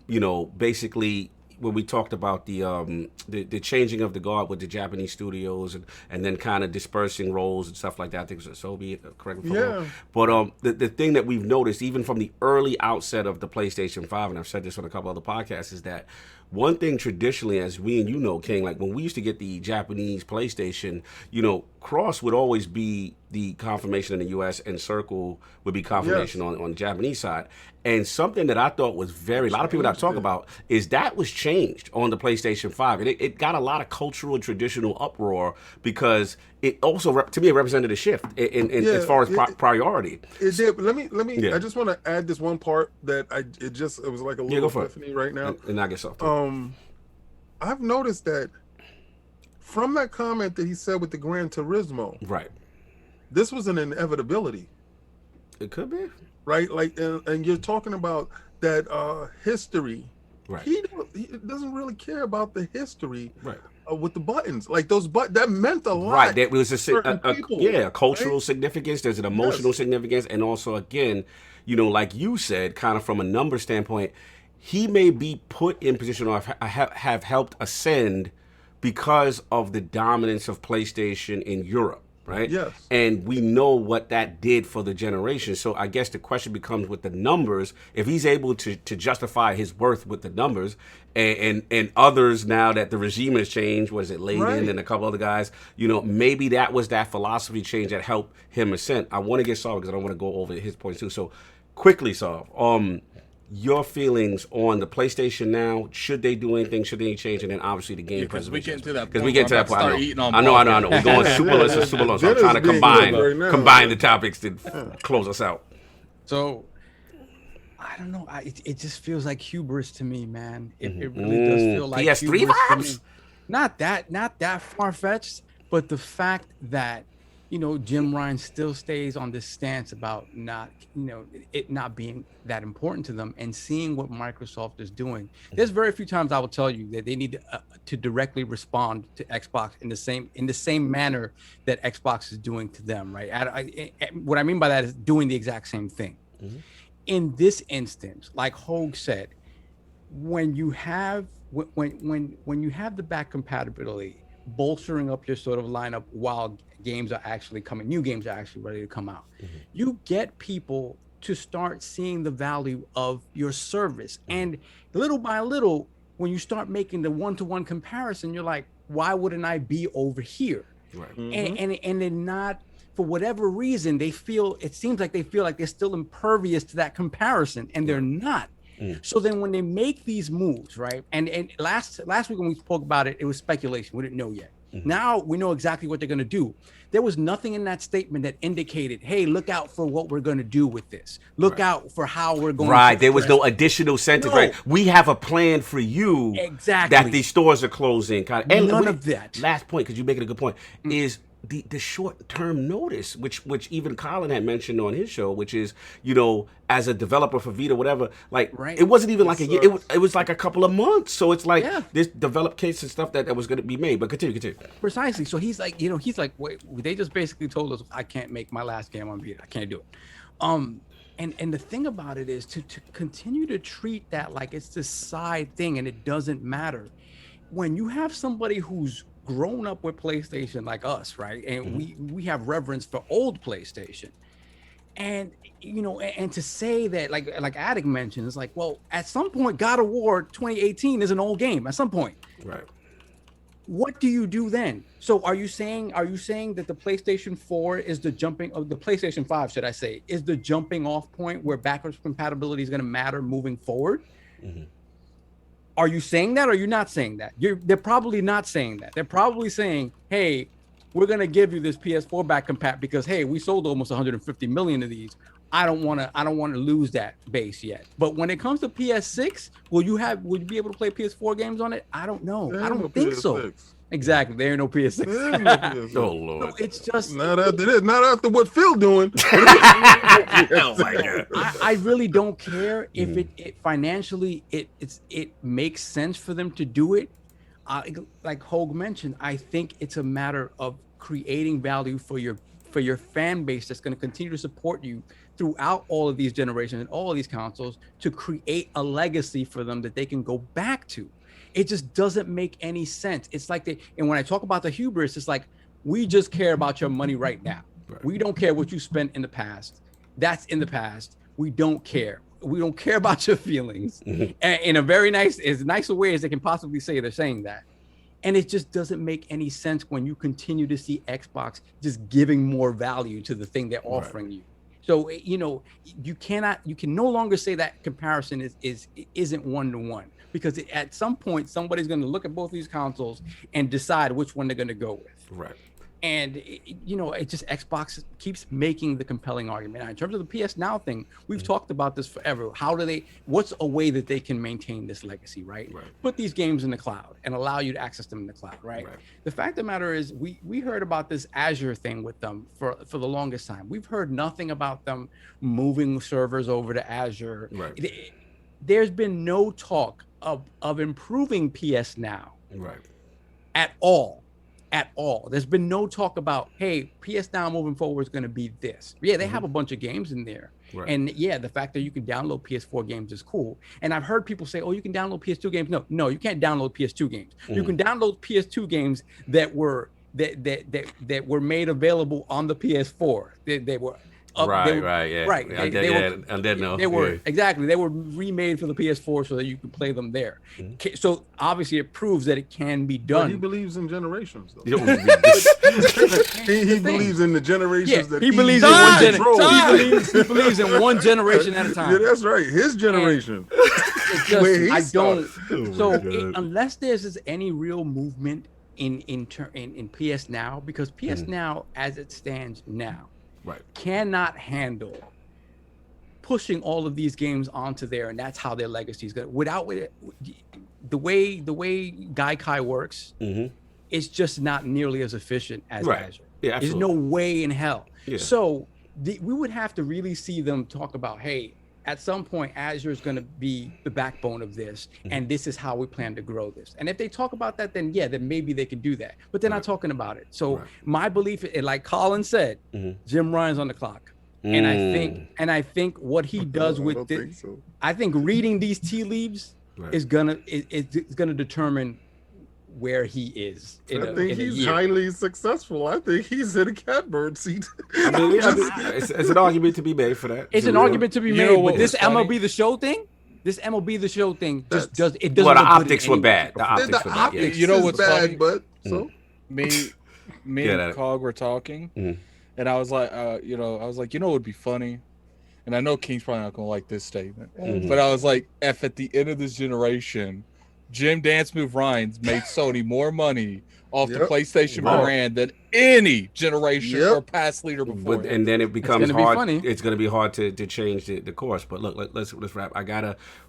you know, basically when we talked about the changing of the guard with the Japanese studios and then kind of dispersing roles and stuff like that. I think it was Asobi, correct me if I'm wrong. But the thing that we've noticed, even from the early outset of the PlayStation 5, and I've said this on a couple other podcasts, is that one thing traditionally, as we and you know, King, like when we used to get the Japanese PlayStation, you know, Cross would always be the confirmation in the U.S. and Circle would be confirmation on the Japanese side. And something that I thought was a lot of people that talk about is that was changed on the PlayStation 5. And it got a lot of cultural and traditional uproar because it also, to me, it represented a shift in as far as priority. It did. But let me. I just want to add this one part that it was like a little epiphany right now. And I guess I've noticed that from that comment that he said with the Gran Turismo, right? This was an inevitability. It could be. Right, like, and you're talking about that history. Right. He doesn't really care about the history. Right. With the buttons, like those that meant a lot. Right. There was a cultural significance. There's an emotional significance, and also, again, you know, like you said, kind of from a number standpoint, he may be put in position or have helped ascend because of the dominance of PlayStation in Europe. Right? Yes. And we know what that did for the generation. So I guess the question becomes with the numbers, if he's able to justify his worth with the numbers and others now that the regime has changed, was it Layden and a couple other guys, you know, maybe that was that philosophy change that helped him ascend. I want to get Saul because I don't want to go over his points too. So quickly, Saul, your feelings on the PlayStation Now? Should they do anything? Should they change? And then obviously the game because we get to that. Because we get to that point. I know. We're going super long. So I'm trying to combine the topics to close us out. So I don't know. It just feels like hubris to me, man. It really does feel like PS3 vibes. Not that far fetched, but the fact that, you know, Jim Ryan still stays on this stance about it not being that important to them, and seeing what Microsoft is doing. There's very few times I will tell you that they need to directly respond to Xbox in the same manner that Xbox is doing to them, right? What I mean by that is doing the exact same thing. Mm-hmm. In this instance, like Hogue said, when you have the back compatibility bolstering up your sort of lineup while games are actually coming, new games are actually ready to come out, you get people to start seeing the value of your service. And little by little, when you start making the one-to-one comparison, you're like, why wouldn't I be over here? Right. And they're not, for whatever reason, it seems like they feel like they're still impervious to that comparison, and they're not. So then when they make these moves, right? And last week when we spoke about it, it was speculation. We didn't know yet. Now we know exactly what they're going to do. There was nothing in that statement that indicated, hey, look out for what we're going to do with this. Look out for how we're going to. Right. There was no additional sentence. No. Right. We have a plan for you. Exactly. That these stores are closing. And none of that. Last point, because you're making a good point, is the short-term notice, which even Colin had mentioned on his show, which is, you know, as a developer for Vita, whatever, like, it wasn't even like a year. It was like a couple of months. So it's like this developed case and stuff that was going to be made. But continue. Precisely. So he's like, wait, they just basically told us I can't make my last game on Vita. I can't do it. And the thing about it is to continue to treat that like it's this side thing and it doesn't matter. When you have somebody who's grown up with PlayStation like us, right? And we have reverence for old PlayStation. And, you know, and to say that, like Attic mentioned, it's like, well, at some point, God of War 2018 is an old game at some point. Right. What do you do then? So are you saying that the PlayStation 4 is the PlayStation 5, should I say, is the jumping off point where backwards compatibility is going to matter moving forward? Are you saying that, or are you not saying that? They're probably not saying that. They're probably saying, hey, we're going to give you this PS4 back compat because, hey, we sold almost 150 million of these. I don't want to lose that base yet. But when it comes to PS6, will you be able to play PS4 games on it? I don't know. I don't think so. Exactly. There ain't no PS6. Oh Lord. So it's just not after this. Not after what Phil doing. Oh my God. I really don't care if it financially it makes sense for them to do it. Like Hogue mentioned, I think it's a matter of creating value for your for your fan base that's going to continue to support you throughout all of these generations and all of these consoles to create a legacy for them that they can go back to. It just doesn't make any sense. It's like and when I talk about the hubris, it's like, we just care about your money right now. Right. We don't care what you spent in the past. That's in the past. We don't care. We don't care about your feelings. And in a very as nice a way as they can possibly say, they're saying that. And it just doesn't make any sense when you continue to see Xbox just giving more value to the thing they're offering you. So, you can no longer say that comparison isn't one-to-one, because at some point somebody's going to look at both these consoles and decide which one they're going to go with. Right. And it just, Xbox keeps making the compelling argument. Now, in terms of the PSNow thing, we've talked about this forever. What's a way that they can maintain this legacy, right? Put these games in the cloud and allow you to access them in the cloud, right? The fact of the matter is, we heard about this Azure thing with them for the longest time. We've heard nothing about them moving servers over to Azure. Right. There's been no talk of improving PSNow at all. At all. There's been no talk about, hey, PSNow moving forward is going to be this. Yeah, they have a bunch of games in there. Right. And yeah, the fact that you can download PS4 games is cool. And I've heard people say, oh, you can download PS2 games. No, you can't download PS2 games. You can download PS2 games that were made available on the PS4. They were exactly. They were remade for the PS4 so that you could play them there. So obviously it proves that it can be done. But he believes in generations, though. He believes in the generations that he believes he believes in one generation at a time. Yeah, that's right. His generation. Unless there's any real movement in PSNow, because PSNow as it stands now cannot handle pushing all of these games onto there, and that's how their legacy is going. Without the way Gaikai works, it's just not nearly as efficient as Azure. Yeah, there's no way in hell. Yeah. So we would have to really see them talk about, hey, at some point Azure is going to be the backbone of this, and this is how we plan to grow this. And if they talk about that, then maybe they can do that. But they're not talking about it. So my belief, like Colin said, Jim Ryan's on the clock. And I think what he does with this, I think reading these tea leaves is gonna determine where he is. I think he's highly successful. I think he's in a catbird seat. I mean, it's an argument to be made for that. It's an argument to be made. But this MLB The Show thing, just does it. Doesn't. Well, the optics were bad. The optics were bad. You know what's funny? But me and Cog were talking, and I was like, it would be funny. And I know King's probably not gonna like this statement, but I was like, at the end of this generation, Jim Dance Move Ryan's made Sony more money off the PlayStation brand than any generation or past leader before. And then it becomes hard. It's going to be hard to change the course. But look, let's wrap.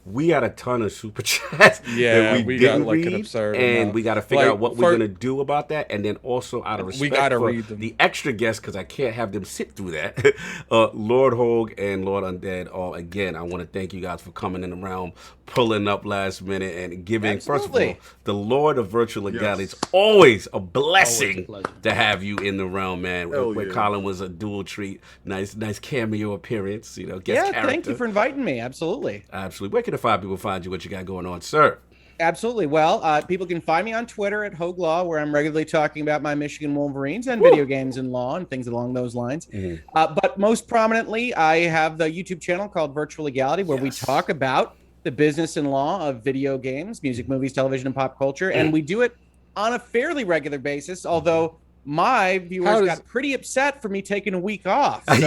We got a ton of super chats that we didn't read, an absurd and we got to figure out what we're going to do about that. And then also out of respect for the extra guests, because I can't have them sit through that. Lord Hogue and Lord Undead, again, I want to thank you guys for coming in the realm, pulling up last minute and giving. First of all, the Lord of Virtual Legality. It's always a blessing to have you in the realm, man. Where Colin was a dual treat. Nice cameo appearance. Guest character. Thank you for inviting me. Absolutely. Where can the five people find you? What you got going on, sir? Absolutely. Well, people can find me on Twitter at Hogue Law, where I'm regularly talking about my Michigan Wolverines and video games and law and things along those lines. But most prominently, I have the YouTube channel called Virtual Legality, where we talk about the business and law of video games, music, movies, television, and pop culture. And we do it on a fairly regular basis, although my viewers got pretty upset for me taking a week off. So how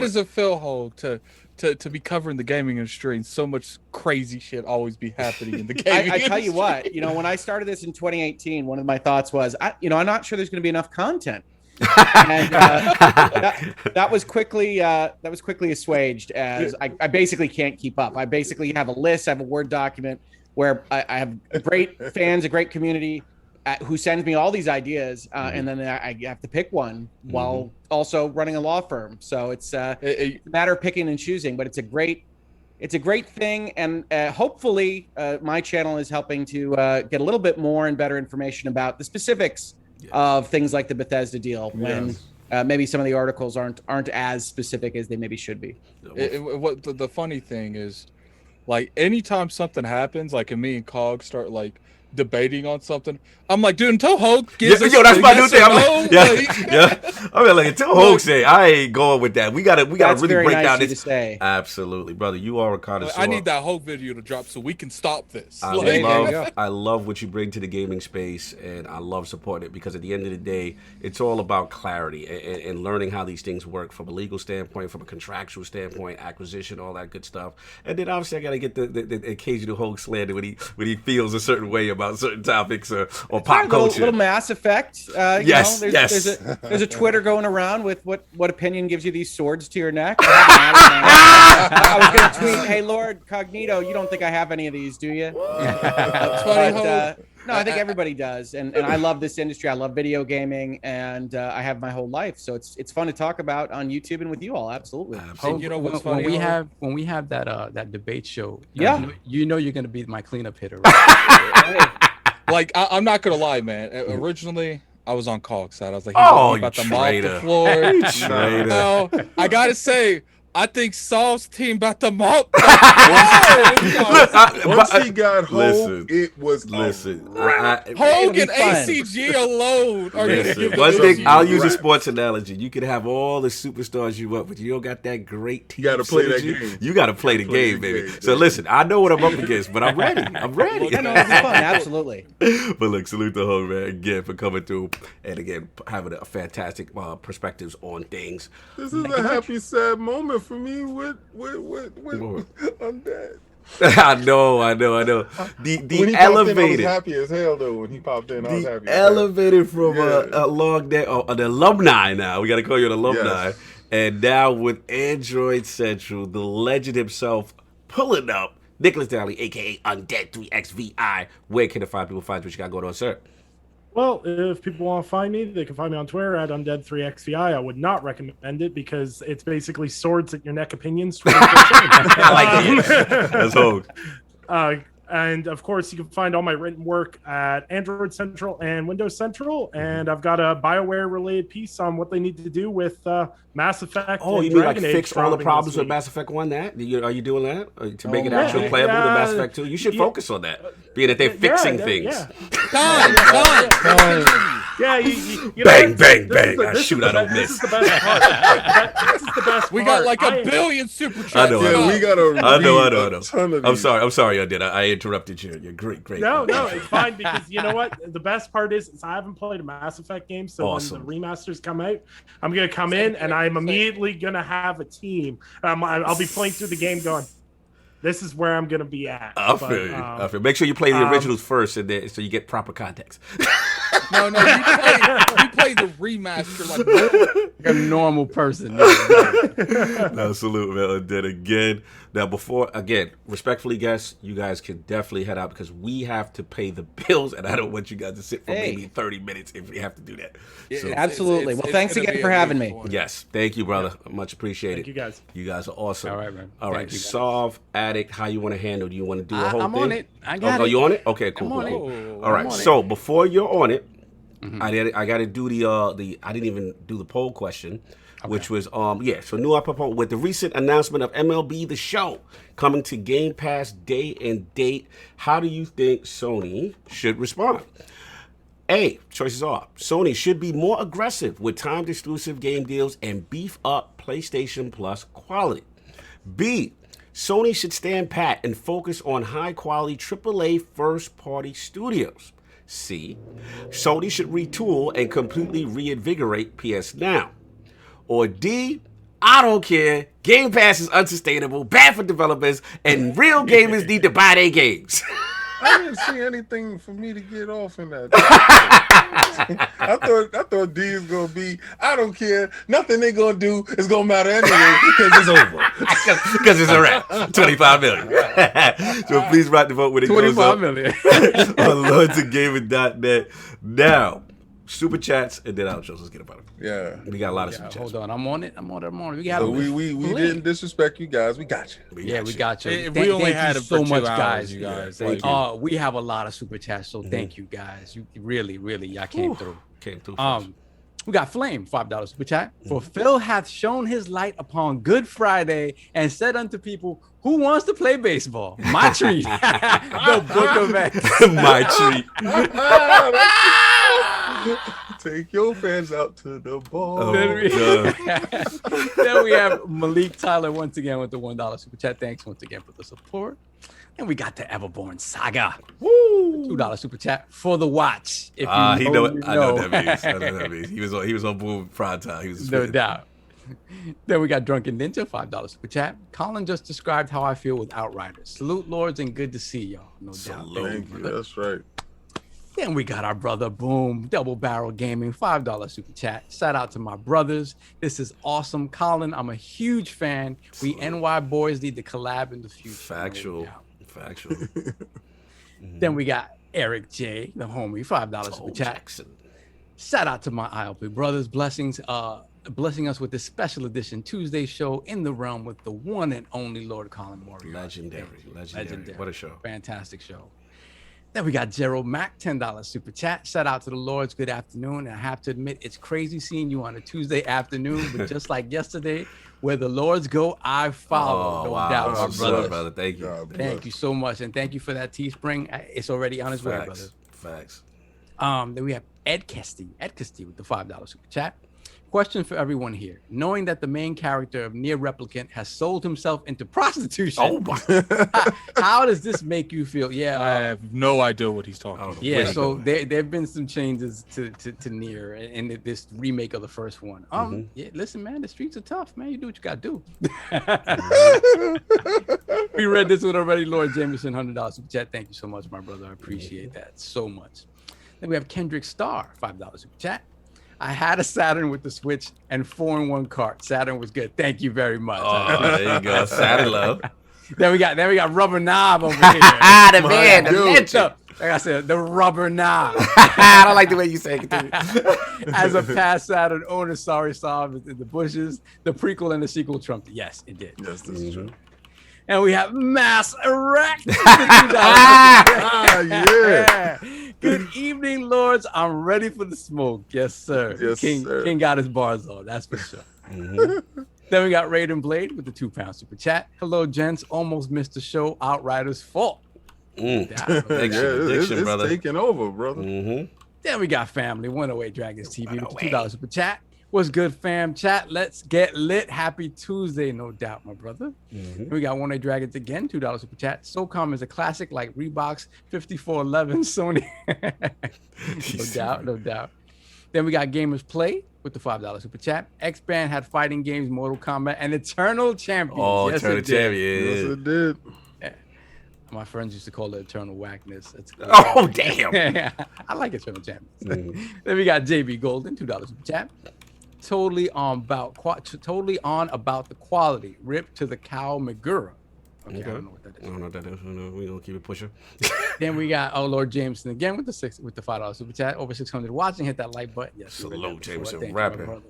does it feel, Hogue, to be covering the gaming industry and so much crazy shit always be happening in the gaming industry? I tell you what, when I started this in 2018, one of my thoughts was, I'm not sure there's going to be enough content. And that was quickly assuaged as I basically can't keep up. I basically have a list, I have a Word document where I have great fans, a great community who sends me all these ideas, and then I have to pick one while also running a law firm. So it's a matter of picking and choosing, but it's a great thing, and hopefully my channel is helping to get a little bit more and better information about the specifics of things like the Bethesda deal when maybe some of the articles aren't as specific as they maybe should be. What the funny thing is, like, anytime something happens, like, and me and Cog start like debating on something, I'm like, dude, until Hogue gives us that's my new thing. I'm like, I mean, like, until Hogue say, I ain't going with that. We gotta really break down this. Say. Absolutely, brother. You are a connoisseur. I need that Hogue video to drop so we can stop this. I love what you bring to the gaming space, and I love supporting it, because at the end of the day, it's all about clarity and learning how these things work from a legal standpoint, from a contractual standpoint, acquisition, all that good stuff. And then obviously I gotta get the occasional Hogue slander when he feels a certain way about certain topics or pop culture. Little Mass Effect. Yes. There's a Twitter going around with what opinion gives you these swords to your neck. I was going to tweet, hey, Lord Cognito, you don't think I have any of these, do you? That's funny. No, I think everybody does, and I love this industry. I love video gaming, and I have my whole life, so it's fun to talk about on YouTube and with you all. Absolutely. And you know what's funny? When we have that debate show, you know you're gonna be my cleanup hitter. Right? Like, I'm not gonna lie, man. Originally, I was on Cog's side. I was like, oh, about to mop the floor. No, I gotta say, I think Saul's team about to mop. Once he got home, it was Hogue and ACG alone. One thing, I'll use a sports analogy. You can have all the superstars you want, but you don't got that great team. You got to play that game. You got to play the game, baby. So listen, I know what I'm up against, but I'm ready. I'm ready. It'll be fun, absolutely. But look, salute to Hogue, man, again, for coming through and again having a fantastic perspectives on things. This is a happy, sad moment for me with Undead. I know. The elevated. I was happy as hell though when he popped in. I was happy. Elevated from a LogNet, an alumni now. We got to call you an alumni. Yes. And now with Android Central, the legend himself pulling up, Nicholas Daly, aka Undead 3XVI. Where can the people find what you got going on, sir? Well, if people want to find me, they can find me on Twitter at Undead3XVI. I would not recommend it because it's basically swords at your neck opinions. I like it. That's Hogue. And of course, you can find all my written work at Android Central and Windows Central. And I've got a BioWare-related piece on what they need to do with Mass Effect. Oh, you mean like fix all the problems with Mass Effect 1? Are you doing that to make it actually playable to Mass Effect 2? You should focus on that, being that they're fixing things. Done. Yeah, you bang, bang, bang. Shoot, I don't miss. This is the best part. This is the best we part. got like a billion super chats. I know. We got I know. I'm sorry, I did. I interrupted you. You're great. No, it's fine because you know what? The best part is I haven't played a Mass Effect game, so awesome. When the remasters come out, I'm gonna come in and I'm immediately gonna have a team. I'll be playing through the game going, this is where I'm gonna be at. I feel. Make sure you play the originals first, and then, so you get proper context. No, you play the remaster like a normal person. No, salute, man. And then again, now respectfully, guys, you guys can definitely head out because we have to pay the bills, and I don't want you guys to sit for maybe 30 minutes if we have to do that. So, absolutely. Well, thanks again for having me. Yes, thank you, brother. Much appreciated. Thank you, guys. You guys are awesome. All right, man. All right, Solve Addict. How you want to handle? Do you want to do a whole thing? I'm on it. I got it. Oh, you on it? Okay, cool. All right. So before you're on it, I got to do the I didn't even do the poll question, which was so new poll with the recent announcement of MLB The Show coming to Game Pass day and date. How do you think Sony should respond? A, choices are Sony should be more aggressive with timed exclusive game deals and beef up PlayStation Plus quality. B, Sony should stand pat and focus on high quality AAA first party studios. C, Sony should retool and completely reinvigorate PSNow. Or D, I don't care. Game Pass is unsustainable, bad for developers, and real gamers need to buy their games. I didn't see anything for me to get off in that. I thought D is gonna be. I don't care. Nothing they gonna do is gonna matter anyway because it's over. Because it's a wrap. 25 million. So please write the vote when it goes up. 25 million. On LordsCognito.net. Now, super chats and then outros. Let's get about it. Yeah, we got a lot of super chats. Hold on, I'm on it. We got. So we didn't disrespect you guys. We got you. We got you. We only had it so for much, 2 hours, guys. you guys. We have a lot of super chats, so thank you guys. You really, y'all came through. Came through first. We got Flame, $5 super chat. For Phil hath shown his light upon Good Friday and said unto people, who wants to play baseball? My treat. The Book of X. My treat. Take your fans out to the ball. Oh, Then we have Malik Tyler once again with the $1 super chat. Thanks once again for the support. And we got the Everborn Saga. Woo! $2 super chat for the watch. If you I know that know. means. He was on Boom Prime Time. He was No doubt. Then we got Drunken Ninja, $5 super chat. Colin just described how I feel with Outriders. Salute, Lords, and good to see y'all. No doubt. Thank you. That's right. Then we got our brother Boom, Double Barrel Gaming, $5 super chat. Shout out to my brothers. This is awesome. Colin, I'm a huge fan. We NY boys need to collab in the future. Factual. Then we got Eric J, the homie, $5 super chat. Jackson. Shout out to my ILP brothers. Blessings, blessing us with this special edition Tuesday show in the realm with the one and only Lord Colin Moriarty. Legendary. What a show. Fantastic show. Then we got Gerald Mack, $10 super chat. Shout out to the Lords. Good afternoon. And I have to admit, it's crazy seeing you on a Tuesday afternoon, but just like yesterday, where the Lords go, I follow. No doubt, my brother. Thank you. Thank you so much. And thank you for that Teespring. It's already on its way, brother. Facts. Then we have Ed Kesty with the $5 super chat. Question for everyone here. Knowing that the main character of Nier Replicant has sold himself into prostitution, how does this make you feel? Yeah, I have no idea what he's talking about. Yeah, so there have been some changes to Nier in this remake of the first one. Yeah, listen, man, the streets are tough, man. You do what you got to do. We read this one already. Lord Jameson, $100 super chat. Thank you so much, my brother. I appreciate that so much. Then we have Kendrick Starr, $5 super chat. I had a Saturn with the Switch and 4-in-1 cart. Saturn was good. Thank you very much. Oh, there you go. Saturn love. Then we got Rubber Knob over here. The man, the legend. Like I said, the Rubber Knob. I don't like the way you say it. As a past Saturn owner, sorry, saw in the bushes. The prequel and the sequel trumped. Yes, it did. Yes, this is true. And we have Mass Erect. Yeah. Good evening, Lords. I'm ready for the smoke. Yes, sir. Yes, sir. King got his bars on. That's for sure. Then we got Raiden Blade with the £2 super chat. Hello, gents. Almost missed the show. Outriders fault. It's brother. Taking over, brother. Then we got Family 108 Dragons TV with the $2 super chat. What's good, fam? Chat, let's get lit. Happy Tuesday, no doubt, my brother. We got 108 Dragons again, $2 super chat. SOCOM is a classic like Reebok's 5411 Sony. No doubt. Then we got Gamers Play with the $5 super chat. X-Band had fighting games, Mortal Kombat, and Eternal Champions. Oh, yes, Eternal Champions. Yes, it did. Yeah. My friends used to call it Eternal Whackness. Oh, damn. I like Eternal Champions. Then we got JB Golden, $2 super chat. Totally on about the quality. Rip to the cow Megura. Okay, I don't know what that is. I don't know what that is. We're gonna keep it pushing. Then we got Lord Jameson again with the $5 super chat. Over 600 watching. Hit that like button. Yes. Salute Jameson rapping.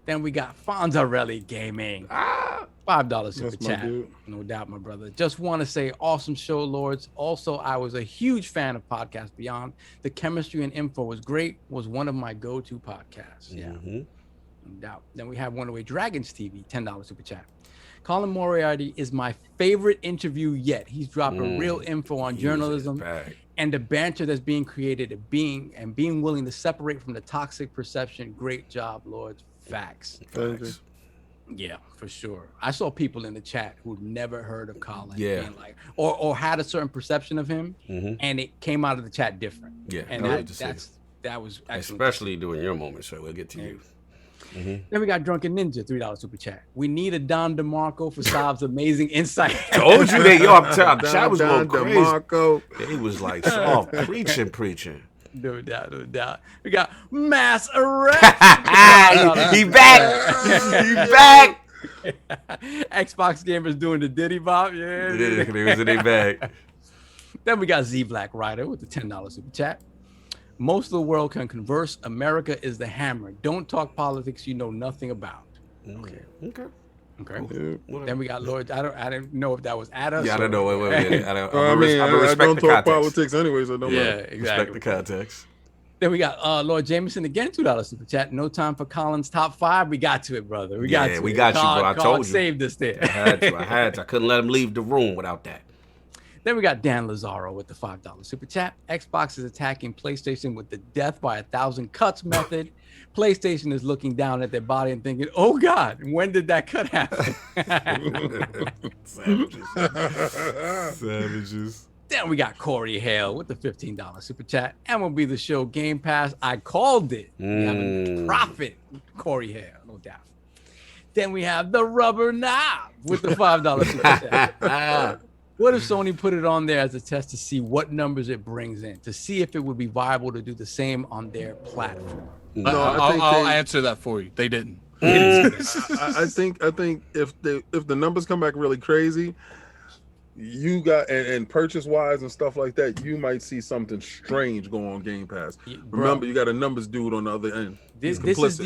Then we got Fonzarelli Gaming. $5 super chat. No doubt, my brother. Just want to say awesome show, Lords. Also, I was a huge fan of Podcast Beyond. The chemistry and info was great. Was one of my go-to podcasts. Yeah. No doubt. Then we have 108 Dragons TV, $10 super chat. Colin Moriarty is my favorite interview yet. He's dropping real info on journalism and the banter that's being created and being willing to separate from the toxic perception. Great job, Lords. Facts. Yeah, for sure. I saw people in the chat who'd never heard of Colin, being like, or had a certain perception of him, and it came out of the chat different. Yeah, and that was excellent. Especially during your moment, so we'll get to you. Then we got Drunken Ninja, $3 super chat. We need a Don DeMarco for Saab's amazing insight. Told you that, yo. I'm telling you, chat was going crazy. DeMarco. He was like soft preaching. No doubt. We got Mass Erect. He back. Xbox gamers doing the Diddy Bop. Yeah, he was in their bag. Then we got Z Black Rider with the $10 super chat. Most of the world can converse. America is the hammer. Don't talk politics you know nothing about. Okay. Then we got Lord. I didn't know if that was at us. Yeah, I don't know. Wait. I don't talk politics anyway, so don't matter. Exactly. Respect the context. Then we got Lord Jameson again, $2 super chat. No time for Colin's top 5. We got to it, brother. We got you, bro. I told you. Saved us there. I had to. I couldn't let him leave the room without that. Then we got Dan Lazaro with the $5 super chat. Xbox is attacking PlayStation with the death by 1,000 cuts method. PlayStation is looking down at their body and thinking, oh God, when did that cut happen? Savages. Then we got Corey Hale with the $15 super chat. MLB The Show Game Pass. I called it. We have a profit, Corey Hale, no doubt. Then we have the Rubber Knob with the $5 super chat. What if Sony put it on there as a test to see what numbers it brings in, to see if it would be viable to do the same on their platform? No, I'll answer that for you. They didn't. I think if the numbers come back really crazy, you got and purchase wise and stuff like that, you might see something strange go on Game Pass. Remember, you got a numbers dude on the other end. This is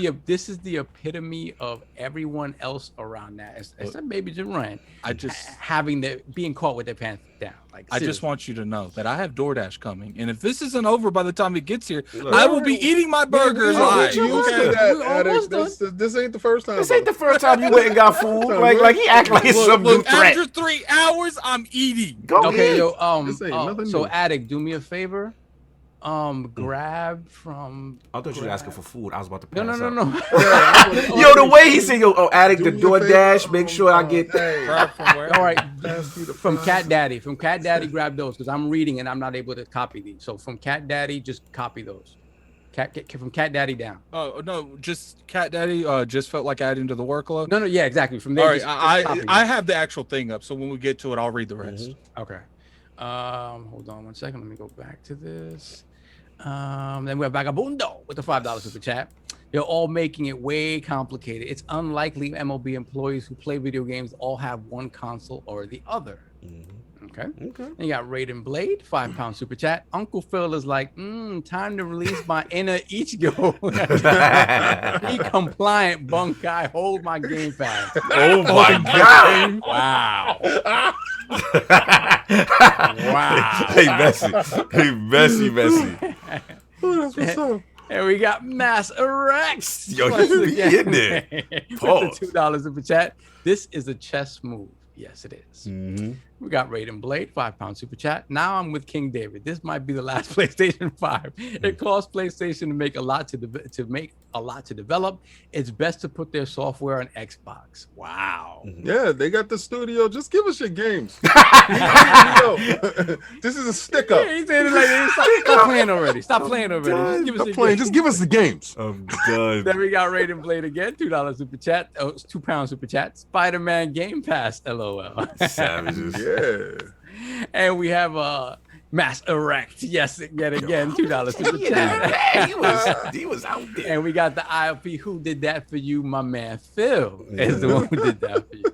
the epitome of everyone else around that. Except maybe Durant. Being caught with their pants down. Like I just want you to know that I have DoorDash coming, and if this isn't over by the time it gets here, I will be eating my burgers live. This ain't the first time. This ain't the first time you went and got food. Like he act like it's some new threat. After 3 hours, I'm eating. Okay, so Addict, do me a favor. Grab from. I thought you were asking for food. I was about to pass No. Yo, the way he said, Addict, the DoorDash, make sure I get. Grab from where? All right, from Cat Daddy. From Cat Daddy, grab those because I'm reading and I'm not able to copy these. So from Cat Daddy, just copy those. From Cat Daddy down. Oh no, just Cat Daddy. Just felt like adding to the workload. No, yeah, exactly. From there. All right, I have the actual thing up, so when we get to it, I'll read the rest. Okay. Hold on one second. Let me go back to this. Then we have Vagabundo with the $5 super chat. They're all making it way complicated. It's unlikely MLB employees who play video games all have one console or the other. Okay. And you got Raiden Blade, £5 super chat. Uncle Phil is like, time to release my inner Ichigo. Be compliant, Bunkai. Hold my Game Pass. Oh my God! Wow. Wow. Hey, messy. Oh, that's what's up. And we got Mass Erect. Yo, he in there. Pause. $2 super chat. This is a chess move. Yes, it is. We got Raiden Blade, £5 super chat. Now I'm with King David. This might be the last PlayStation 5. It costs PlayStation to make a lot to develop. It's best to put their software on Xbox. Wow. Yeah, they got the studio. Just give us your games. This is a stick up. Yeah, he said it like, stop playing already. Just give us games. Just give us the games. I'm done. Then we got Raiden Blade again, $2 super chat. Oh, it's £2 super chat. Spider-Man Game Pass, LOL. Savages. Yeah. And we have Mass Erect. Yes, yet again, $2 super chat. He was out there. And we got the ILP Who Did That For You, my man Phil is the one who did that for you.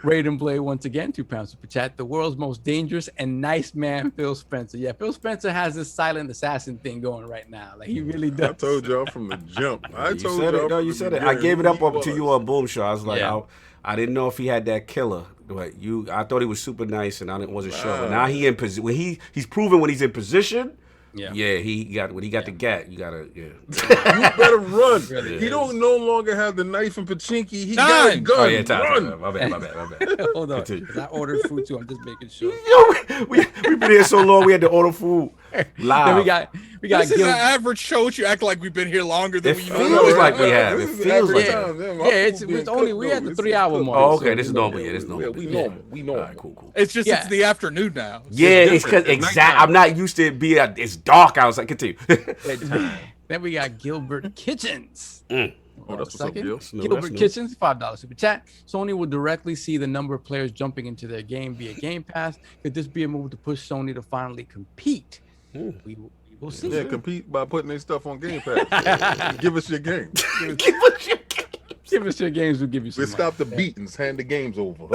Raiden Blade once again, £2 super chat. The world's most dangerous and nice man, Phil Spencer. Yeah, Phil Spencer has this silent assassin thing going right now. Like he really does. I told y'all from the jump. You said it. I gave it up to you on Boom Show. I was like, I didn't know if he had that killer. But I thought he was super nice, and I wasn't sure. But now he in position. When he's proven when he's in position. Yeah, he got the gat. You gotta, you better run. He don't no longer have the knife and pachinki. He got a gun. Oh yeah, run. My bad. Hold on, I ordered food too. I'm just making sure. We've been here so long. We had to order food live. Then we got. This is an average show. You act like we've been here longer than we know. It feels like we have. It feels like it's only we had the 3 hour mark. Oh, okay. This is normal. Yeah, this is normal. We normal. All right, cool. It's just it's the afternoon now. Yeah, it's because I'm not used to it being. It's dark outside. Continue. Then we got Gilbert Kitchens. Oh, that's what's up, Gil. Gilbert Kitchens, $5 super chat. Sony will directly see the number of players jumping into their game via Game Pass. Could this be a move to push Sony to finally compete? We will see. Yeah, compete by putting their stuff on Game Pass. Give us your games. Give us your games. We'll give you some. We'll stop the beatings. Hand the games over.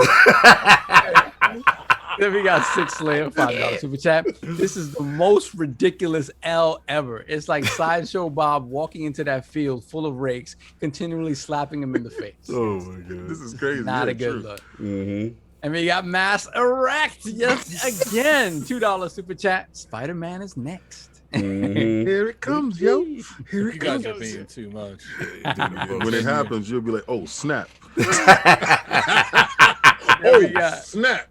Then we got Six Slayer, $5 super chat. This is the most ridiculous L ever. It's like Sideshow Bob walking into that field full of rakes, continually slapping him in the face. Oh my God. This is crazy. Not a good look. And we got Mass Erect. Yes, again. $2 super chat. Spider-Man is next. Here it comes, yo. Here it You guys comes. are being too much. When it happens, you'll be like, oh, snap. Snap.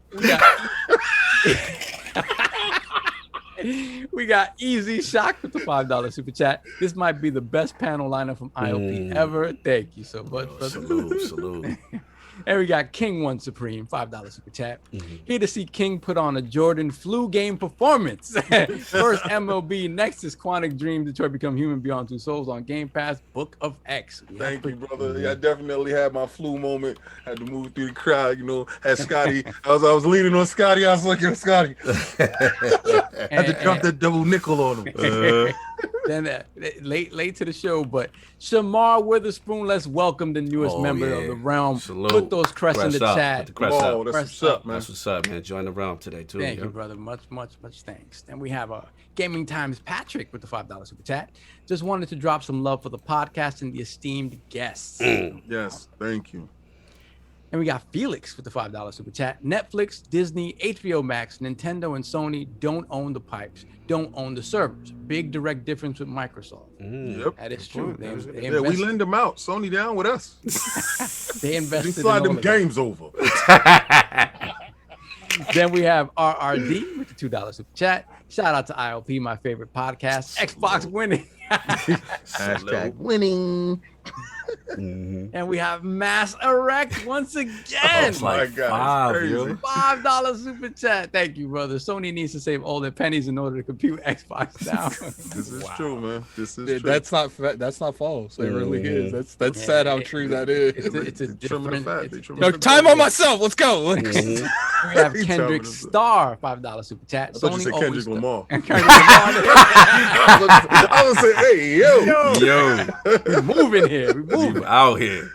We got Easy Shock with the $5 super chat. This might be the best panel lineup from ILP ever. Thank you so much. Salute. And we got King One Supreme, $5 super chat. Here to see King put on a Jordan flu game performance. First MLB, next is Quantic Dream, Detroit Become Human Beyond Two Souls on Game Pass, Book of X. Thank you, brother. Yeah, I definitely had my flu moment. Had to move through the crowd, had Scotty. I was leaning on Scotty. I was looking at Scotty. Had to drop that double nickel on him. Then late to the show, but Shamar Witherspoon, let's welcome the newest member of the realm. Salute. Put those crests in the chat. That's what's up, man. That's what's up, man. Join the realm today too. Thank you, brother. Much thanks. And we have Gaming Times Patrick with the $5 super chat. Just wanted to drop some love for the podcast and the esteemed guests. Yes, thank you. And we got Felix with the $5 super chat. Netflix, Disney, HBO Max, Nintendo, and Sony don't own the pipes, don't own the servers. Big direct difference with Microsoft. Yep. That is true. They we lend them out. Sony down with us. They invested. They slide them games over. Then we have RRD with the $2 super chat. Shout out to ILP, my favorite podcast. Xbox winning. Hashtag winning. And we have Mass Erect once again. Oh my God, $5 super chat. Thank you, brother. Sony needs to save all their pennies in order to compute Xbox now. This is true, man. This is true. That's not false. It really is. That's sad how true that is. It's a different. No, time on myself. Let's go. We have Kendrick Star, $5 super chat. I thought you said Kendrick Lamar. I was gonna say, hey, yo. We're moving here. We're moving out here.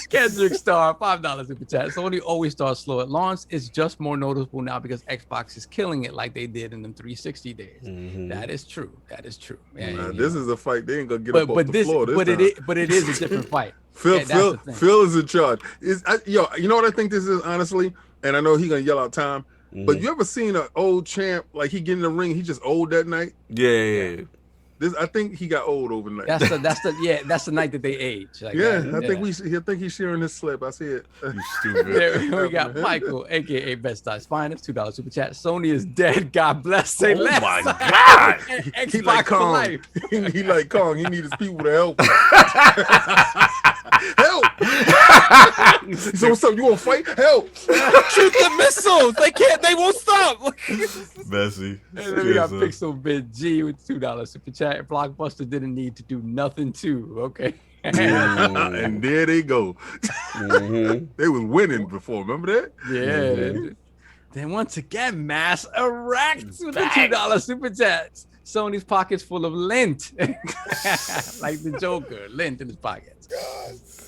Kendrick Star, $5 super chat. Sony always starts slow at launch. It's just more noticeable now because Xbox is killing it like they did in the 360 days. That is true. Yeah, this is a fight. They ain't gonna get up off the floor this time. But it is a different fight. Phil is in charge. You know what I think this is, honestly? And I know he's gonna yell out time. But you ever seen an old champ, like he get in the ring, he just old that night? Yeah. I think he got old overnight. That's the night that they age. I think he's sharing his slip. I see it. You stupid. We got Michael, aka Best Stars Finest, $2 super chat. Sony is dead. God bless. Say less. Oh my God. He like Kong. He like Kong. He need his people to help. Help! So what's up? You want to fight? Help! Shoot the missiles! They won't stop. Messy. And then we got Pixel Bid G with $2 super chat. Blockbuster didn't need to do nothing too. Okay. And there they go. They was winning before. Remember that? Yeah. Then once again, Mass Erect with the $2 super chats. Sony's pockets full of lint. Like the Joker, lint in his pockets.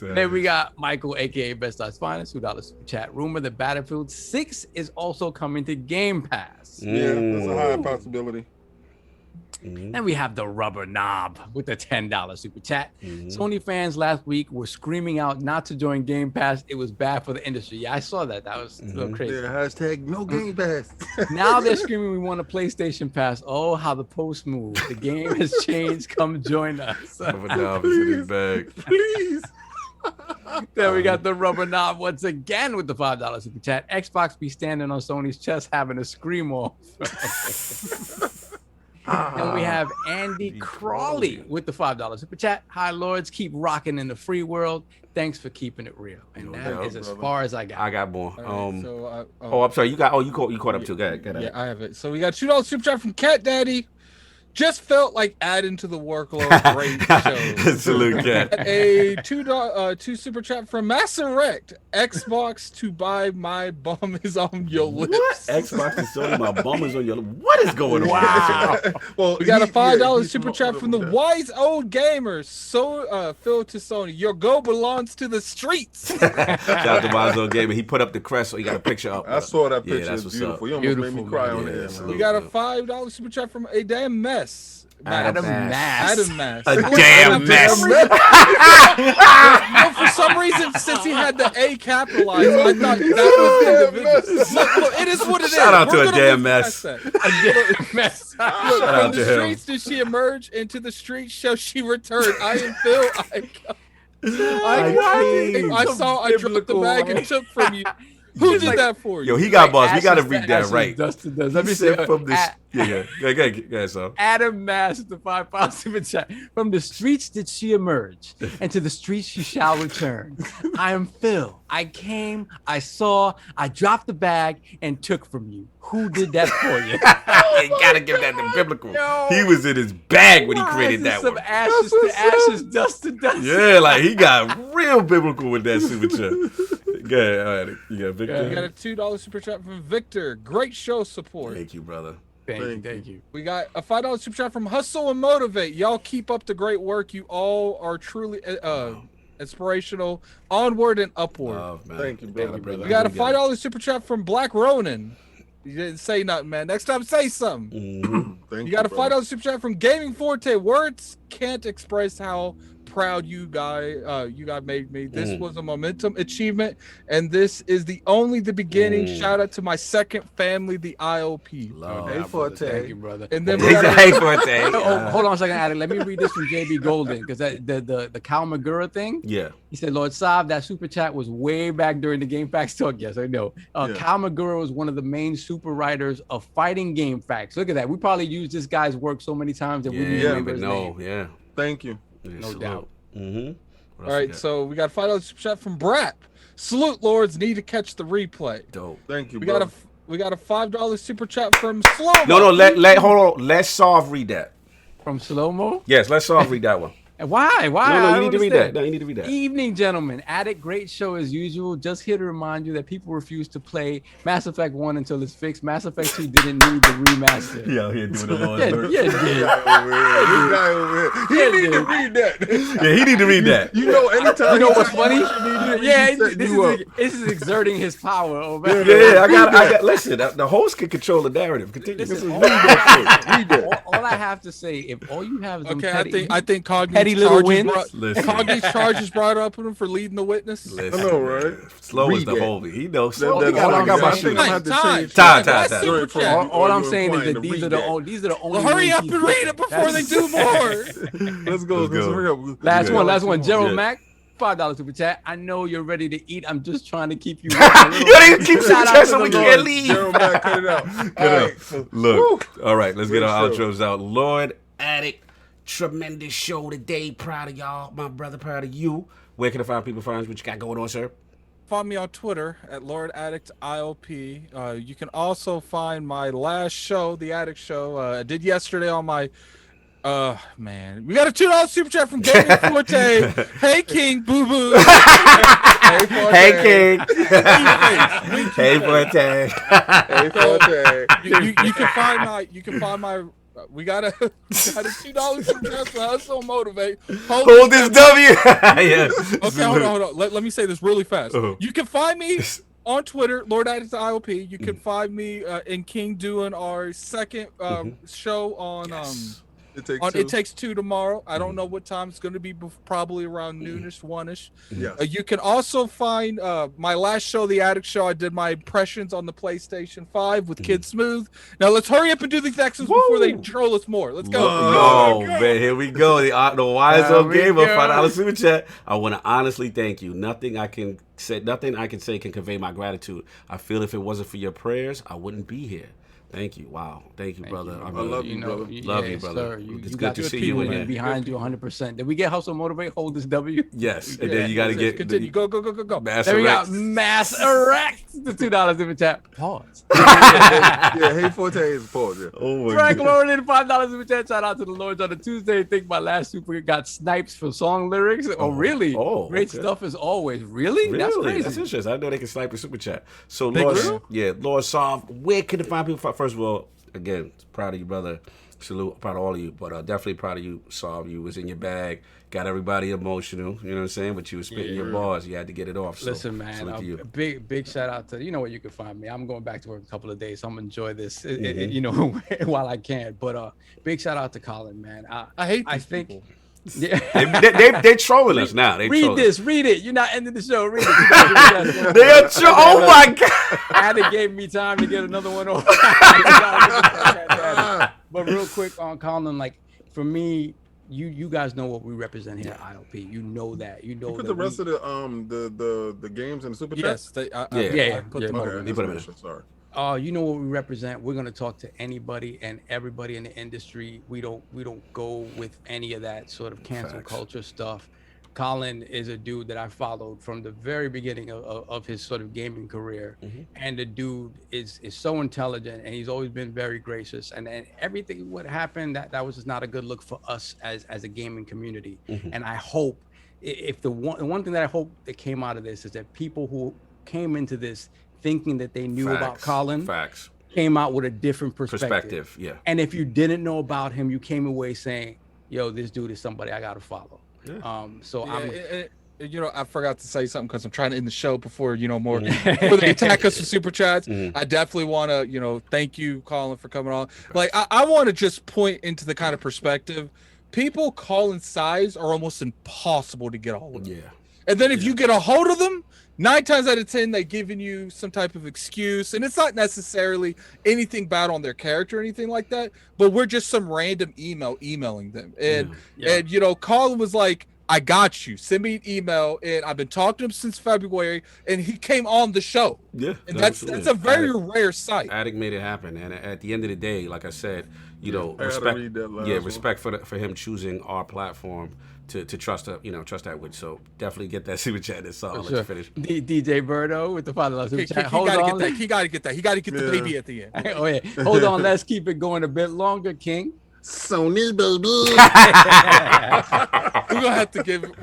Then we got Michael, aka Best Stars Finest, $2 super chat. Rumor that Battlefield 6 is also coming to Game Pass. Yeah, that's a high possibility. Then we have the Rubber Knob with the $10 super chat. Sony fans last week were screaming out not to join Game Pass. It was bad for the industry. Yeah, I saw that. That was a little crazy. Yeah, hashtag no Game Pass. Now they're screaming we want a PlayStation Pass. Oh, how the post move. The game has changed. Come join us. Rubber Knob is in his bag. Please. Then we got the Rubber Knob once again with the $5 super chat. Xbox be standing on Sony's chest having a scream off. And we have Andy Crawley with the $5 super chat. Hi, Lords. Keep rocking in the free world. Thanks for keeping it real. And that is as far as I got. I got more. Right, I'm sorry. You caught up too. Go ahead. Yeah, I have it. So we got $2 super chat from Cat Daddy. Just felt like adding to the workload. Great show. Salute, Cat. A two super chat from Mass Erect. Xbox to buy my bum is on your lips. What? Xbox to Sony, my bum is on your lips. What is going on? Wow. Well, we got a $5 super chat from the wise old gamer. So Phil to Sony. Your go belongs to the streets. Shout out to wise old gamer. He put up the crest, so he got a picture up. I saw that picture. Yeah, that's it's beautiful. Up. You almost made me cry on there. We got a $5 super chat from a damn mess. Adam Mass. Adam Mass. A damn mess. For some reason, since he had the A capitalized, I thought that was individual. Look, it is what it is. Shout out to We're a gonna damn look mess. past that. A mess. Look, Shout from out the to him. streets did she emerge, into the streets shall she return. I am Phil. I saw I dropped the bag and took from you. Who did that for you? Yo, he got boss. We got to read that right. Dustin does. Let Let me say from this. Yeah. Go, so. Adam Mass with the £5 super chat. From the streets did she emerge, and to the streets she shall return. I am Phil. I came, I saw, I dropped the bag and took from you. Who did that for you? You gotta give that to biblical. Yo. He was in his bag when he created that some one. ashes to ashes, dust to dust. Yeah, like he got real biblical with that super chat. Go ahead. All right. You got Victor. We got a $2 super chat from Victor. Great show support. Thank you, brother. Thank you. We got a $5 super chat from Hustle and Motivate. Y'all keep up the great work. You all are truly inspirational. Onward and upward. Oh, man. Thank you, brother. We got a $5 super chat from Black Ronin. You didn't say nothing, man. Next time, say something. Mm-hmm. You got a $5 super chat from Gaming Forte. Words can't express how proud you guys made me. This was a momentum achievement, and this is the beginning. Shout out to my second family, the ILP. Hey, Forte. Thank you, brother. And then Hey, Forte. Hold on a second, Adam. Let me read this from JB Golden, because the Cal Magura thing. Yeah. He said, Lord Saab, that super chat was way back during the GamePass talk. Yes, I know. Cal Magura was one of the main super writers of Fighting Game Facts. Look at that. We probably used this guy's work so many times that we didn't remember his name. Yeah. Thank you. No doubt. Mm-hmm. All right, so we got a $5 super chat from Brat. Salute, Lords. Need to catch the replay. Dope. Thank you, We brother. got a $5 super chat from Slow. No, hold on. Let Soft read that. From Slow-Mo? Yes, let Soft read that one. And why? No, I you need to read understand. that. No, you need to read that. Evening, gentlemen. Addict, great show as usual. Just here to remind you that people refuse to play Mass Effect 1 until it's fixed. Mass Effect 2 didn't need the remaster. Yeah, here doing the Lord's work. Yeah, He need to read that. Yeah, he need to read that. You know, anytime. You know what's funny? Yeah, this is exerting his power over. Yeah, I got. Listen, the host can control the narrative. Continue. Listen, all I have to say, if all you have is Okay, I think petty little wins. Cogni's charges brought up on him for leading the witness. Listen, I know, right? Slow Read is the that. holy. He knows. That- Slow. that- I got my I shoes. think I'm gonna have to change Time. All I'm saying is that these are the only. Well, hurry up and read it before they do more. Let's go. Hurry up. Last one. Gerald Yeah. Mack, $5 super chat. I know you're ready to eat. I'm just trying to keep you. You don't even keep super chat so we can't leave. Gerald Mack, cut it out. All right. Look. All right, let's get Great our show. outros out. Lord Addict, tremendous show today. Proud of y'all, my brother. Proud of you. Where can I find people? Find what you got going on, sir? Find me on Twitter at Lord Addict ILP. You can also find my last show, The Addict Show. I did yesterday on my. Man, we got a $2 super chat from Gaming Forte. Hey King, boo boo. Hey King. Hey Forte. Hey, Forte. You can find my. We got a $2 super chat for Hustle and Motivate. Hold this W. Yes. Okay, hold on. Let me say this really fast. Uh-huh. You can find me on Twitter, Lord Addict ILP. You can find me and King doing our second show on It Takes Two tomorrow. I don't know what time it's going to be, probably around noonish, one-ish. Yes. You can also find my last show, The Addict Show. I did my impressions on the PlayStation 5 with Kid Smooth. Now let's hurry up and do these actions before they troll us more. Let's go. Oh, man, here we go. The wise old gamer, $5 super chat. I want to honestly thank you. Nothing I can say can convey my gratitude. I feel if it wasn't for your prayers, I wouldn't be here. Thank you. Wow. Thank you, brother. I love you, brother. Love you, brother. Sir. It's good to see you in there. Behind you 100%. Did we get Hustle Motivate? Hold this W. Yes, and then you got to get Continue. Go. Mass There we Erect. got Mass Erect. The $2 super chat. Pause. Yeah, Hey Forte is pause. Yeah. Oh my Frank God. Lauren, $5 super chat. Shout out to the Lords on a Tuesday. I think my last super got snipes for song lyrics. Oh, really? Oh, Great okay. stuff as always. Really? That's crazy. That's interesting. I know they can snipe a super chat. So, They Lord, will? Lord Soft, where can the find people? First of all, again, proud of you, brother. Salute, proud of all of you, but definitely proud of you, Saul. You was in your bag, got everybody emotional, you know what I'm saying? But you was spitting your bars, you had to get it off. So, listen, man, big shout out to, you know where you can find me. I'm going back to work in a couple of days, so I'm gonna enjoy this, you know, while I can. But big shout out to Colin, man. I think. People. Yeah, they trolling us now. Read it. You're not ending the show. Read it. They are oh my god! Addict gave me time to get another one off. But real quick on Colin, like for me, you guys know what we represent here at ILP. You know that. You know. You put the rest of the games in the super chat. Yes, yeah. Put them over. You put them in. Sorry. You know what we represent. We're gonna talk to anybody and everybody in the industry. We don't go with any of that sort of cancel culture stuff. Colin is a dude that I followed from the very beginning of his sort of gaming career, and the dude is so intelligent, and he's always been very gracious. And everything what happened that was just not a good look for us as a gaming community. And I hope if the one thing that I hope that came out of this is that people who came into this thinking that they knew about Colin came out with a different perspective. Yeah. And if you didn't know about him, you came away saying, yo, this dude is somebody I got to follow. You know, I forgot to say something because I'm trying to end the show before, you know, more before they attack us with super chats. I definitely want to, you know, thank you, Colin, for coming on. Like, I want to just point into the kind of perspective. People Colin's size are almost impossible to get a hold of. Yeah. And then if you get a hold of them, 9 times out of 10, they're giving you some type of excuse. And it's not necessarily anything bad on their character or anything like that, but we're just some random emailing them. And, you know, Colin was like, I got you. Send me an email. And I've been talking to him since February, and he came on the show. Yeah. And that's a very rare sight. Addict made it happen. And at the end of the day, like I said, you know, respect for him choosing our platform to trust that with. So definitely get that super chat. That's all. Let's finish. DJ Birdo with the $5 super chat. He got to get that. He got to get the baby at the end. Oh yeah. Hold on. Let's keep it going a bit longer, King. Sony baby. We're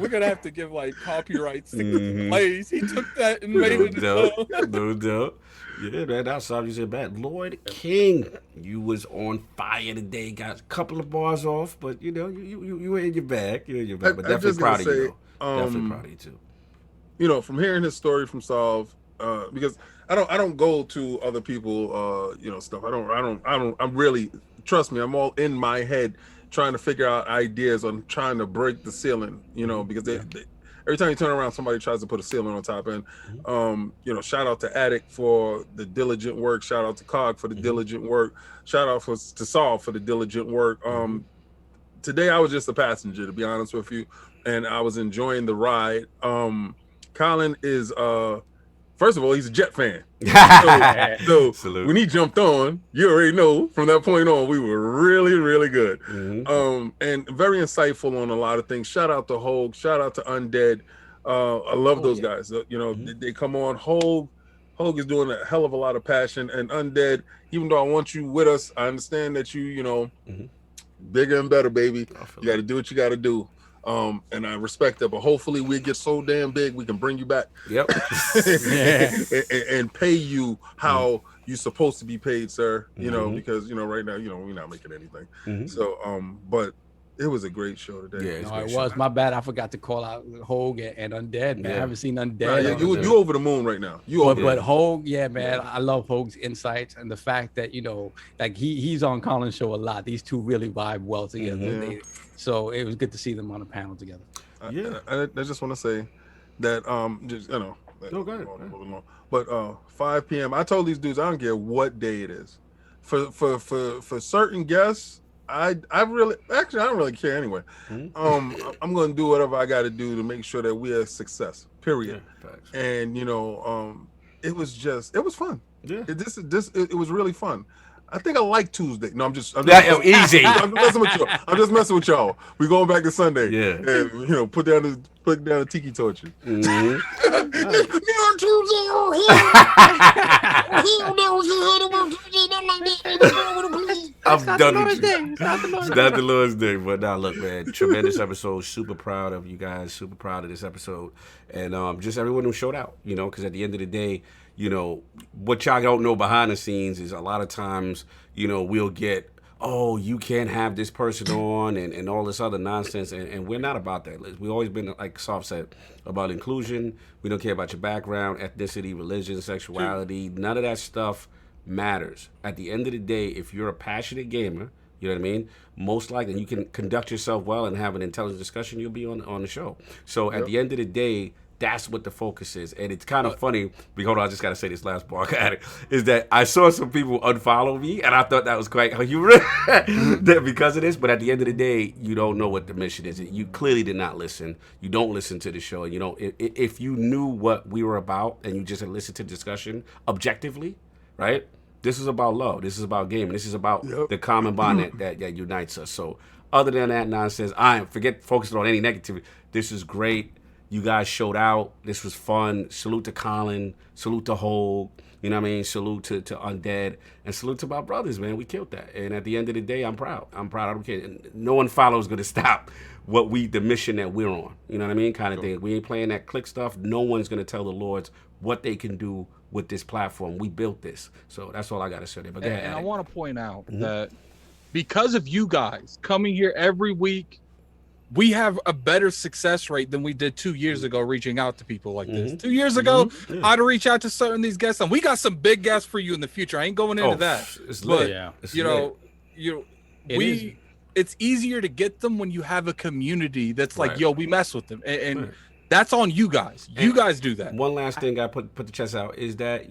gonna have to give like copyrights to plays. He took that and made it. No doubt. Yeah, man, that's obviously bad. Lord King, you was on fire today. Got a couple of bars off, but you know, you were in your bag. You're in your bag. But definitely proud of you. Definitely proud of you too. You know, from hearing his story from Solve, because I don't go to other people, you know, stuff. I'm really, trust me, I'm all in my head trying to figure out ideas on trying to break the ceiling, you know, because they every time you turn around, somebody tries to put a ceiling on top. And, you know, shout out to Addict for the diligent work. Shout out to Cog for the diligent work. Shout out to Solve for the diligent work. Today I was just a passenger, to be honest with you, and I was enjoying the ride. Colin is, first of all, he's a Jet fan. So when he jumped on, you already know from that point on, we were really, really good. And very insightful on a lot of things. Shout out to Hogue. Shout out to Undead. I love those guys. You know, they come on. Hogue is doing a hell of a lot of passion. And Undead, even though I want you with us, I understand that you know, bigger and better, baby. You got to do what you got to do. And I respect that, but hopefully we get so damn big we can bring you back. Yep. and pay you how you're supposed to be paid, sir. You know, because you know right now, you know, we're not making anything. So but it was a great show today. Yeah, no, it was. My bad. I forgot to call out Hogue and Undead, man. I haven't seen Undead. You over the moon right now. But Hogue, man, I love Hogue's insights and the fact that, you know, like he's on Colin's show a lot. These two really vibe well together. So it was good to see them on a panel together. I just want to say that just you know. Go ahead. But 5 p.m. I told these dudes I don't care what day it is. For certain guests, I really I don't really care anyway. I'm gonna do whatever I got to do to make sure that we are a success. Period. And you know, it was fun. Yeah. It was really fun. I think I like Tuesday. No, I'm just easy. I'm just messing with y'all. We're going back to Sunday. Yeah. And you know, put down the tiki torch. I'm done with you. It's not the Lord's Day, but now look, man, tremendous episode. Super proud of you guys. Super proud of this episode, and just everyone who showed out. You know, because at the end of the day, you know, what y'all don't know behind the scenes is a lot of times, you know, we'll get oh, you can't have this person on and all this other nonsense. And we're not about that. We've always been, like Soft said, about inclusion. We don't care about your background, ethnicity, religion, sexuality. None of that stuff matters. At the end of the day, if you're a passionate gamer, you know what I mean? Most likely, you can conduct yourself well and have an intelligent discussion, you'll be on the show. So at the end of the day, that's what the focus is. And it's kind of funny, hold on, I just got to say this last part, is that I saw some people unfollow me, and I thought that was quite humorous because of this. But at the end of the day, you don't know what the mission is. You clearly did not listen. You don't listen to the show. You know, if you knew what we were about and you just had listened to the discussion objectively, right? This is about love. This is about gaming. This is about the common bond that unites us. So other than that nonsense, forget focusing on any negativity. This is great. You guys showed out. This was fun. Salute to Colin. Salute to Hogue. You know what I mean? Salute to Undead. And salute to my brothers, man. We killed that. And at the end of the day, I'm proud. I don't care. No one follows going to stop the mission that we're on. You know what I mean? Kind of thing. We ain't playing that click stuff. No one's going to tell the Lords what they can do with this platform. We built this. So that's all I got to say there. But and I want to point out that because of you guys coming here every week, we have a better success rate than we did 2 years ago reaching out to people like this. 2 years ago, I'd reach out to certain of these guests, and we got some big guests for you in the future. I ain't going into that. It's but, lit. It's easier to get them when you have a community that's like, yo, we mess with them. And that's on you guys. You guys do that. One last thing I put the chest out is that,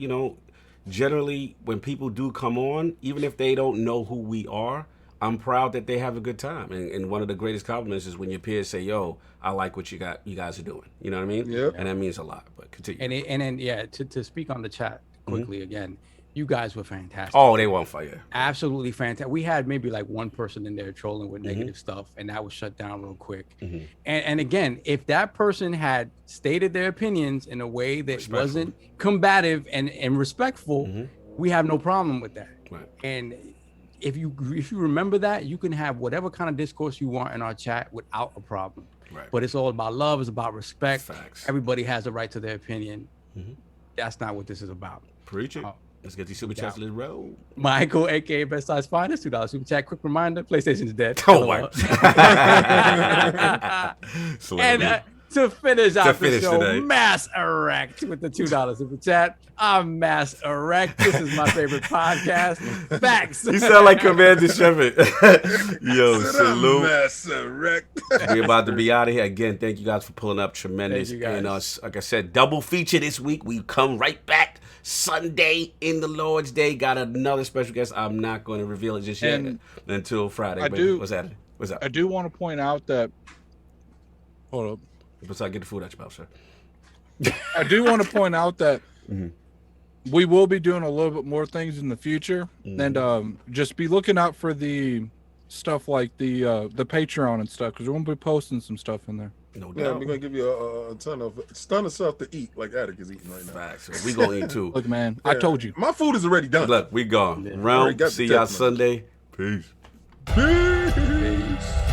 generally when people do come on, even if they don't know who we are, I'm proud that they have a good time. And one of the greatest compliments is when your peers say, yo, I like what you guys are doing. You know what I mean? Yep. And that means a lot. But continue. And then to speak on the chat quickly again, you guys were fantastic. Oh, they were on fire. Absolutely fantastic. We had maybe like one person in there trolling with negative stuff, and that was shut down real quick. And again, if that person had stated their opinions in a way that wasn't combative and respectful, we have no problem with that. Right. And if you remember that, you can have whatever kind of discourse you want in our chat without a problem. Right. But it's all about love. It's about respect. Facts. Everybody has a right to their opinion. That's not what this is about. Preach it. Let's get these super chats. Let's roll. Michael, aka Best Size Finest, $2 super chat. Quick reminder: PlayStation's dead. Oh my! And to finish out the show, today, Mass Erect with the $2 super chat. I'm Mass Erect. This is my favorite podcast. Facts. You sound like Commander Shepard. Yo, salute. Mass Erect. We're about to be out of here again. Thank you guys for pulling up. Tremendous. And like I said, double feature this week. We come right back Sunday in the Lord's Day. Got another special guest. I'm not going to reveal it just yet until Friday. What's that? I do want to point out that. Hold up. Besides, get the food out your mouth, sir. I do want to point out that we will be doing a little bit more things in the future, and just be looking out for the stuff like the Patreon and stuff, because we're gonna be posting some stuff in there. No doubt. Yeah, we're gonna give you a ton of stuff to eat, like Attic is eating right now. Facts. We gonna eat too. Look, man, I told you. My food is already done. Look, we gone. Round. See y'all Sunday. Peace. Peace.